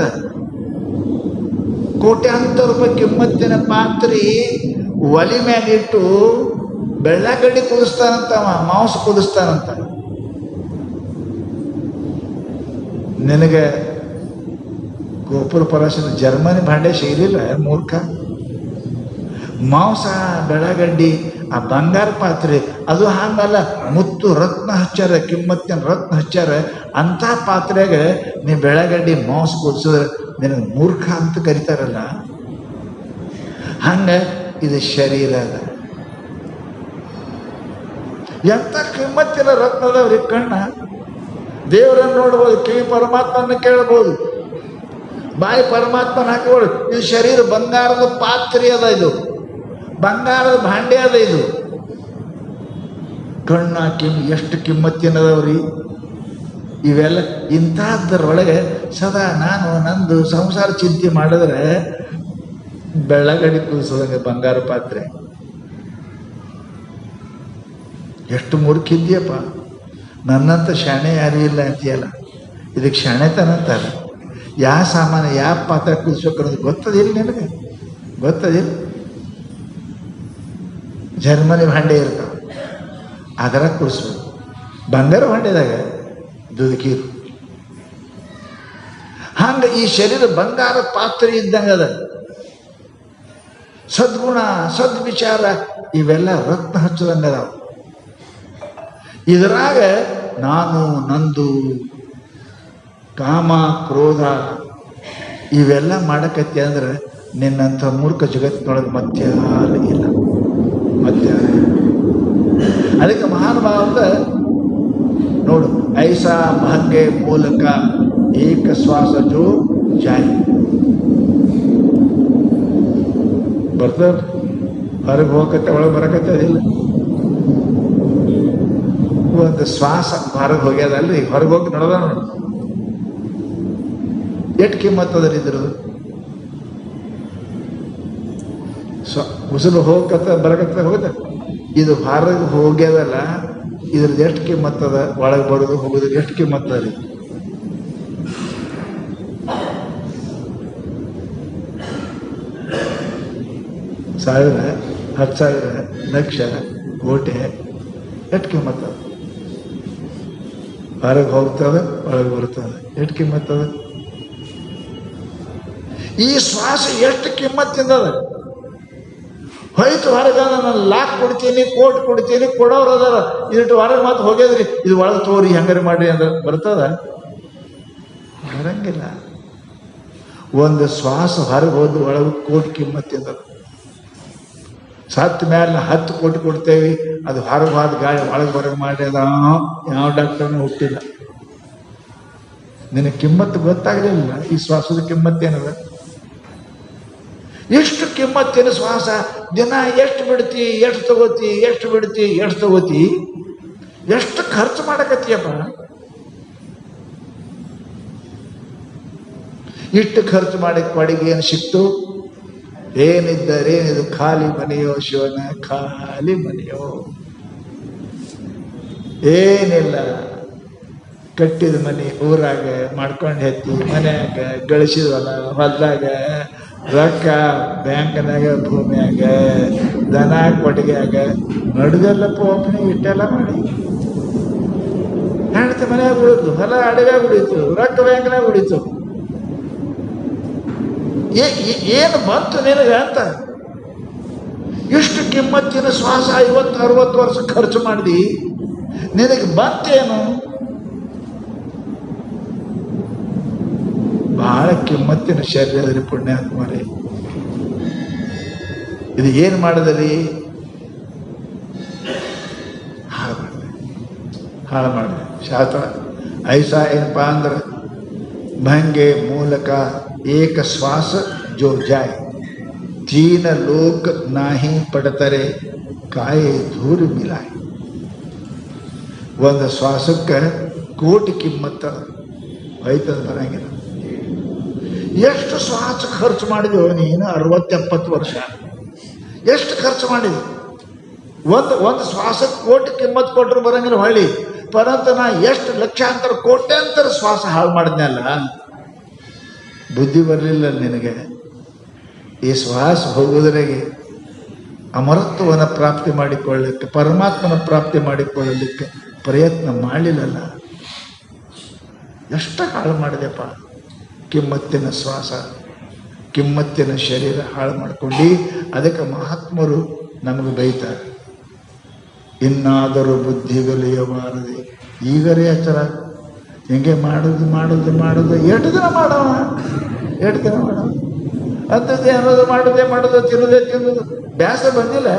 ಕೋಟ್ಯಾಂತರ ರೂಪಾಯಿ ಕಿಮ್ಮತ್ತಿನ ಪಾತ್ರೆ ಒಲಿ ಮ್ಯಾಗಿಟ್ಟು ಬೆಳ್ಳಗಡ್ಡಿ ಕುದಿಸ್ತಾನಂತ, ಮಾಂಸ ಕುದಿಸ್ತಾನಂತ. ನಿನಗೆ ಗೋಪುರ ಪರಶನ ಜರ್ಮನಿ ಭಾಂಡೆ ಸಿಗಲಿಲ್ಲ ಮೂರ್ಖ. ಮಾಂಸ ಬೆಳಗಡ್ಡಿ ಆ ಬಂಗಾರ ಪಾತ್ರೆ ಅದು ಹಂಗಲ್ಲ, ಮುತ್ತು ರತ್ನ ಹಚ್ಚಾರ, ಕಿಮ್ಮತ್ತಿನ ರತ್ನ ಹಚ್ಚಾರ. ಅಂಥ ಪಾತ್ರೆಗೆ ನೀ ಬೆಳಗಡ್ಡಿ ಮಾಂಸ ಕುದಿಸಿದ್ರೆ ನಿನಗೆ ಮೂರ್ಖ ಅಂತ ಕರಿತಾರಲ್ಲ. ಹಂಗೆ ಇದು ಶರೀರ ಅದ. ಎಂಥ ಕಿಮ್ಮತ್ತಿನ ರತ್ನದವ್ರಿ. ಕಣ್ಣ ದೇವರನ್ನು ನೋಡ್ಬೋದು, ಕಿವಿ ಪರಮಾತ್ಮನ ಕೇಳ್ಬೋದು, ಬಾಯಿ ಪರಮಾತ್ಮನ ಹಾಕಿಬೋದು. ಇದು ಶರೀರ ಬಂಗಾರದ ಪಾತ್ರೆ ಅದ, ಇದು ಬಂಗಾರದ ಭಾಂಡೆ ಅದ. ಇದು ಕಣ್ಣ ಎಷ್ಟು ಕಿಮ್ಮತ್ತಿನದವ್ರಿ ಇವೆಲ್ಲ. ಇಂಥದ್ದರೊಳಗೆ ಸದಾ ನಾನು ನಂದು ಸಂಸಾರ ಚಿಂತೆ ಮಾಡಿದ್ರೆ ಬೆಳ್ಳಗಡಿ ಕುದಿಸೋದಂಗೆ ಬಂಗಾರ ಪಾತ್ರೆ. ಎಷ್ಟು ಮೂರ್ಖಿದ್ಯಪ್ಪ. ನನ್ನಂತ ಶಾಣೆ ಯಾರೂ ಇಲ್ಲ ಅಂತೀಯಲ್ಲ, ಇದಕ್ಕೆ ಶಾಣೆತನ ಅಂತಾರೆ. ಯಾವ ಸಾಮಾನು ಯಾವ ಪಾತ್ರೆ ಕುದಿಸ್ಬೇಕು ಅನ್ನೋದು ಗೊತ್ತದಿಲ್ಲ ನಿನಗೆ, ಗೊತ್ತದಿಲ್ಲ. ಜರ್ಮನಿ ಭಾಂಡೆ ಇರ್ತಾವೆ, ಅದರ ಕುಡಿಸ್ಬೇಕು. ಬಂಗಾರ ಭಾಂಡೆದಾಗ ದುದುಕೀರು. ಹಂಗೆ ಈ ಶರೀರ ಬಂಗಾರ ಪಾತ್ರೆ ಇದ್ದಂಗೆ ಅದ. ಸದ್ಗುಣ ಸದ್ವಿಚಾರ ಇವೆಲ್ಲ ರತ್ನ ಹಚ್ಚದಂಗೆ ಅದಾವ. ಇದರಾಗ ನಾನು ನಂದು ಕಾಮ ಕ್ರೋಧ ಇವೆಲ್ಲ ಮಾಡಕತ್ತಿ ಅಂದ್ರೆ ನಿನ್ನಂಥ ಮೂರ್ಖ ಜಗತ್ತಿನೊಳಗೆ ಮತ್ಯಾರ ಇಲ್ಲ, ಮತ್ಯಾರ. ಅದಕ್ಕೆ ಮಹಾನುಭಾವಂತ ನೋಡು, ಐಸಾ ಭಂಗೆ ಮೂಲಕ ಏಕ ಶ್ವಾಸ ಜೋ ಜಾಯ್. ಬರ್ತದ ಹೊರಗೆ ಹೋಗತ್ತೆ, ಒಳಗೆ ಬರಕತ್ತೆ, ಅದಿಲ್ಲ. ಒಂದು ಶ್ವಾಸ ಹೊರಗೆ ಹೋಗ್ಯದಲ್ರಿ, ಹೊರಗೆ ಹೋಗಿ ನೋಡೋದ ನೋಡು ಎಷ್ಟು ಕಿಮ್ಮತ್ತದ್ರಿ ಇದ್ರದ್ದು. ಉಸಿರು ಹೋಗತ್ತ ಬರಕತ್ತ ಹೋಗುತ್ತೆ. ಇದು ಹೊರಗೆ ಹೋಗ್ಯದಲ್ಲ, ಇದ್ರದ್ದು ಎಷ್ಟು ಕಿಮ್ಮತ್ತದ, ಒಳಗೆ ಬರೋದು ಹೋಗೋದು ಎಷ್ಟು ಕಿಮ್ಮತ್ತದ ರೀ. ಸಾವಿರ, 10,000, ಲಕ್ಷ, ಕೋಟಿ ಎಷ್ಟು ಕಿಮ್ಮತ್ತದ. ಹೊರಗೆ ಹೋಗ್ತದೆ, ಒಳಗೆ ಬರ್ತದೆ, ಎಷ್ಟು ಕಿಮ್ಮತ್ತದ. ಈ ಶ್ವಾಸ ಎಷ್ಟು ಕಿಮ್ಮತ್ತಿಂದದ. ಹೋಯ್ತು ಹೊರಗೆ, ನಾನು ಲಾಕ್ ಕೊಡ್ತೀನಿ, ಕೋಟ್ ಕೊಡ್ತೀನಿ, ಕೊಡೋರು ಅದಾರ, ಇದಿಟ್ಟು ಹೊರಗೆ ಮಾತು ಹೋಗ್ಯದ್ರಿ, ಇದು ಒಳಗೆ ತೋರಿ ಹೆಂಗಾರಿ ಮಾಡ್ರಿ ಅಂದ್ರೆ ಬರ್ತದ? ಬರಂಗಿಲ್ಲ. ಒಂದು ಶ್ವಾಸ ಹೊರಗೆ ಹೋದ ಒಳಗೆ ಕೋಟಿ ಕಿಮ್ಮತ್ತಿಂದದ. ಸತ್ತ ಮೇಲೆ 10 ಕೋಟಿ ಕೊಡ್ತೇವೆ, ಅದು ಹೊರಗೆ ಹೋದ ಗಾಳಿ ಒಳಗೆ ಹೊರಗೆ ಮಾಡಿ ಅದ ಯಾವ ಡಾಕ್ಟರ್ನೂ ಹುಟ್ಟಿಲ್ಲ. ನಿನಗೆ ಕಿಮ್ಮತ್ತು ಗೊತ್ತಾಗಲಿಲ್ಲ, ಈ ಶ್ವಾಸದ ಕಿಮ್ಮತ್ತೇನದ. ಎಷ್ಟು ಕಿಮ್ಮತ್ತೇನು ಶ್ವಾಸ. ದಿನ ಎಷ್ಟು ಬಿಡ್ತಿ, ಎಷ್ಟು ತಗೋತಿ, ಎಷ್ಟು ಬಿಡ್ತಿ, ಎಷ್ಟು ತಗೋತಿ, ಎಷ್ಟು ಖರ್ಚು ಮಾಡಕತ್ತೀಯಪ್ಪ. ಇಷ್ಟು ಖರ್ಚು ಮಾಡಿ ಕಡೆಗೆ ಏನು ಸಿಕ್ತು? ಏನಿದ್ದರೇನಿದು ಖಾಲಿ ಮನೆಯೋ ಶಿವನ, ಖಾಲಿ ಮನೆಯೋ. ಏನಿಲ್ಲ, ಕಟ್ಟಿದ ಮನೆ ಊರಾಗ ಮಾಡ್ಕೊಂಡು ಹೆತ್ತಿ, ಮನ್ಯಾಗ ಗಳಿಸಿದವಲ್ಲ, ಹೊಲ್ದಾಗ ರೊಕ್ಕ, ಬ್ಯಾಂಕ್ನಾಗ, ಭೂಮಿಯಾಗ, ದನ ಕೊಟ್ಟಿಗೆಯಾಗ ನಡೆದೆಲ್ಲಪ್ಪ ಒಬ್ಬನೇ ಇಟ್ಟೆಲ್ಲ ಮಾಡಿ. ಹೆಣ್ತಿ ಮನ್ಯಾಗ ಉಳಿತು, ಹೊಲ ಅಡವ್ಯಾಗ ಉಳಿತು, ರೊಕ್ಕ ಬ್ಯಾಂಕ್ನಾಗ ಉಳಿತು. ಏನು ಬಂತು ನಿನಗೆ ಅಂತ. ಇಷ್ಟು ಕಿಮ್ಮತ್ತಿನ ಶ್ವಾಸ 50-60 ವರ್ಷ ಖರ್ಚು ಮಾಡಿದಿ, ನಿನಗೆ ಬಂತೇನು? ಬಹಳ ಕಿಮ್ಮತ್ತಿನ ಶರೀರದಲ್ಲಿ ಪುಣ್ಯಾತ್ಮರೇ. ಇದು ಏನು ಮಾಡಿದ್ರಿ? ಹಾಳು ಮಾಡಿದೆ. ಶಾಸ್ತ್ರ ಐಸಾ ಏನಪ್ಪ ಅಂದ್ರೆ ಭಂಗೆ ಮೂಲಕ ಏಕ ಶ್ವಾಸ ಜೋ ಜಾಯ್, 3 ಲೋಕ ನಾಹಿ ಪಡತರೆ ಕಾಯೆ ಧೂರು ಮಿಲಾಯ್. ಒಂದು ಶ್ವಾಸಕ್ಕೆ ಕೋಟಿ ಕಿಮ್ಮತ್ತ ಹೋಯ್ತದ, ಬರಂಗಿಲ್ಲ. ಎಷ್ಟು ಶ್ವಾಸ ಖರ್ಚು ಮಾಡಿದೆವು ನೀನು? 60-70 ವರ್ಷ ಎಷ್ಟು ಖರ್ಚು ಮಾಡಿದೆ? ಒಂದು ಶ್ವಾಸಕ್ಕೆ ಕೋಟಿ ಕಿಮ್ಮತ್ತು ಕೊಟ್ಟರು ಬರಂಗಿಲ್ಲ ಹೊಳ್ಳಿ. ಪರಂತ ನಾ ಎಷ್ಟು ಲಕ್ಷಾಂತರ ಕೋಟ್ಯಾಂತರ ಶ್ವಾಸ ಹಾಳು ಮಾಡಿದ್ನಲ್ಲ, ಬುದ್ಧಿ ಬರಲಿಲ್ಲ ನಿನಗೆ. ಈ ಶ್ವಾಸ ಹೋಗುವುದರಿಗೆ ಅಮರತ್ವವನ್ನು ಪ್ರಾಪ್ತಿ ಮಾಡಿಕೊಳ್ಳಲಿಕ್ಕೆ, ಪರಮಾತ್ಮನ ಪ್ರಾಪ್ತಿ ಮಾಡಿಕೊಳ್ಳಲಿಕ್ಕೆ ಪ್ರಯತ್ನ ಮಾಡಲಿಲ್ಲಲ್ಲ. ಎಷ್ಟು ಹಾಳು ಮಾಡಿದೆಪ್ಪ. ಕಿಮ್ಮತ್ತಿನ ಶ್ವಾಸ, ಕಿಮ್ಮತ್ತಿನ ಶರೀರ ಹಾಳು ಮಾಡ್ಕೊಂಡು. ಅದಕ್ಕೆ ಮಹಾತ್ಮರು ನಮಗೆ ಬೈತಾರೆ, ಇನ್ನಾದರೂ ಬುದ್ಧಿಗಲಿಯಬಾರದೆ ಈಗರೇ ಎಚ್ಚರ. ಹಿಂಗೆ ಮಾಡೋದು ಮಾಡೋದು ಮಾಡೋದು ಎಷ್ಟು ದಿನ ಮಾಡೋಣ, ಎಷ್ಟು ದಿನ ಮಾಡೋಣ ಅಂಥದ್ದೇ ಅನ್ನೋದು, ಮಾಡೋದೇ ಮಾಡೋದು, ತಿನ್ನೋದೇ ತಿನ್ನೋದು. ಬೇಸರ ಬಂದಿಲ್ಲ.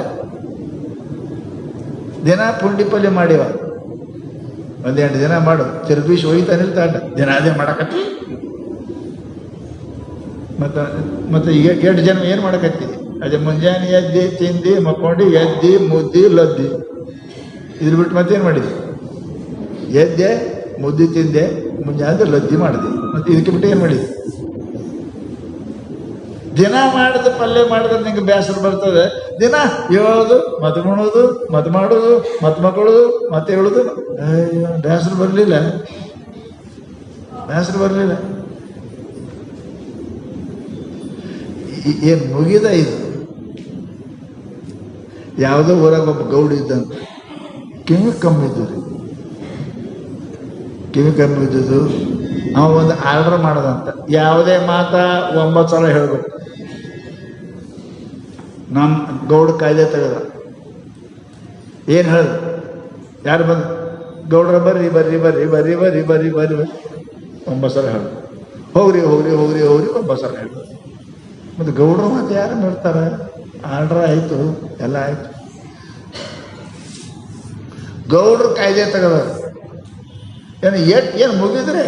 ದಿನ ಪುಂಡಿ ಪಲ್ಯ ಮಾಡಿವ, 1-2 ದಿನ ಮಾಡು, ತಿರುಗಿಸಿ ಒಯ್ತಾನಿಲ್ಲ ತಾಟ, ದಿನ ಅದೇ ಮಾಡಕತ್ತಿ. ಮತ್ತೆ ಈಗ 2 ಜನ ಏನು ಮಾಡಕತ್ತೀವಿ? ಅದೇ ಮುಂಜಾನೆ ಎದ್ದಿ ತಿಂದು ಮಕ್ಕೊಂಡು ಎದ್ದಿ ಮುದ್ದಿ ಲದ್ದಿ, ಇದ್ರ ಬಿಟ್ಟು ಮತ್ತೇನು ಮಾಡಿದ್ವಿ? ಎದ್ದೆ ಮುದ್ದಿ ತಿಂದೆ, ಮುಂಜಾನೆ ಲದ್ದಿ ಮಾಡಿದೆ, ಮತ್ತೆ ಇದಕ್ಕೆ ಬಿಟ್ಟು ಏನು ಮಾಡಿದ್ವಿ? ದಿನ ಮಾಡಿದ ಪಲ್ಯ ಮಾಡಿದ್ರೆ ನಿಂಗೆ ಬೇಸರ ಬರ್ತದೆ. ದಿನ ಹೇಳೋದು, ಮತ್ತೆ ಉಣೋದು, ಮತ್ತೆ ಮಾಡೋದು, ಮತ್ತೆ ಮಕ್ಕಳೋದು, ಮತ್ತೆ ಹೇಳೋದು. ಅಯ್ಯೋ, ಬೇಸರ ಬರಲಿಲ್ಲ, ಬೇಸರ ಬರಲಿಲ್ಲ. ಏನು ಮುಗಿದ ಇದು? ಯಾವುದೋ ಊರಾಗ ಒಬ್ಬ ಗೌಡ ಇದ್ದಂತ, ಕಿವಿ ಕಮ್ಮಿ ಇದ್ದು ರೀ, ಕಿವಿ ಕಮ್ಮಿ ಇದ್ದುದು. ಅವ ಒಂದು ಆರ್ಡರ್ ಮಾಡೋದಂತ, ಯಾವುದೇ ಮಾತಾ 9 ಸಲ ಹೇಳ್ಬೇಕು. ನಮ್ಮ ಗೌಡ ಕಾಯ್ದೆ ತೆಗೆದ. ಏನು ಹೇಳ? ಯಾರು ಬಂದು ಗೌಡ್ರ ಬರ್ರಿ ಬರ್ರಿ ಬರ್ರಿ ಬರ್ರಿ ಬರ್ರಿ ಬರ್ರಿ ಬರ್ರಿ ಬರ್ರಿ 9 ಸಲ ಹೇಳ. ಹೋಗ್ರಿ ಹೋಗ್ರಿ ಹೋಗ್ರಿ ಹೋಗ್ರಿ 9 ಸಲ ಹೇಳ. ಮತ್ತು ಗೌಡ್ರು ಮತ್ತೆ ಯಾರು ನೋಡ್ತಾರೆ? ಆರ್ಡ್ರ್ ಆಯಿತು, ಎಲ್ಲ ಆಯಿತು. ಗೌಡ್ರು ಕಾಯ್ದೆ ತೆಗೆದ, ಏನು ಮುಗಿದ್ರೆ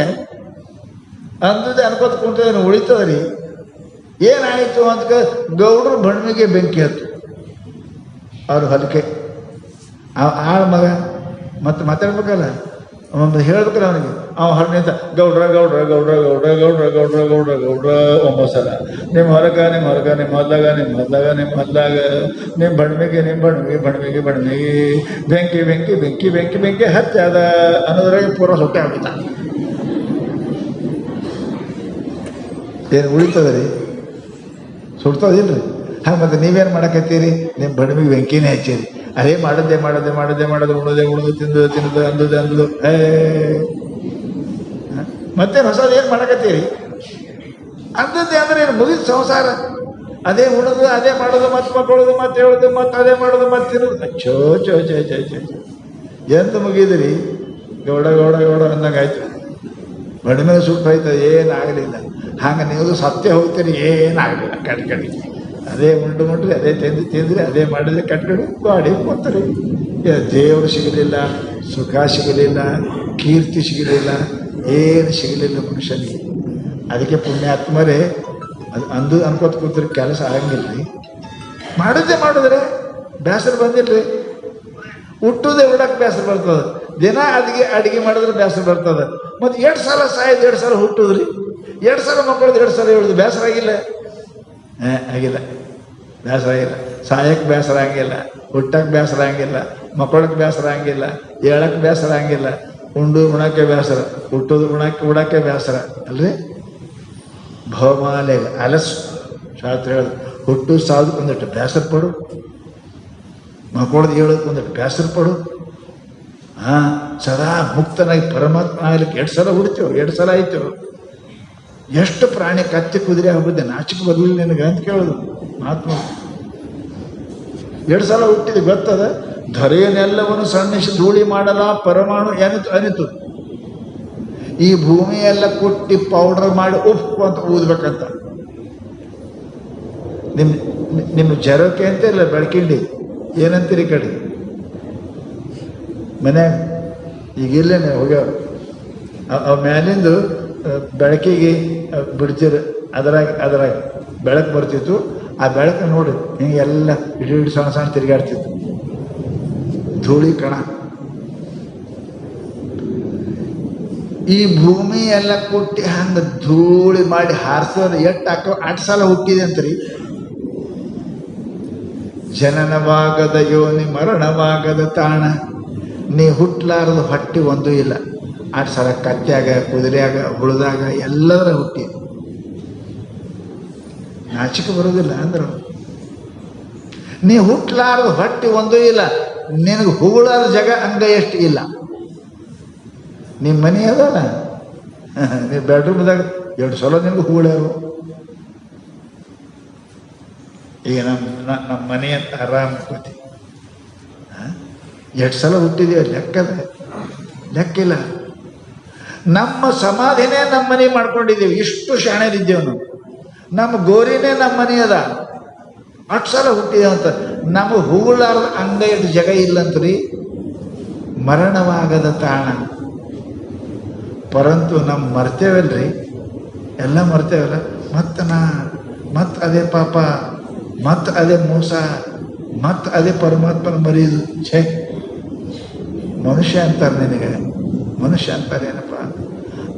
ಅಂದದೆ ಅನ್ಕೋತ ಕುಂತೇನು ಉಳಿತದ ರೀ. ಏನಾಯಿತು ಅಂತ ಗೌಡ್ರು ಬಣ್ಣಿಗೆ ಬೆಂಕಿ ಹತ್ತು, ಅವ್ರು ಹೊಲಿಕೆ ಆಳ ಮಗ ಮತ್ತೆ ಮಾತಾಡ್ಬೇಕಲ್ಲ, ಒಂದು ಹೇಳ್ಬೇಕಲ್ಲ ಅವನಿಗೆ. ಅವ ಹೊರನಿಂದ ಗೌಡ್ರ ಗೌಡ್ರ ಗೌಡ್ರ ಗೌಡ್ರ ಗೌಡ್ರ ಗೌಡ್ರ ಗೌಡ್ರ ಗೌಡ್ರ 9 ಸಲ, ನಿಮ್ಮ ಹೊರಗ ನಿಮ್ಮ ಹೊರಗ, ನಿಮ್ಮ ಹೊಲ್ದಾಗ ನಿಮ್ಮ ಹೊಲ್ದಾಗ, ನಿಮ್ಮ ಹೊಲ್ದಾಗ, ನಿಮ್ಮ ಬಣ್ಣಿಗೆ ನಿಮ್ಮ ಬಣ್ಣಿಗೆ ಬಣ್ಣಿಗೆ ಬಣ್ಣಿಗೆ ಬೆಂಕಿ ಬೆಂಕಿ ಬೆಂಕಿ ಬೆಂಕಿ ಬೆಂಕಿ ಹತ್ತಿ ಅದ ಅನ್ನೋದ್ರಾಗ ಪೂರ ಹೊಟ್ಟೆ ಆಗ್ಬಿಟ್ಟ. ಏನು ಉಳಿತದ ರೀ? ಸುಡ್ತದಿಲ್ರಿ. ಹಾಗೆ ಮತ್ತೆ ನೀವೇನು ಮಾಡಕತ್ತೀರಿ? ನಿಮ್ಮ ಬಣ್ಣಿಗೆ ಬೆಂಕಿನೇ ಹಚ್ಚಿರಿ. ಅದೇ ಮಾಡದೆ ಮಾಡದೆ ಮಾಡದೆ ಮಾಡದೆ ಉಣದೆ ಉಣದು ತಿಂದು ತಿನ್ನದು ಅಂದದು ಅಂದದು. ಮತ್ತೇನು ಹೊಸದು ಏನು ಮಾಡಕತ್ತೀರಿ? ಅಂದದ್ದೇ ಅಂದ್ರೆ ಏನು? ಮುಗಿದ ಸಂಸಾರ. ಅದೇ ಉಣದು ಅದೇ ಮಾಡೋದು, ಮತ್ತೆ ಮಕ್ಕಳದು, ಮತ್ತೆ ಹೇಳೋದು, ಮತ್ತೆ ಅದೇ ಮಾಡೋದು, ಮತ್ತೆ ತಿನ್ನೋದು. ಚೋ ಚೋ ಚೋ ಚೋ ಚೋ ಚೋ ಎಂದು ಮುಗಿದ್ರಿ? ಗೌಡ ಗೌಡ ಗೌಡ ಅಂದಂಗೆ ಆಯ್ತು. ಬಡ ಮೇಲೆ ಸುಟ್ಟು ಹೋಯ್ತದೆ, ಏನಾಗಲಿಲ್ಲ. ಹಂಗೆ ನೀವು ಸತ್ಯ ಹೋಗ್ತೀರಿ, ಏನಾಗಲಿಲ್ಲ. ಕಟ್ಕಡಿ ಅದೇ ಉಂಡು ಮುಟ್ರಿ, ಅದೇ ತಿಂದ್ರಿ, ಅದೇ ಮಾಡಿದ್ರೆ ಕಟ್ಕಡಿ ಗಾಡಿ ಕೊಡ್ತಾರೆ. ದೇವರು ಸಿಗಲಿಲ್ಲ, ಸುಖ ಸಿಗಲಿಲ್ಲ, ಕೀರ್ತಿ ಸಿಗಲಿಲ್ಲ, ಏನು ಸಿಗಲಿಲ್ಲ ಮನುಷ್ಯನಿಗೆ. ಅದಕ್ಕೆ ಪುಣ್ಯಾತ್ಮರೇ ಅದು ಅಂದು ಅನ್ಕೋತ ಕೂತ್ರೆ ಕೆಲಸ ಆಗಂಗಿಲ್ಲ ರೀ. ಮಾಡಿದ್ರೆ ಬೇಸರ ಬಂದಿಲ್ರಿ. ಹುಟ್ಟುದೇ ಹುಡಕ್ಕೆ ಬೇಸರ ಬರ್ತದೆ. ದಿನ ಅಡಿಗೆ ಮಾಡಿದ್ರೆ ಬೇಸರ ಬರ್ತದೆ. ಮತ್ತು 2 ಸಲ ಸಾಯ್ದು 2 ಸಲ ಹುಟ್ಟುದ್ರಿ, 2 ಸಲ ಮಕ್ಕಳದು 2 ಸಲ ಹೇಳುದು ಬೇಸರ ಆಗಿಲ್ಲ? ಆಗಿಲ್ಲ, ಬೇಸರ ಆಗಿಲ್ಲ. ಸಾಯಕ್ಕೆ ಬೇಸರ ಆಗಿಲ್ಲ, ಹುಟ್ಟಕ್ಕೆ ಬೇಸರ ಆಗಿಲ್ಲ, ಮಕ್ಕಳಕ್ಕೆ ಬೇಸರ ಆಗಿಲ್ಲ, ಹೇಳಕ್ಕೆ ಬೇಸರ ಆಗಿಲ್ಲ. ಉಂಡು ಉಣಕ್ಕೆ ಬೇಸರ, ಹುಟ್ಟೋದು ಉಣಕ್ಕೆ ಬೇಸರ ಅಲ್ರಿ. ಭವಮಾಲೆ ಅಲಸು ಶಾಸ್ತ್ರ ಹೇಳೋದು. ಹುಟ್ಟು ಸಾವ್ದಕ್ಕೆ ಒಂದಿಟ್ಟು ಬೇಸರ ಪಡು, ಮಕ್ಕಳದ್ದು ಹೇಳೋದಕ್ಕೆ ಒಂದಿಟ್ಟು ಬೇಸರ ಪಡು. ಸದಾ ಮುಕ್ತನಾಗಿ ಪರಮಾತ್ಮ ಆಗ್ಲಿಕ್ಕೆ 2 ಸಲ ಹುಡ್ತೇವೆ, 2 ಸಲ ಆಯ್ತೇವೆ. ಎಷ್ಟು ಪ್ರಾಣಿ ಕತ್ತಿ ಕುದುರೆ ಆಗ್ಬಿದ್ದೆ, ನಾಚಿಕೆ ಬರಲಿಲ್ಲ ನಿನಗೆ ಅಂತ ಕೇಳೋದು ಮಹಾತ್ಮ. 2 ಸಲ ಹುಟ್ಟಿದ ಗೊತ್ತದ. ಧರೆಯನ್ನೆಲ್ಲವನ್ನು ಸಣ್ಣಿಸಿ ಧೂಳಿ ಮಾಡಲ ಪರಮಾಣು ಅನಿತು. ಈ ಭೂಮಿಯೆಲ್ಲ ಕುಟ್ಟಿ ಪೌಡರ್ ಮಾಡಿ ಉಪ್ಪು ಅಂತ ಊದ್ಬೇಕಂತ. ನಿಮ್ಮ ಜರೋಕೆ ಅಂತ ಇಲ್ಲ, ಬೆಳಕಿಂಡಿ ಏನಂತೀರಿ ಕಡೆ ಮನ್ಯಾಗ ಈಗಿಲ್ಲೇನೆ ಹೋಗ್ಯಾವ. ಅವು ಮ್ಯಾಲಿಂದು ಬೆಳಕಿಗೆ ಬಿಡ್ತಿರು, ಅದರಾಗ ಬೆಳಕು ಬರ್ತಿತ್ತು. ಆ ಬೆಳಕು ನೋಡಿ ಹಿಂಗೆ ಎಲ್ಲ ಇಡಿ ಸಣ್ಣ ಸಣ್ಣ ತಿರುಗಾಡ್ತಿತ್ತು, ಧೂಳಿ ಕಣ. ಈ ಭೂಮಿ ಎಲ್ಲ ಕೊಟ್ಟಿ ಹಂಗೆ ಧೂಳಿ ಮಾಡಿ ಹಾರಿಸೋದು ಎಷ್ಟು 8 ಸಲ ಹುಟ್ಟಿದೆ ಅಂತ್ರಿ. ಜನನವಾಗದ ಯೋನಿ ಮರಣವಾಗದ ತಾಣ, ನೀ ಹುಟ್ಟಲಾರದು ಹೊಟ್ಟಿ ಒಂದೂ ಇಲ್ಲ. 8 ಸಲ ಕತ್ಯಾಗ, ಕುದುರೆಯಾಗ, ಹುಳದಾಗ ಎಲ್ಲದರ ಹುಟ್ಟಿ. ನಾಚಿಕೆ ಬರೋದಿಲ್ಲ ಅಂದ್ರು. ನೀ ಹುಟ್ಟಲಾರದು ಹೊಟ್ಟಿ ಒಂದೂ ಇಲ್ಲ. ನಿನಗೆ ಹುಗುಳಾದ ಜಾಗ ಹಂಗ ಎಷ್ಟು ಇಲ್ಲ. ನಿಮ್ಮ ಮನೆ ಅದಲ್ಲ, ನೀವು ಬೆಡ್ರೂಮ್ದಾಗ 2 ಸಲ ನಿನಗೆ ಹುಗುಳ್ಯಾವು. ಈಗ ನಮ್ಮ ಮನೆ ಅಂತ ಆರಾಮ್ ಕೂತಿ 2 ಸಲ ಹುಟ್ಟಿದೀವಿ, ಲೆಕ್ಕಿಲ್ಲ. ನಮ್ಮ ಸಮಾಧಿನೇ ನಮ್ಮ ಮನೆ ಮಾಡ್ಕೊಂಡಿದ್ದೀವಿ, ಇಷ್ಟು ಶಾಣೆರಿದ್ದೇವೆ ನಾವು. ನಮ್ಮ ಗೋರಿನೇ ನಮ್ಮ ಮನೆ ಅದ, 8 ಸಲ ಹುಟ್ಟಿದೇವೆ ಅಂತ. ನಮಗೆ ಹೂಲಾರ್ದ ಅಂಗ ಇಟ್ಟು ಜಾಗ ಇಲ್ಲಂತ್ರಿ. ಮರಣವಾಗದ ತಾಣ. ಪರಂತು ನಮ್ಮ ಮರ್ತೇವಲ್ರಿ, ಎಲ್ಲ ಮರ್ತೇವಲ್ಲ. ಮತ್ತೆ ಅದೇ ಪಾಪ, ಮತ್ತೆ ಅದೇ ಮೋಸ, ಮತ್ತೆ ಅದೇ ಪರಮಾತ್ಮನ ಮರೀದು. ಛೇ, ಮನುಷ್ಯ ಅಂತಾರೆ ನಿನಗೆ, ಮನುಷ್ಯ ಅಂತಾರೆ ಏನಪ್ಪ.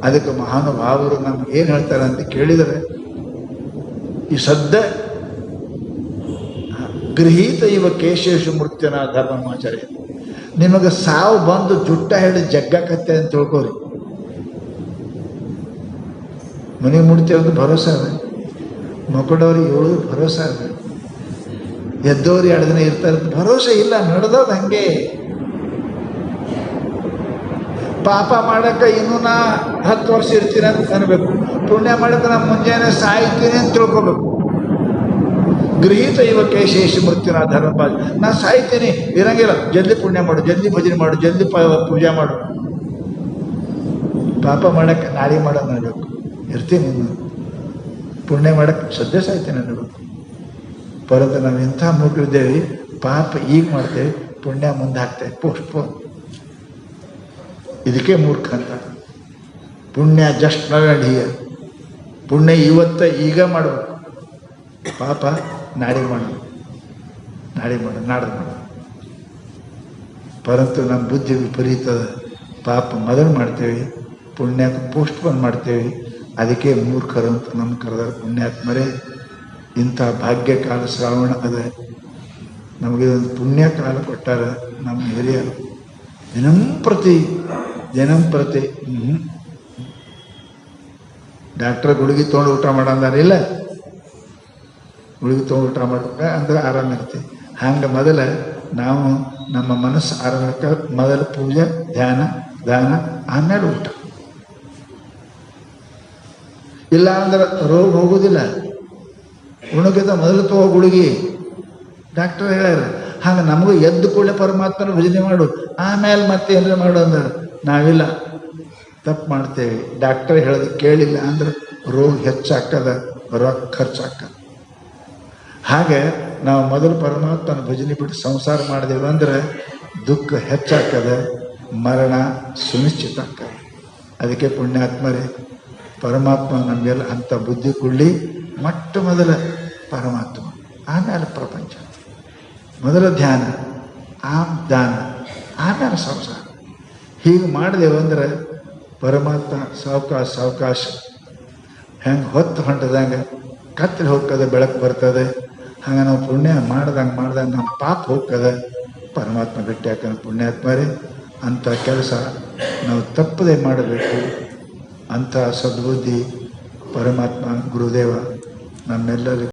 ಅದಕ್ಕೆ ಮಹಾನುಭಾವರು ನಮ್ಗೆ ಏನು ಹೇಳ್ತಾರೆ ಅಂತ ಕೇಳಿದರೆ, ಈ ಸದ್ದ ಗೃಹೀತ ಇವ ಕೇಶೇಶು ಮೃತ್ಯುನ ಧರ್ಮಮಾಚಾರ್ಯ. ನಿಮಗೆ ಸಾವು ಬಂದು ಜುಟ್ಟ ಹಿಡಿದು ಜಗ್ಗಕತ್ತೆ ಅಂತ ತಿಳ್ಕೋರಿ. ಮನೆಗೆ ಮುಡ್ತೇವೆ ಅಂತ ಭರೋಸೆ ಅದ, ಮಕ್ಕಳವ್ರಿಗೆ ಹೇಳೋದು ಭರೋಸೆ ಅದ, ಎದ್ದವ್ರು 2 ದಿನ ಇರ್ತಾರೆ ಭರೋಸೆ ಇಲ್ಲ. ನಡೆದವ್ರು ಹಂಗೆ. ಪಾಪ ಮಾಡಕ್ಕೆ ಇನ್ನೂ ನಾ 10 ವರ್ಷ ಇರ್ತೀನಿ ಅಂತ ಅನ್ಬೇಕು, ಪುಣ್ಯ ಮಾಡಕ್ಕೆ ನಾ ಮುಂಜಾನೆ ಸಾಯ್ತೀನಿ ಅಂತ ತಿಳ್ಕೊಬೇಕು. ಗೃಹೀತ ಇವ ಕೇಶೇಶ ಮೃತ್ಯುನ ಧರ್ಮ. ನಾ ಸಾಯ್ತೀನಿ ಇರಂಗಿಲ್ಲ, ಜಲ್ದಿ ಪುಣ್ಯ ಮಾಡು, ಜಲ್ದಿ ಭಜನೆ ಮಾಡು, ಜಲ್ದಿ ಪೂಜೆ ಮಾಡು. ಪಾಪ ಮಾಡಕ್ಕೆ ನಾಳೆ ಮಾಡೋದು ಅನ್ಬೇಕು, ಇರ್ತೀನಿ ಇನ್ನು. ಪುಣ್ಯ ಮಾಡಕ್ಕೆ ಸದ್ಯ ಸಾಯ್ತೀನಿ ಅನ್ಬೇಕು. ಪರಂತು ನಾವು ಇಂಥ ಮೂಗಿದ್ದೇವೆ, ಪಾಪ ಈಗ ಮಾಡ್ತೇವೆ, ಪುಣ್ಯ ಮುಂದೆ ಹಾಕ್ತೇವೆ, ಪೋಸ್ಟ್ಪೋನ್. ಇದಕ್ಕೆ ಮೂರ್ಖ ಅಂತ. ಪುಣ್ಯ ಜಸ್ಟ್ ನಡಿಯ, ಪುಣ್ಯ ಇವತ್ತ ಈಗ ಮಾಡಬೇಕು, ಪಾಪ ನಾಡಿಗೆ ಮಾಡೋದು, ನಾಡಿಗೆ ಮಾಡೋದು, ನಾಡ್ದು ಮಾಡೋದು. ಪರಂತು ನಮ್ಮ ಬುದ್ಧಿ ವಿಪರೀತದ, ಪಾಪ ಮೊದಲು ಮಾಡ್ತೇವೆ, ಪುಣ್ಯಕ್ಕೆ ಪೋಸ್ಟ್ಪೋನ್ ಮಾಡ್ತೇವೆ. ಅದಕ್ಕೆ ಮೂರ್ಖರು ಅಂತ ನಮ್ಮ ಕರೆದಾರ. ಪುಣ್ಯಾತ್ಮರೇ, ಇಂಥ ಭಾಗ್ಯ ಕಾಲ ಶ್ರಾವಣ ಅದ, ನಮಗೆ ಒಂದು ಪುಣ್ಯ ಕಾಲ ಕೊಟ್ಟಾರ ನಮ್ಮ ಹಿರಿಯರು. ದಿನಂಪ್ರತಿ ಡಾಕ್ಟ್ರ್ ಗುಳಿಗೆ ತೊಗೊಂಡು ಊಟ ಮಾಡಂದಾರಿಲ್ಲ, ಗುಳಿಗೆ ತೊಗೊಂಡು ಊಟ ಮಾಡ್ಬೇಕ ಅಂದ್ರೆ ಆರಾಮ ಇರ್ತೀವಿ. ಹಂಗೆ ಮೊದಲ ನಾವು ನಮ್ಮ ಮನಸ್ಸು ಆರಾಮಕ್ಕೆ ಮೊದಲು ಪೂಜೆ, ಧ್ಯಾನ, ದಾನ, ಆಮೇಲೆ ಊಟ. ಇಲ್ಲ ಅಂದ್ರೆ ರೋಗ ಹೋಗೋದಿಲ್ಲ. ಉಣಗಿದ ಮೊದಲು ತಗೋ ಗುಳಿಗೆ, ಡಾಕ್ಟರ್ ಹೇಳ್ಯಾರ. ಹಂಗೆ ನಮಗೂ ಎದ್ದು ಕೂಡಲೇ ಪರಮಾತ್ಮನ ಭಜನೆ ಮಾಡು, ಆಮೇಲೆ ಮತ್ತೆ ಏನಾರ ಮಾಡು ಅಂದ್ರೆ ನಾವಿಲ್ಲ, ತಪ್ಪು ಮಾಡ್ತೇವೆ. ಡಾಕ್ಟರ್ ಹೇಳೋದು ಕೇಳಿಲ್ಲ ಅಂದ್ರೆ ರೋಗ ಹೆಚ್ಚಾಗ್ತದ, ರೊಕ್ಕ ಖರ್ಚಾಗ್ತದೆ. ಹಾಗೆ ನಾವು ಮೊದಲು ಪರಮಾತ್ಮನ ಭಜನೆ ಬಿಟ್ಟು ಸಂಸಾರ ಮಾಡಿದೆವು ಅಂದ್ರೆ ದುಃಖ ಹೆಚ್ಚಾಗ್ತದೆ, ಮರಣ ಸುನಿಶ್ಚಿತ ಆಗ್ತದೆ. ಅದಕ್ಕೆ ಪುಣ್ಯಾತ್ಮರೇ, ಪರಮಾತ್ಮ ನಮಗೆಲ್ಲ ಅಂಥ ಬುದ್ಧಿ ಕೊಡಲಿ. ಮೊಟ್ಟ ಮೊದಲ ಪರಮಾತ್ಮ, ಆಮೇಲೆ ಪ್ರಪಂಚ. ಮೊದಲ ಧ್ಯಾನ, ದಾನ, ಆಮೇಲೆ ಸಂಸಾರ. ಹೀಗೆ ಮಾಡಿದೆವು ಅಂದ್ರೆ ಪರಮಾತ್ಮ ಸಾವಕಾಶ ಹೆಂಗೆ ಹೊತ್ತು ಹೊಂಟದಂಗೆ ಕತ್ತಲೆ ಹೋಗ್ತದೆ, ಬೆಳಕು ಬರ್ತದೆ. ಹಂಗೆ ನಾವು ಪುಣ್ಯ ಮಾಡ್ದಂಗೆ ನಮ್ಮ ಪಾಪ ಹೋಗ್ತದೆ, ಪರಮಾತ್ಮ ಭೇಟಿ ಹಾಕೋಣ. ಪುಣ್ಯಾತ್ಮರೇ, ಅಂಥ ಕೆಲಸ ನಾವು ತಪ್ಪದೆ ಮಾಡಬೇಕು. ಅಂಥ ಸದ್ಬುದ್ಧಿ ಪರಮಾತ್ಮ ಗುರುದೇವ ನಮ್ಮೆಲ್ಲರಿಗೂ